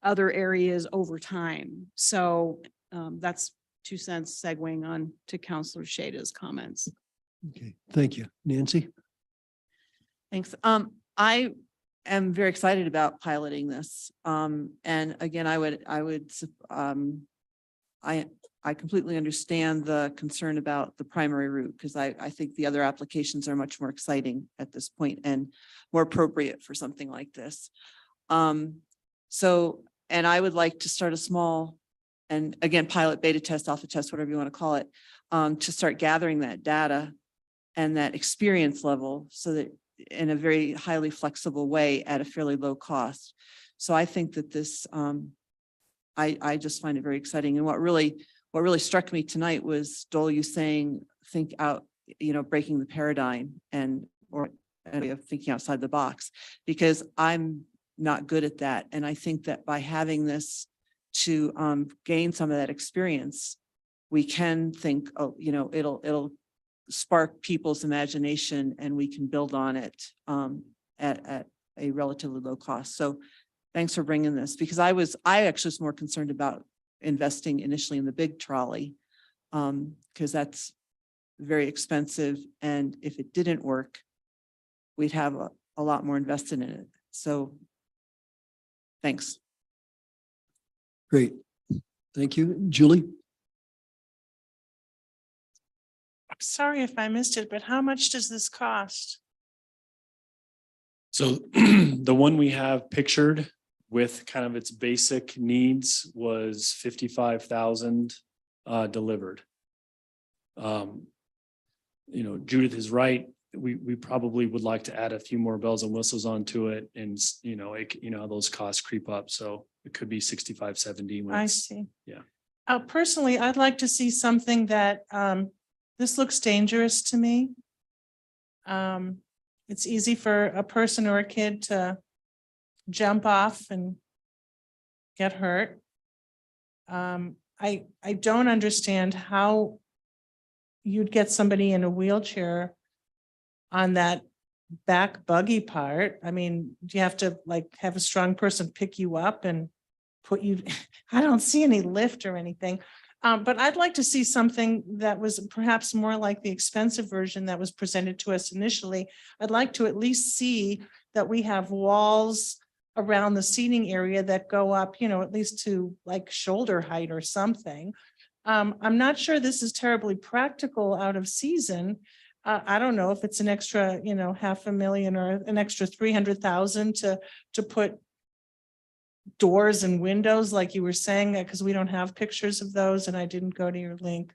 other areas over time. So that's 2 cents segueing on to Councilor Sheda's comments. Okay, thank you. Nancy? Thanks. I am very excited about piloting this. And again, I completely understand the concern about the primary route, because I think the other applications are much more exciting at this point and more appropriate for something like this. And I would like to start a small, and again, pilot, beta test, alpha test, whatever you want to call it, to start gathering that data and that experience level, so that in a very highly flexible way at a fairly low cost. So I think that this, I just find it very exciting. And what really struck me tonight was Dole, you saying, think out, breaking the paradigm or a way of thinking outside the box, because I'm not good at that. And I think that by having this to gain some of that experience, we can think, it'll spark people's imagination, and we can build on it at a relatively low cost. So thanks for bringing this, because I actually was more concerned about investing initially in the big trolley, because that's very expensive. And if it didn't work, we'd have a lot more invested in it. So thanks. Great. Thank you. Julie? I'm sorry if I missed it, but how much does this cost? So the one we have pictured with kind of its basic needs was 55,000 delivered. Judith is right. We probably would like to add a few more bells and whistles onto it, and those costs creep up. So it could be 65, 70. I see. Yeah. Personally, I'd like to see something that, this looks dangerous to me. It's easy for a person or a kid to jump off and get hurt. I don't understand how you'd get somebody in a wheelchair on that back buggy part. I mean, do you have to have a strong person pick you up and put you? I don't see any lift or anything. But I'd like to see something that was perhaps more like the expensive version that was presented to us initially. I'd like to at least see that we have walls around the seating area that go up, at least to shoulder height or something. I'm not sure this is terribly practical out of season. I don't know if it's an extra, $500,000 or an extra 300,000 to put doors and windows, like you were saying, because we don't have pictures of those and I didn't go to your link.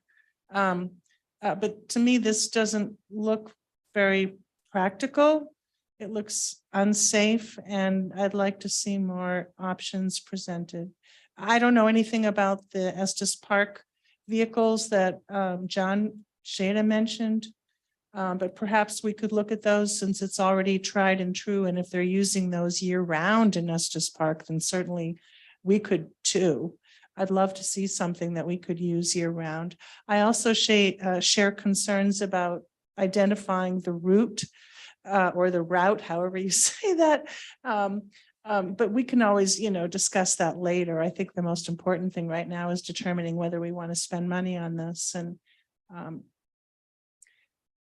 But to me, this doesn't look very practical. It looks unsafe, and I'd like to see more options presented. I don't know anything about the Estes Park vehicles that John Sheda mentioned. But perhaps we could look at those, since it's already tried and true. And if they're using those year round in Estes Park, then certainly we could too. I'd love to see something that we could use year round. I also share concerns about identifying the route. or the route, however you say that. But we can always, discuss that later. I think the most important thing right now is determining whether we want to spend money on this and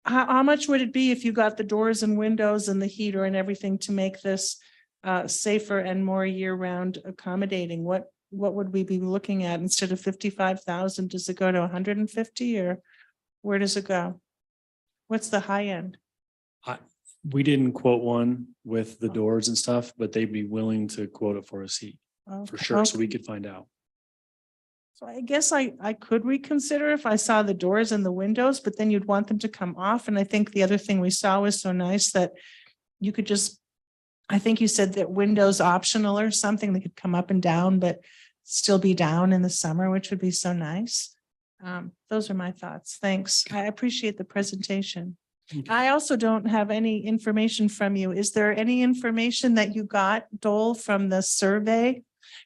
how much would it be if you got the doors and windows and the heater and everything to make this safer and more year-round accommodating? What would we be looking at instead of 55,000? Does it go to 150 or where does it go? What's the high end? We didn't quote one with the doors and stuff, but they'd be willing to quote it for a seat for sure. So we Okay. could find out. So I guess I could reconsider if I saw the doors and the windows, but then you'd want them to come off. And I think the other thing we saw was so nice that you could just, I think you said that windows optional or something that could come up and down, but still be down in the summer, which would be so nice. Those are my thoughts. Thanks. I appreciate the presentation. I also don't have any information from you. Is there any information that you got, Dole, from the survey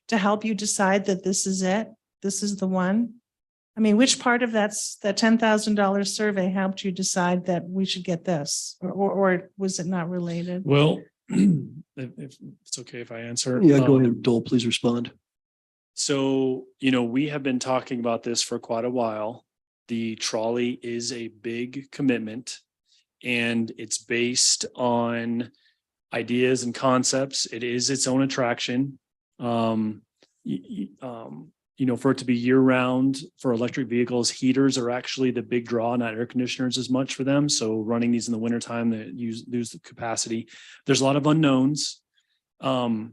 to help you decide that this is it? This is the one? I mean, which part of that $10,000 survey helped you decide that we should get this? Or was it not related? Well, if it's okay if I answer. Yeah, go ahead, Dole, please respond. So, we have been talking about this for quite a while. The trolley is a big commitment and it's based on ideas and concepts. It is its own attraction. For it to be year round for electric vehicles, heaters are actually the big draw, not air conditioners as much for them. So running these in the wintertime, they lose the capacity. There's a lot of unknowns. The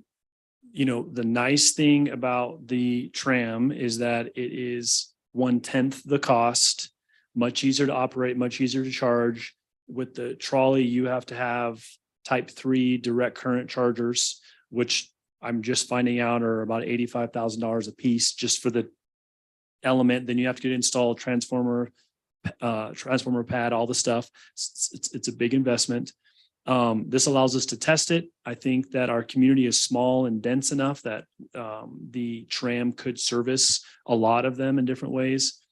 nice thing about the tram is that it is 1/10 the cost, much easier to operate, much easier to charge. With the trolley, you have to have type 3 direct current chargers, which I'm just finding out are about $85,000 a piece just for the element. Then you have to get installed transformer pad, all the stuff. It's a big investment. This allows us to test it. I think that our community is small and dense enough that the tram could service a lot of them in different ways.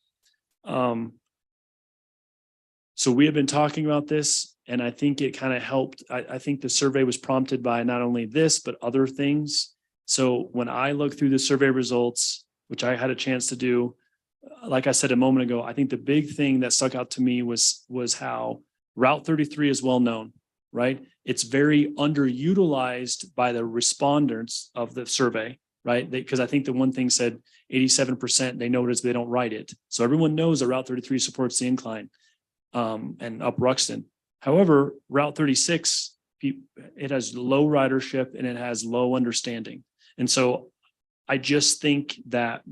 So we have been talking about this, and I think it kind of helped. I think the survey was prompted by not only this, but other things. So when I look through the survey results, which I had a chance to do, like I said a moment ago, I think the big thing that stuck out to me was how Route 33 is well known, right? It's very underutilized by the respondents of the survey, right? Because I think the one thing said 87%, they notice they don't write it. So everyone knows that Route 33 supports the incline. And up Ruxton. However, Route 36, it has low ridership and it has low understanding. And so I just think that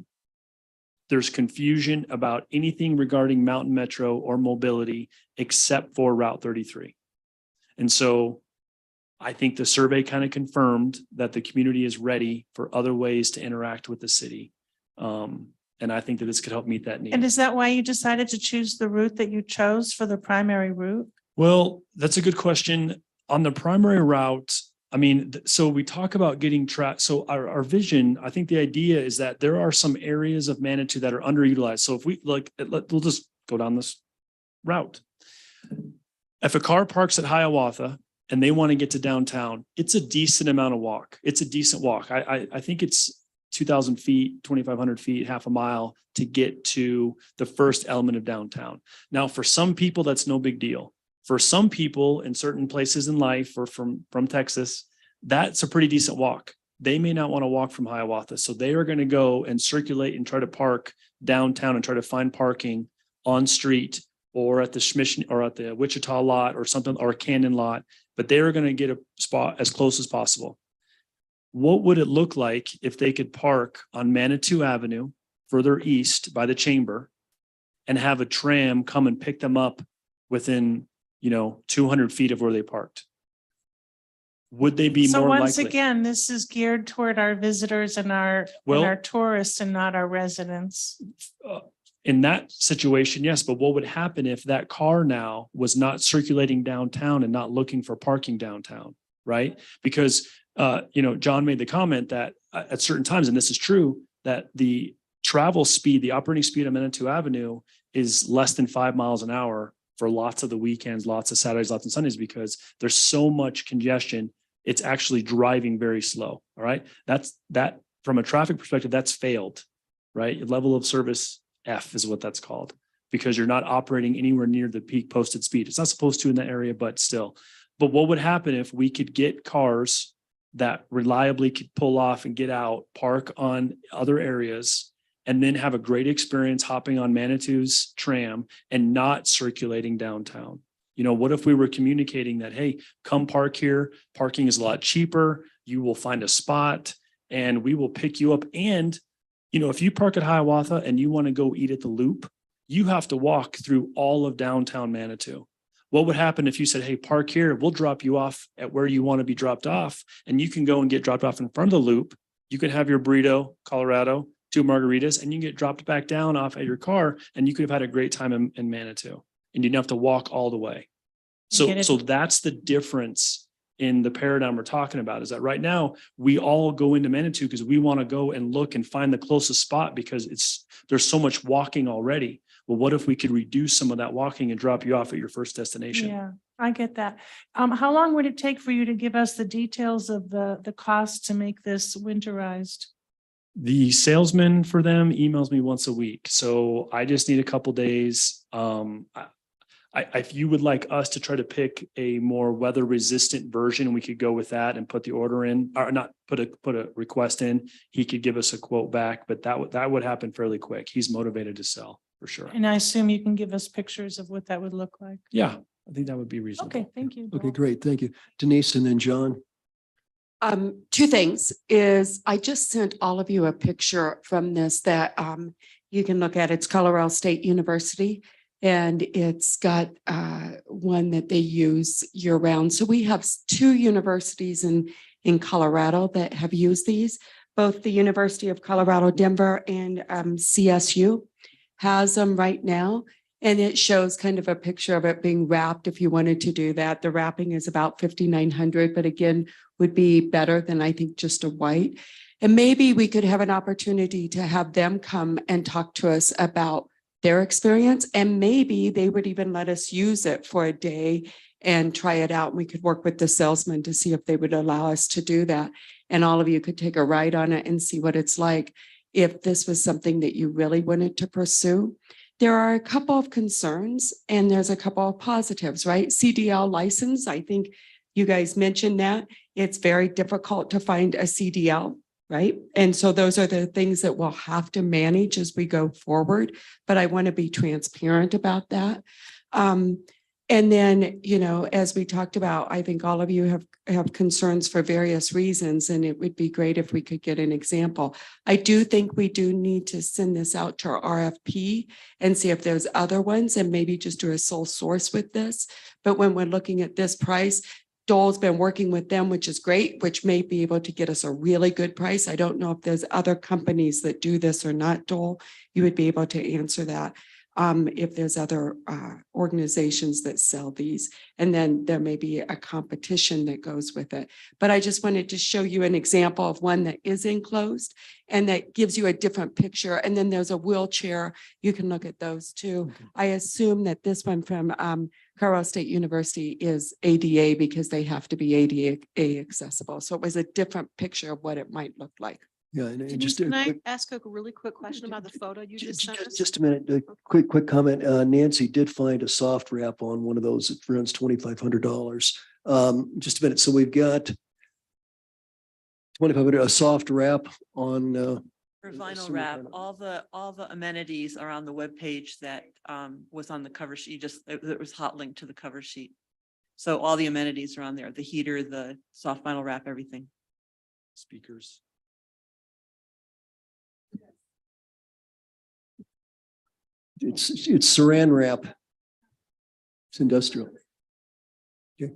there's confusion about anything regarding Mountain Metro or mobility except for Route 33. And so I think the survey kind of confirmed that the community is ready for other ways to interact with the city. And I think that this could help meet that need. And is that why you decided to choose the route that you chose for the primary route? Well, that's a good question. On the primary route, so we talk about getting track. So our vision, I think the idea is that there are some areas of Manitou that are underutilized. So if we'll just go down this route. If a car parks at Hiawatha and they want to get to downtown, it's a decent amount of walk. It's a decent walk. I think it's 2,000 feet, 2,500 feet, half a mile to get to the first element of downtown. Now, for some people, that's no big deal. For some people in certain places in life or from Texas, that's a pretty decent walk. They may not want to walk from Hiawatha. So they are going to go and circulate and try to park downtown and try to find parking on street or at the Schmish or at the Wichita lot or something, or Cannon lot, but they are going to get a spot as close as possible. What would it look like if they could park on Manitou Avenue further east by the chamber and have a tram come and pick them up within, 200 feet of where they parked? Would they be So more once likely? again, this is geared toward our visitors and our tourists and not our residents. In that situation, yes, but what would happen if that car now was not circulating downtown and not looking for parking downtown, right? Because John made the comment that at certain times, and this is true, that the travel speed, the operating speed on Manitou Avenue is less than 5 miles an hour for lots of the weekends, lots of Saturdays, lots of Sundays, because there's so much congestion. It's actually driving very slow. All right. That from a traffic perspective, that's failed, right? Level of service F is what that's called, because you're not operating anywhere near the peak posted speed. It's not supposed to in that area, but still. But what would happen if we could get cars that reliably could pull off and get out, park on other areas, and then have a great experience hopping on Manitou's tram and not circulating downtown? You know, what if we were communicating that, hey, come park here, parking is a lot cheaper, you will find a spot and we will pick you up. And, you know, if you park at Hiawatha and you want to go eat at the Loop, you have to walk through all of downtown Manitou. What would happen if you said, hey, park here, we'll drop you off at where you want to be dropped off, and you can go and get dropped off in front of the Loop. You could have your burrito, Colorado, 2 margaritas, and you can get dropped back down off at your car, and you could have had a great time in Manitou, and you didn't have to walk all the way. So that's the difference in the paradigm we're talking about, is that right now we all go into Manitou because we want to go and look and find the closest spot because there's so much walking already. Well, what if we could reduce some of that walking and drop you off at your first destination? Yeah, I get that. How long would it take for you to give us the details of the cost to make this winterized? The salesman for them emails me once a week, so I just need a couple days. If you would like us to try to pick a more weather resistant version, we could go with that and put the order in, or not put a request in. He could give us a quote back, but that would happen fairly quick. He's motivated to sell for sure. And I assume you can give us pictures of what that would look like. Yeah, I think that would be reasonable. Okay, thank you. Okay, great. Thank you. Denise and then John. 2 things is I just sent all of you a picture from this that you can look at. It's Colorado State University, and it's got one that they use year round. So we have 2 universities in Colorado that have used these. Both the University of Colorado Denver and CSU has them right now. And it shows kind of a picture of it being wrapped if you wanted to do that. The wrapping is about $5,900, but again, would be better than I think just a white. And maybe we could have an opportunity to have them come and talk to us about their experience. And maybe they would even let us use it for a day and try it out. And we could work with the salesman to see if they would allow us to do that. And all of you could take a ride on it and see what it's like if this was something that you really wanted to pursue. There are a couple of concerns and there's a couple of positives, right? CDL license, I think you guys mentioned that. It's very difficult to find a CDL, right? And so those are the things that we'll have to manage as we go forward, but I want to be transparent about that. And then, you know, as we talked about, I think all of you have concerns for various reasons, and it would be great if we could get an example. I do think we do need to send this out to our RFP and see if there's other ones and maybe just do a sole source with this. But when we're looking at this price, Dole's been working with them, which is great, which may be able to get us a really good price. I don't know if there's other companies that do this or not, Dole. You would be able to answer that. If there's other organizations that sell these, and then there may be a competition that goes with it. But I just wanted to show you an example of one that is enclosed and that gives you a different picture. And then there's a wheelchair. You can look at those too. Okay. I assume that this one from Colorado State University is ADA because they have to be ADA accessible. So it was a different picture of what it might look like. Yeah, and Denise, just can I quick- ask a really quick question about the photo you just sent us? just a minute, a quick comment. Nancy did find a soft wrap on one of those that runs $2,500. Just a minute. So we've got $2,500, a soft wrap on For vinyl Assume wrap, vinyl. all the amenities are on the webpage that was on the cover sheet. It was hot linked to the cover sheet. So all the amenities are on there, the heater, the soft vinyl wrap, everything. Speakers. it's saran wrap. It's industrial. Okay.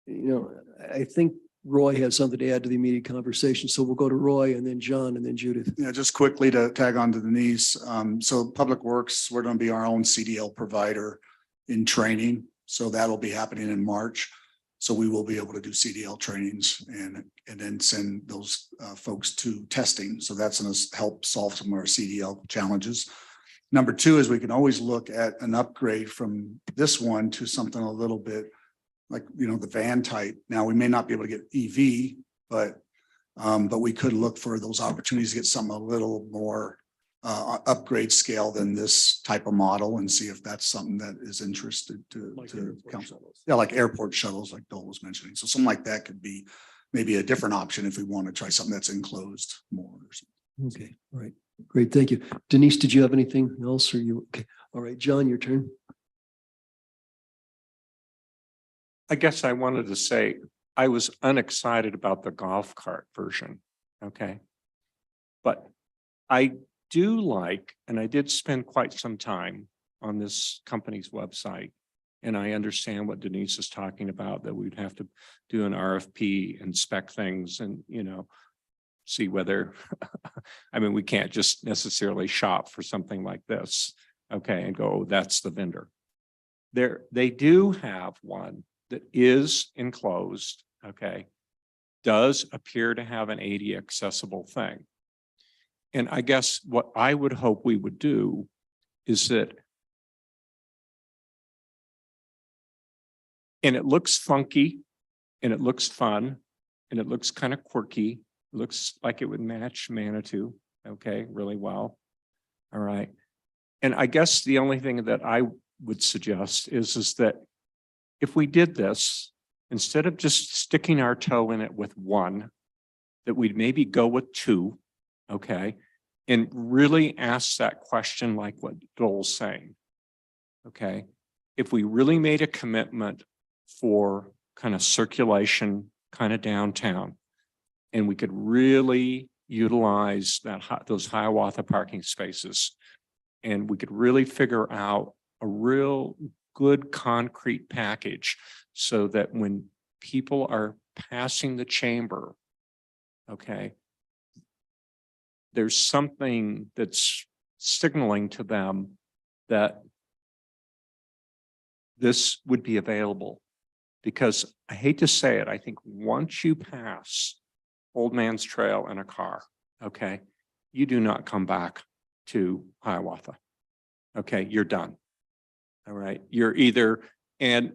You know, I think Roy has something to add to the immediate conversation. So we'll go to Roy and then John and then Judith. Yeah, just quickly to tag on to Denise. So Public Works, we're going to be our own CDL provider in training. So that'll be happening in March. So we will be able to do CDL trainings and then send those folks to testing. So that's going to help solve some of our CDL challenges. Number two is we can always look at an upgrade from this one to something a little bit like, the van type. Now, we may not be able to get EV, but we could look for those opportunities to get something a little more upgrade scale than this type of model and see if that's something that is interested to council. Yeah, like airport shuttles, like Dole was mentioning. So something like that could be maybe a different option if we want to try something that's enclosed more or something. Okay, all right. Great, thank you. Denise, did you have anything else or you? Okay, all right, John, your turn. I guess I wanted to say, I was unexcited about the golf cart version, okay? But I do like, and I did spend quite some time on this company's website, and I understand what Denise is talking about, that we'd have to do an RFP and spec things and, see whether, I mean, we can't just necessarily shop for something like this, okay, and go, oh, that's the vendor. They do have one that is enclosed, okay, does appear to have an AD accessible thing. And I guess what I would hope we would do is that, and it looks funky, and it looks fun, and it looks kind of quirky. It looks like it would match Manitou, okay, really well. All right. And I guess the only thing that I would suggest is that if we did this, instead of just sticking our toe in it with one, that we'd maybe go with two, okay, and really ask that question like what Dole's saying, okay? If we really made a commitment for kind of circulation, kind of downtown, and we could really utilize those Hiawatha parking spaces, and we could really figure out a real good concrete package so that when people are passing the chamber, okay, there's something that's signaling to them that this would be available. Because I hate to say it, I think once you pass Old Man's Trail in a car, okay, you do not come back to Hiawatha. Okay, you're done. All right, you're either, and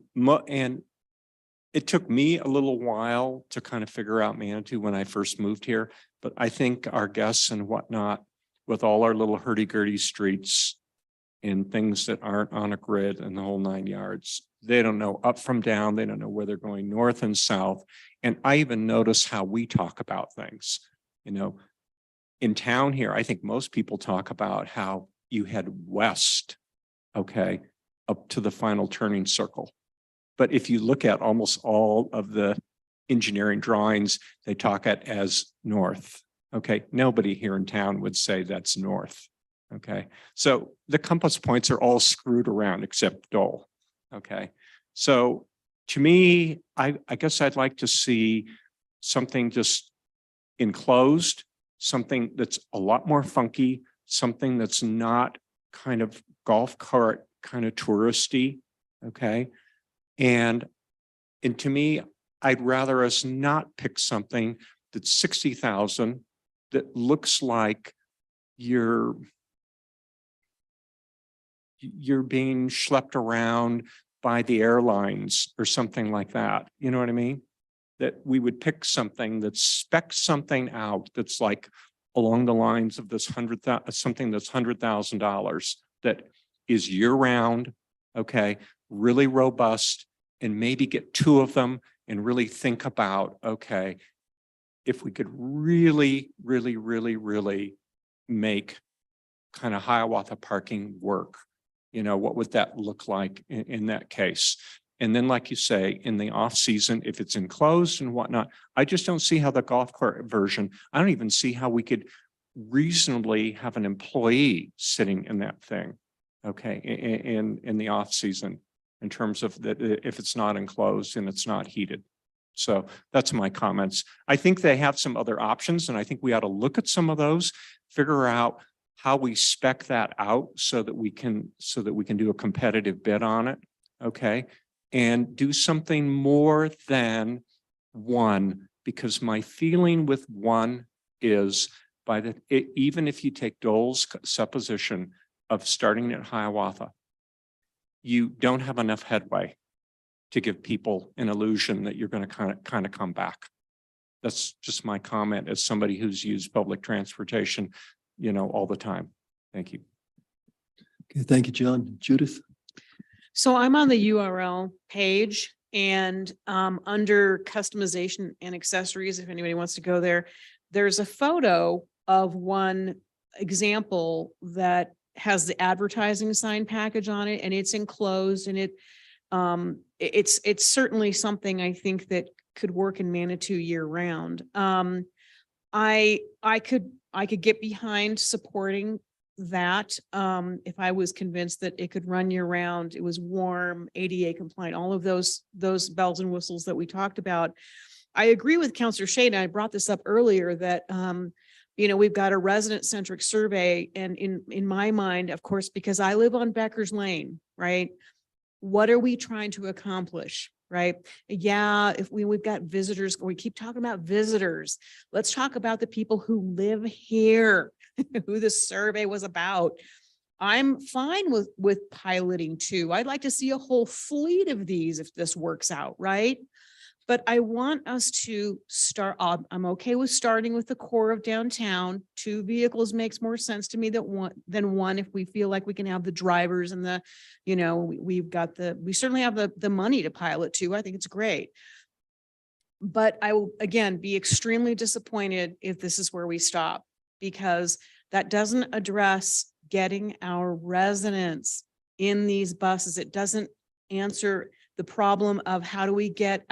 it took me a little while to kind of figure out Manitou when I first moved here, but I think our guests and whatnot, with all our little hurdy-gurdy streets and things that aren't on a grid and the whole 9 yards, they don't know up from down, they don't know where they're going north and south. And I even notice how we talk about things. In town here, I think most people talk about how you head west, okay, up to the final turning circle. But if you look at almost all of the engineering drawings, they talk it as north. Okay, nobody here in town would say that's north. Okay, so the compass points are all screwed around except Dole. Okay, so to me, I guess I'd like to see something just enclosed, something that's a lot more funky, something that's not kind of golf cart kind of touristy. Okay, and to me, I'd rather us not pick something that's 60,000 that looks like you're being schlepped around by the airlines or something like that. You know what I mean? That we would pick something that specs something out that's like along the lines of this something that's $100,000 that is year round, okay, really robust, and maybe get two of them and really think about, okay, if we could really, really, really, really make kind of Hiawatha parking work, what would that look like in that case? And then, like you say, in the off season, if it's enclosed and whatnot, I just don't see how the golf cart version, I don't even see how we could reasonably have an employee sitting in that thing, okay, in the off season, in terms of that, if it's not enclosed and it's not heated. So that's my comments. I think they have some other options, and I think we ought to look at some of those, figure out how we spec that out so that we can do a competitive bid on it, okay? And do something more than one, because my feeling with one is even if you take Dole's supposition of starting at Hiawatha, you don't have enough headway to give people an illusion that you're going to kind of come back. That's just my comment as somebody who's used public transportation, all the time. Thank you. Okay, thank you, John. Judith? So I'm on the URL page and under customization and accessories, if anybody wants to go there, there's a photo of one example that has the advertising sign package on it and it's enclosed and it's certainly something I think that could work in Manitou year round. I could get behind supporting that if I was convinced that it could run year round, it was warm, ADA compliant, all of those bells and whistles that we talked about. I agree with Councillor Shade, and I brought this up earlier that we've got a resident centric survey, and in my mind, of course, because I live on Becker's Lane, right? What are we trying to accomplish? Right? Yeah, if we've got visitors, we keep talking about visitors. Let's talk about the people who live here, who the survey was about. I'm fine with piloting too. I'd like to see a whole fleet of these if this works out, right? But I want us to start, I'm okay with starting with the core of downtown. 2 vehicles makes more sense to me than one if we feel like we can have the drivers and we certainly have the money to pilot too. I think it's great. But I will, again, be extremely disappointed if this is where we stop, because that doesn't address getting our residents in these buses. It doesn't answer the problem of how do we get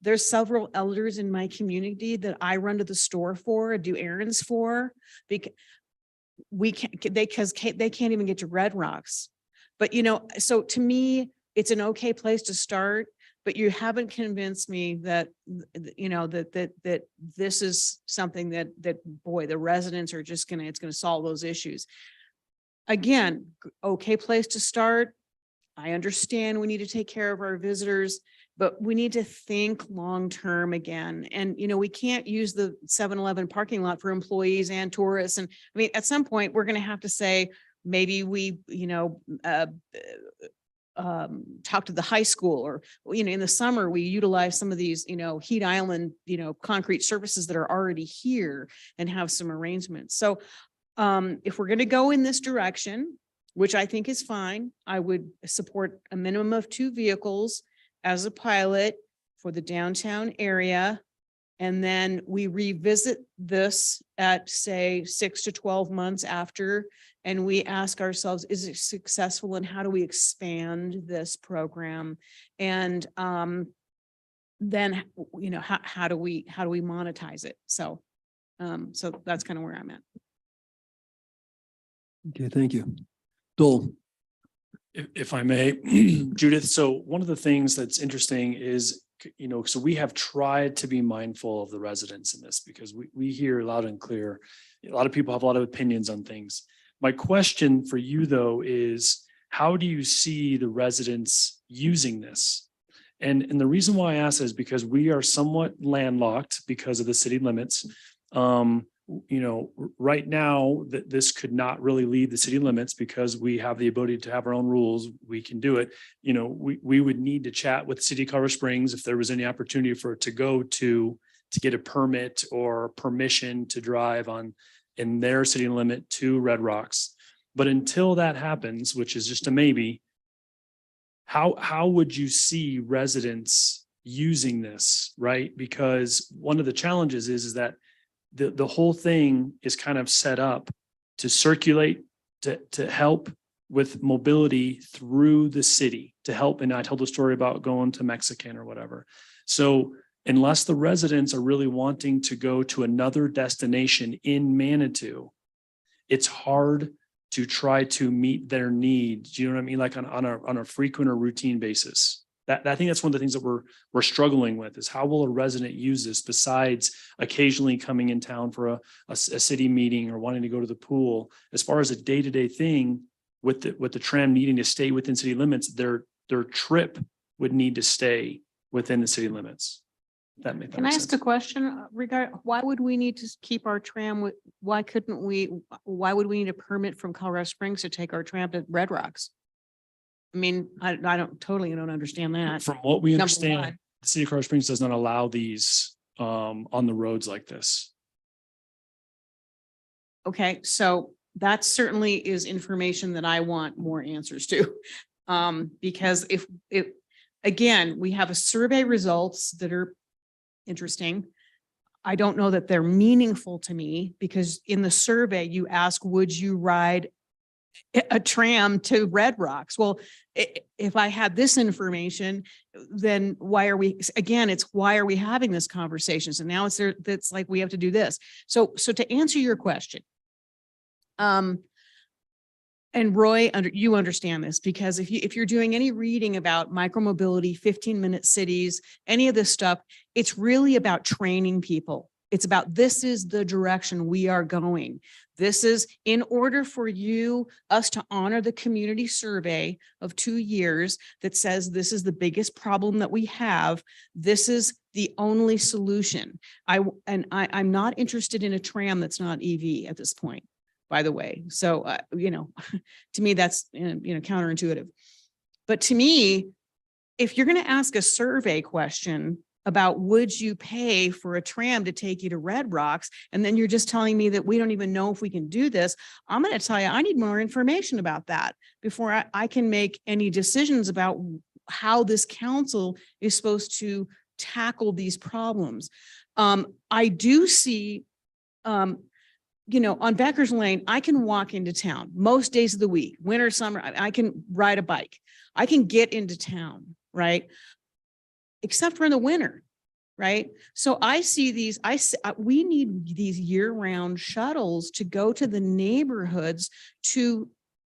there's several elders in my community that I run to the store for, do errands for, because they can't even get to Red Rocks. But, so to me, it's an okay place to start, but you haven't convinced me that, that this is something that boy, the residents are just it's going to solve those issues. Again, okay place to start. I understand we need to take care of our visitors, but we need to think long-term again. And, we can't use the 7-Eleven parking lot for employees and tourists. And I mean, at some point, we're going to have to say, maybe we, talk to the high school, or, in the summer, we utilize some of these, heat island, concrete surfaces that are already here and have some arrangements. So if we're going to go in this direction, which I think is fine, I would support a minimum of 2 vehicles as a pilot for the downtown area. And then we revisit this at, say, 6 to 12 months after, and we ask ourselves, is it successful and how do we expand this program? And then, how do we monetize it? So, so that's kind of where I'm at. Okay, thank you. Dole? If I may, Judith, so one of the things that's interesting is, so we have tried to be mindful of the residents in this, because we hear loud and clear. A lot of people have a lot of opinions on things. My question for you, though, is how do you see the residents using this? And the reason why I ask is because we are somewhat landlocked because of the city limits. Right now that this could not really leave the city limits because we have the ability to have our own rules. We can do it. We would need to chat with City of Colorado Springs if there was any opportunity for it to go to get a permit or permission to drive in their city limit to Red Rocks. But until that happens, which is just a maybe, how would you see residents using this, right? Because one of the challenges is that the whole thing is kind of set up to circulate, to help with mobility through the city, to help. And I told the story about going to Mexican or whatever. So unless the residents are really wanting to go to another destination in Manitou, it's hard to try to meet their needs. Do you know what I mean? Like on a frequent or routine basis. I think that's one of the things that we're struggling with, is how will a resident use this besides occasionally coming in town for a city meeting or wanting to go to the pool. As far as a day-to-day thing with the tram needing to stay within city limits, their trip would need to stay within the city limits. Can I ask a question why would we need to keep our tram with, why would we need a permit from Colorado Springs to take our tram to Red Rocks? I mean, I don't understand that. From what we Number understand, one. the city of Colorado Springs does not allow these on the roads like this. Okay, so that certainly is information that I want more answers to. Because if, again, we have a survey results that are interesting. I don't know that they're meaningful to me because in the survey you ask, would you ride a tram to Red Rocks? Well, if I had this information, then why are we, again, it's why are we having this conversation? So now it's like we have to do this. So to answer your question, and Roy, you understand this because if you're doing any reading about micromobility, 15-minute cities, any of this stuff, it's really about training people. It's about this is the direction we are going. This is in order for us to honor the community survey of 2 years that says this is the biggest problem that we have. This is the only solution. I'm not interested in a tram that's not EV at this point, by the way. So, to me, that's, counterintuitive. But to me, if you're going to ask a survey question about would you pay for a tram to take you to Red Rocks, and then you're just telling me that we don't even know if we can do this, I'm going to tell you, I need more information about that before I can make any decisions about how this council is supposed to tackle these problems. I do see, on Becker's Lane, I can walk into town most days of the week, winter, summer, I can ride a bike. I can get into town, right? Except for in the winter, right? So I see we need these year-round shuttles to go to the neighborhoods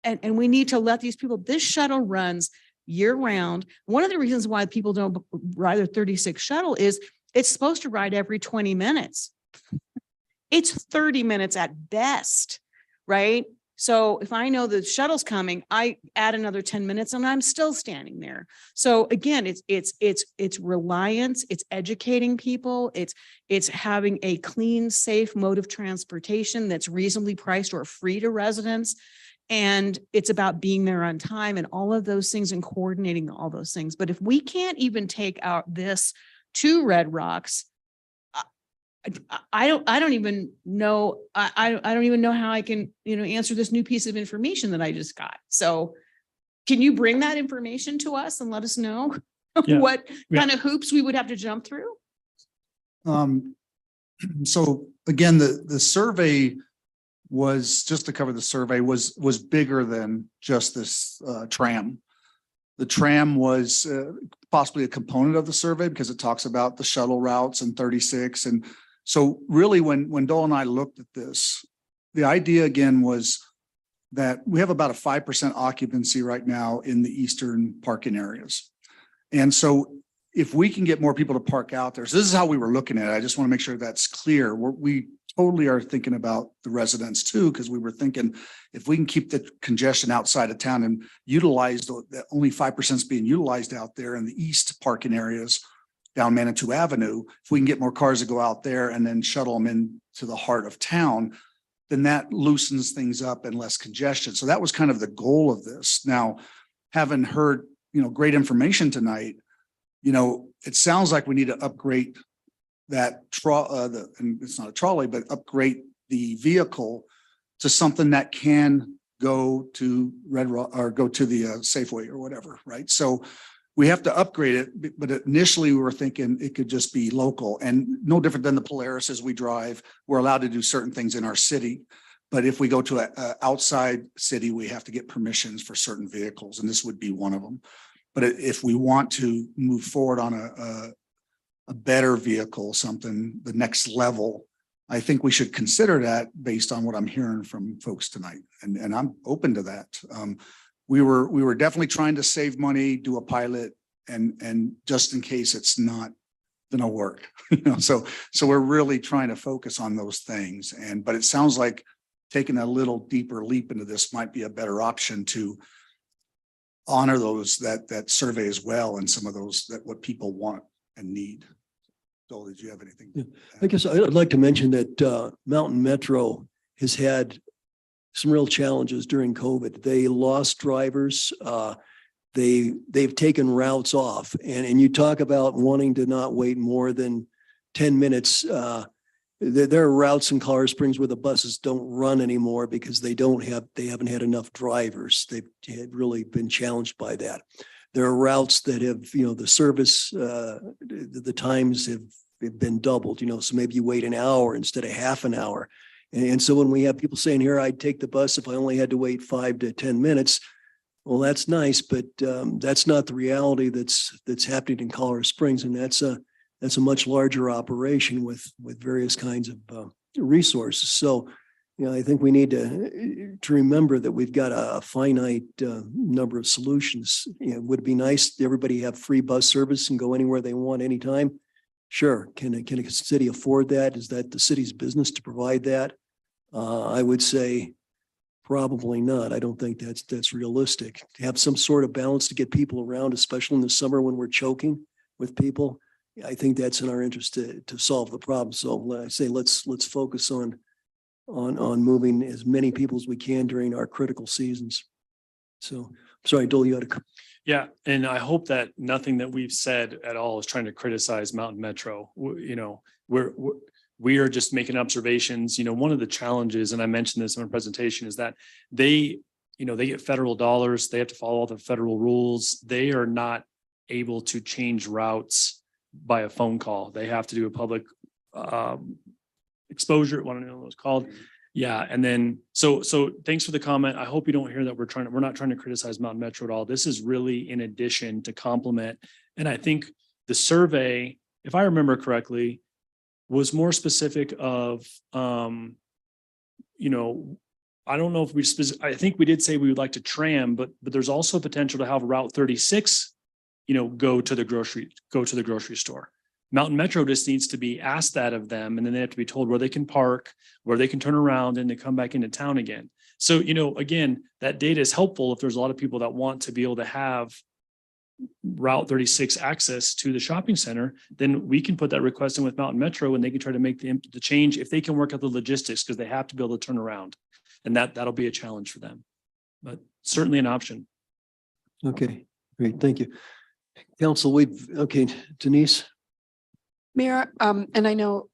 and we need to let these people, this shuttle runs year-round. One of the reasons why people don't ride their 36 shuttle is it's supposed to ride every 20 minutes. It's 30 minutes at best, right? So if I know the shuttle's coming, I add another 10 minutes and I'm still standing there. So again, it's reliance, it's educating people, it's having a clean, safe mode of transportation that's reasonably priced or free to residents. And it's about being there on time and all of those things and coordinating all those things. But if we can't even take out this to Red Rocks, I don't even know. I don't even know how I can, answer this new piece of information that I just got. So can you bring that information to us and let us know what kind of hoops we would have to jump through? So again, the survey was, just to cover the survey, was bigger than just this tram. The tram was possibly a component of the survey because it talks about the shuttle routes and 36. And so really when Dole and I looked at this, the idea again was that we have about a 5% occupancy right now in the eastern parking areas. And so if we can get more people to park out there, so this is how we were looking at it. I just want to make sure that's clear. We totally are thinking about the residents too, because we were thinking if we can keep the congestion outside of town and utilize the only 5% is being utilized out there in the east parking areas down Manitou Avenue, if we can get more cars to go out there and then shuttle them into the heart of town, then that loosens things up and less congestion. So that was kind of the goal of this. Now, having heard, great information tonight, it sounds like we need to upgrade that and it's not a trolley, but upgrade the vehicle to something that can go to Red Rock or go to the Safeway or whatever, right? So we have to upgrade it, but initially we were thinking it could just be local and no different than the Polaris as we drive. We're allowed to do certain things in our city, but if we go to an outside city, we have to get permissions for certain vehicles, and this would be one of them. But if we want to move forward on a better vehicle, something the next level, I think we should consider that based on what I'm hearing from folks tonight, and I'm open to that. We were definitely trying to save money, do a pilot, and just in case it's not gonna work, So we're really trying to focus on those things. But it sounds like taking a little deeper leap into this might be a better option to honor that survey as well, and some of those what people want and need. Dole, did you have anything? Yeah. I guess I'd like to mention that Mountain Metro has had some real challenges during COVID. They lost drivers. They've taken routes off, and you talk about wanting to not wait more than 10 minutes. There are routes in Colorado Springs where the buses don't run anymore because they haven't had enough drivers. They've had really been challenged by that. There are routes that have, the service, the times have been doubled, so maybe you wait an hour instead of half an hour. And so when we have people saying here, I'd take the bus if I only had to wait 5 to 10 minutes. Well, that's nice, but that's not the reality that's happening in Colorado Springs. And that's a much larger operation with various kinds of resources. So, I think we need to remember that we've got a finite number of solutions. Would it be nice to everybody have free bus service and go anywhere they want anytime? Sure. Can a city afford that? Is that the city's business to provide that? I would say probably not. I don't think that's realistic. To have some sort of balance to get people around, especially in the summer when we're choking with people, I think that's in our interest to solve the problem. So I say let's focus on moving as many people as we can during our critical seasons. So, sorry, Dole, you had a. Yeah, and I hope that nothing that we've said at all is trying to criticize Mountain Metro. We are just making observations. One of the challenges, and I mentioned this in my presentation, is that they get federal dollars. They have to follow all the federal rules. They are not able to change routes by a phone call. They have to do a public exposure. I want to know what it's called. Yeah. And then, so thanks for the comment. I hope you don't hear that we're not trying to criticize Mountain Metro at all. This is really in addition to complement. And I think the survey, if I remember correctly, was more specific of, I don't know if I think we did say we would like to tram, but there's also potential to have Route 36, go to the grocery store. Mountain Metro just needs to be asked that of them, and then they have to be told where they can park, where they can turn around, and they come back into town again. So, again, that data is helpful if there's a lot of people that want to be able to have Route 36 access to the shopping center, then we can put that request in with Mountain Metro and they can try to make the change if they can work out the logistics, because they have to be able to turn around. And that'll be a challenge for them, but certainly an option. Okay, great. Thank you. Council, Denise. Mayor, and I know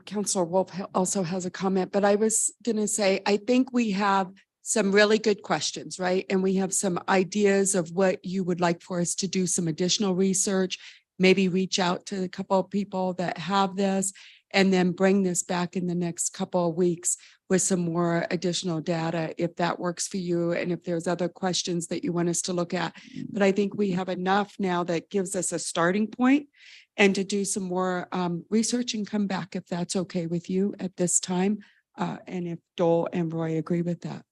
Councilor Wolf also has a comment, but I was going to say, I think we have some really good questions, right? And we have some ideas of what you would like for us to do, some additional research, maybe reach out to a couple of people that have this, and then bring this back in the next couple of weeks with some more additional data, if that works for you, and if there's other questions that you want us to look at. But I think we have enough now that gives us a starting point and to do some more research and come back if that's okay with you at this time. And if Dole and Roy agree with that.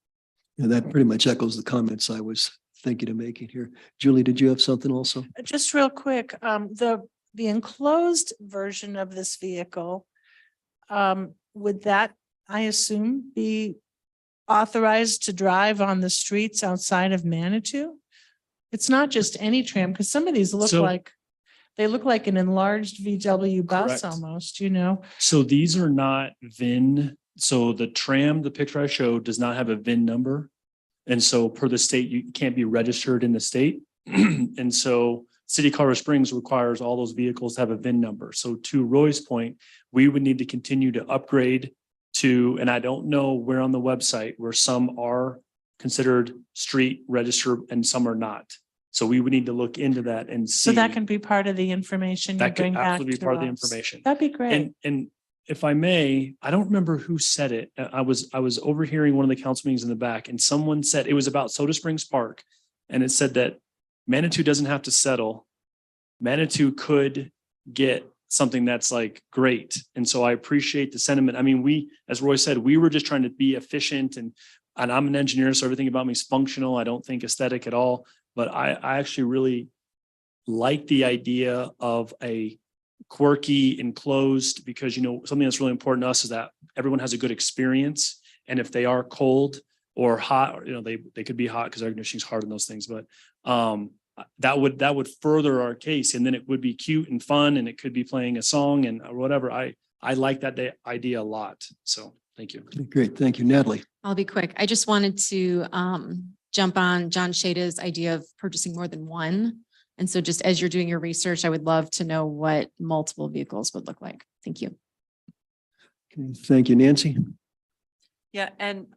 Yeah, that pretty much echoes the comments I was thinking of making here. Julie, did you have something also? Just real quick, the enclosed version of this vehicle, would that, I assume, be authorized to drive on the streets outside of Manitou? It's not just any tram, because some of these look like an enlarged VW bus Correct. almost, So these are not VIN. So the tram, the picture I showed, does not have a VIN number. And so per the state, you can't be registered in the state. And so City of Colorado Springs requires all those vehicles to have a VIN number. So to Roy's point, we would need to continue to upgrade to, and I don't know where on the website where some are considered street registered and some are not. So we would need to look into that and see. So that can be part of the information you That could bring back absolutely be to part of the us. information. That'd be great. And if I may, I don't remember who said it. I was overhearing one of the council meetings in the back, and someone said it was about Soda Springs Park. And it said that Manitou doesn't have to settle. Manitou could get something that's like great. And so I appreciate the sentiment. I mean, as Roy said, we were just trying to be efficient, and I'm an engineer, so everything about me is functional. I don't think aesthetic at all, but I actually really like the idea of a quirky enclosed, because something that's really important to us is that everyone has a good experience. And if they are cold or hot, or they could be hot because air conditioning is hard on those things, but that would further our case, and then it would be cute and fun, and it could be playing a song and whatever. I like that idea a lot. So thank you. Great. Thank you, Natalie. I'll be quick. I just wanted to jump on John Shada's idea of purchasing more than one. And so just as you're doing your research, I would love to know what multiple vehicles would look like. Thank you. Okay, thank you, Nancy. Yeah, and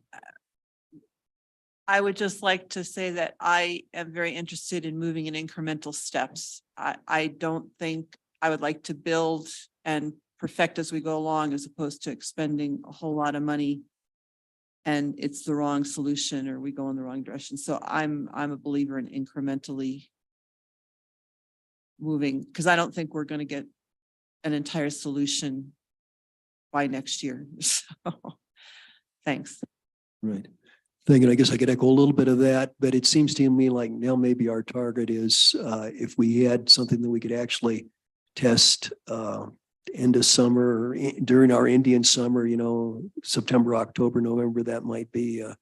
I would just like to say that I am very interested in moving in incremental steps. I don't think I would like to build and perfect as we go along as opposed to expending a whole lot of money and it's the wrong solution or we go in the wrong direction. So I'm a believer in incrementally moving, because I don't think we're going to get an entire solution by next year. So thanks. Right. Thank you. I guess I could echo a little bit of that, but it seems to me like now maybe our target is if we had something that we could actually test end of summer, during our Indian summer, September, October, November, that might be a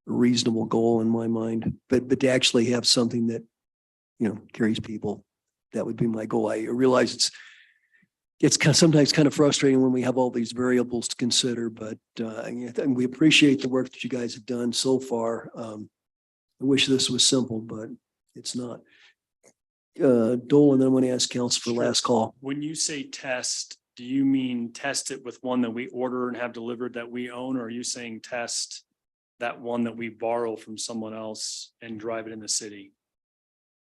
reasonable goal in my mind. But to actually have something that, carries people, that would be my goal. I realize it's sometimes kind of frustrating when we have all these variables to consider, but we appreciate the work that you guys have done so far. I wish this was simple, but it's not. Dolan, then I want to ask council for last call. When you say test, do you mean test it with one that we order and have delivered that we own? Or are you saying test that one that we borrow from someone else and drive it in the city?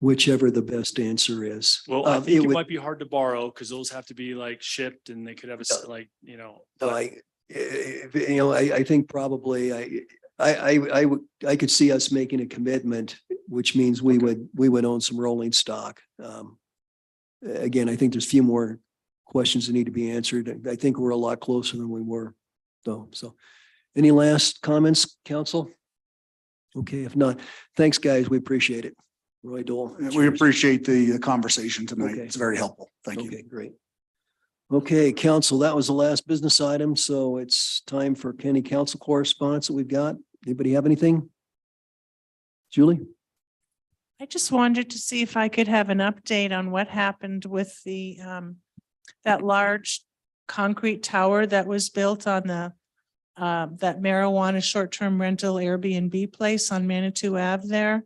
Whichever the best answer is. Well, I think it might be hard to borrow because those have to be like shipped and they could have I think probably I could see us making a commitment, which means we would own some rolling stock. Again, I think there's a few more questions that need to be answered. I think we're a lot closer than we were though. So any last comments, council? Okay, if not, thanks guys. We appreciate it. Roy Dole. We appreciate the conversation tonight. Okay. It's very helpful. Thank you. Okay, great. Okay, council, that was the last business item. So it's time for Kenny council correspondence that we've got. Anybody have anything? Julie? I just wanted to see if I could have an update on what happened with the that large concrete tower that was built on the that marijuana short-term rental Airbnb place on Manitou Ave there.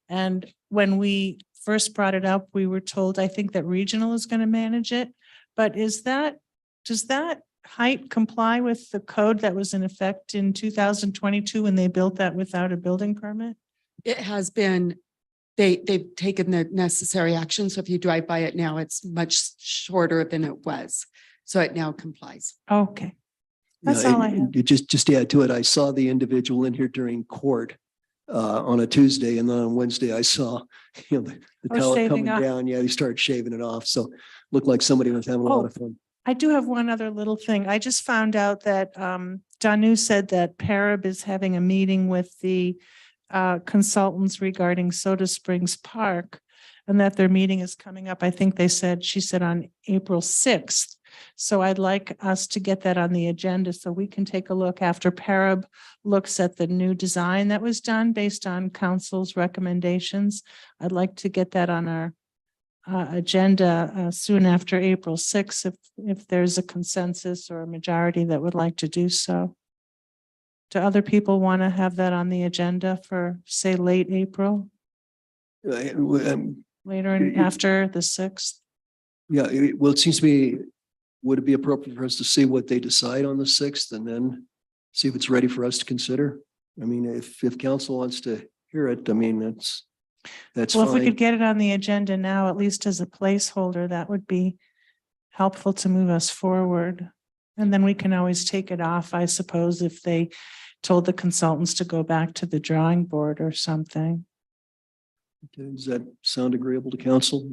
And when we first brought it up, we were told, I think that regional is going to manage it. But does that height comply with the code that was in effect in 2022 when they built that without a building permit? It has been, they've taken the necessary action. So if you drive by it now, it's much shorter than it was. So it now complies. Okay. That's Yeah, all I have. Just to add to it, I saw the individual in here during court on a Tuesday, and then on Wednesday I saw, the Oh, tower shaving coming off. down. Yeah, they started shaving it off. So looked like somebody was having a lot Oh. of fun. I do have one other little thing. I just found out that Danu said that Parab is having a meeting with the consultants regarding Soda Springs Park, and that their meeting is coming up. I think she said on April 6th. So I'd like us to get that on the agenda so we can take a look after Parab looks at the new design that was done based on council's recommendations. I'd like to get that on our agenda soon after April 6th, if there's a consensus or a majority that would like to do so. Do other people want to have that on the agenda for, say, late April, later and after the 6th? Yeah, well, it seems to me, would it be appropriate for us to see what they decide on the 6th and then see if it's ready for us to consider? I mean, if council wants to hear it, I mean, that's Well, if we fine. could get it on the agenda now, at least as a placeholder, that would be helpful to move us forward. And then we can always take it off, I suppose, if they told the consultants to go back to the drawing board or something. Okay, does that sound agreeable to council?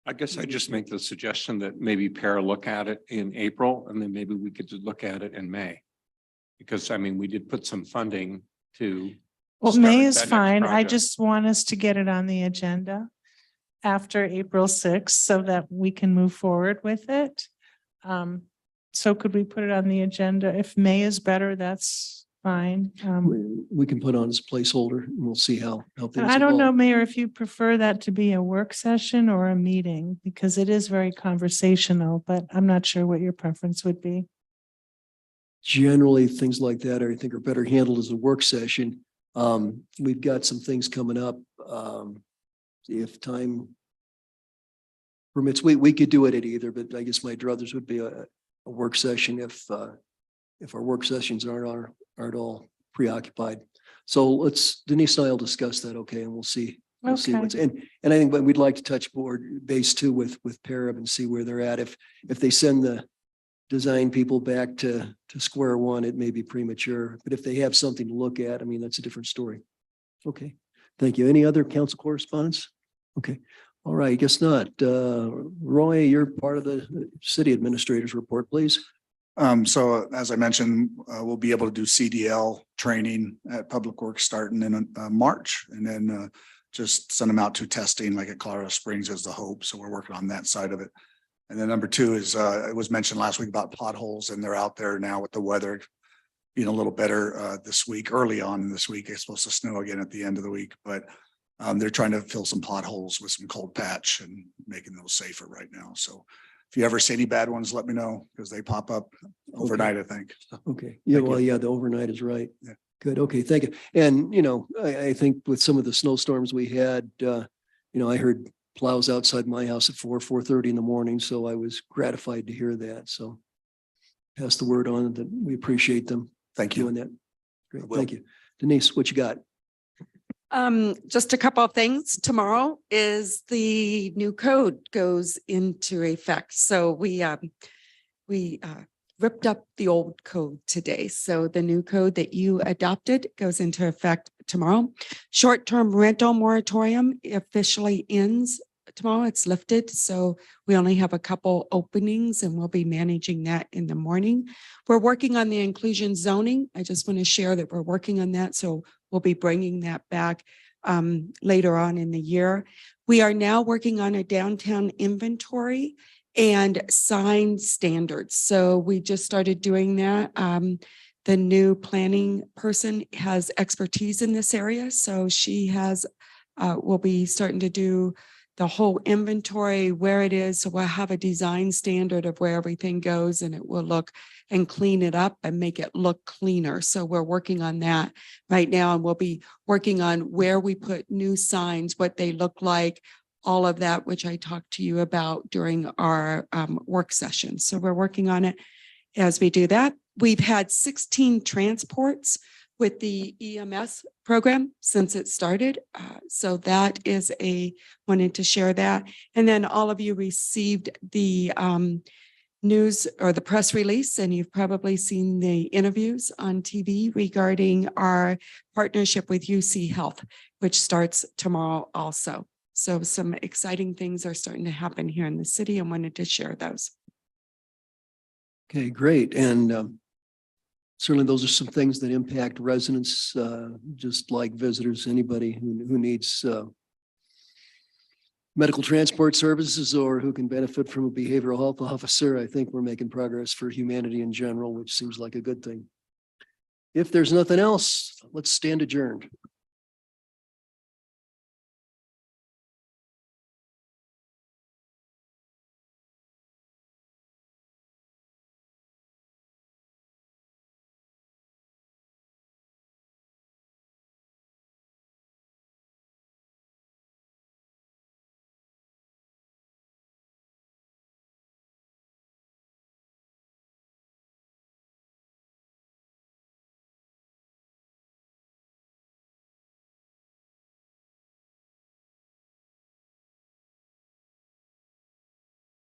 I guess I just make the suggestion that maybe pair look at it in April and then maybe we could look at it in May. Because I mean, we did put some funding to. Well, start May is that next fine. I project. just want us to get it on the agenda after April 6th so that we can move forward with it. So could we put it on the agenda? If May is better, that's fine. We can put on as a placeholder and we'll see how And things I don't know, evolve. Mayor, if you prefer that to be a work session or a meeting, because it is very conversational, but I'm not sure what your preference would be. Generally, things like that, I think are better handled as a work session. We've got some things coming up. If time permits, we could do it at either, but I guess my druthers would be a work session if our work sessions aren't all preoccupied. So Denise and I will discuss that, okay, and we'll see. We'll see Okay. what's, and I think, but we'd like to touch base too with Parab and see where they're at. If they send the design people back to square one, it may be premature, but if they have something to look at, I mean, that's a different story. Okay, thank you. Any other council correspondence? Okay, all right, I guess not. Roy, you're part of the city administrator's report, please. So as I mentioned, we'll be able to do CDL training at Public Works starting in March, and then just send them out to testing like at Colorado Springs is the hope. So we're working on that side of it. And then number two is, it was mentioned last week about potholes, and they're out there now with the weather being a little better this week, early on this week. It's supposed to snow again at the end of the week, but they're trying to fill some potholes with some cold patch and making those safer right now. So if you ever see any bad ones, let me know, because they pop up overnight, I think. Okay, yeah, Thank you. well, yeah, the overnight is right. Yeah. Good, okay, thank you. And, I think with some of the snowstorms we had, I heard plows outside my house at 4:30 in the morning, so I was gratified to hear that, so pass the word on that we appreciate them Thank you. doing that. Great, will. thank you. Denise, what you got? Just a couple of things. Tomorrow is the new code goes into effect. So we ripped up the old code today. So the new code that you adopted goes into effect tomorrow. Short-term rental moratorium officially ends tomorrow. It's lifted. So we only have a couple openings and we'll be managing that in the morning. We're working on the inclusion zoning. I just want to share that we're working on that. So we'll be bringing that back later on in the year. We are now working on a downtown inventory and sign standards. So we just started doing that. The new planning person has expertise in this area. So she will be starting to do the whole inventory, where it is. So we'll have a design standard of where everything goes, and it will look and clean it up and make it look cleaner. So we're working on that right now, and we'll be working on where we put new signs, what they look like, all of that, which I talked to you about during our work session. So we're working on it as we do that. We've had 16 transports with the EMS program since it started. So that is wanted to share that. And then all of you received the news or the press release, and you've probably seen the interviews on TV regarding our partnership with UC Health, which starts tomorrow also. So some exciting things are starting to happen here in the city and wanted to share those. Okay, great. And certainly those are some things that impact residents, just like visitors, anybody who needs medical transport services or who can benefit from a behavioral health officer. I think we're making progress for humanity in general, which seems like a good thing. If there's nothing else, let's stand adjourned.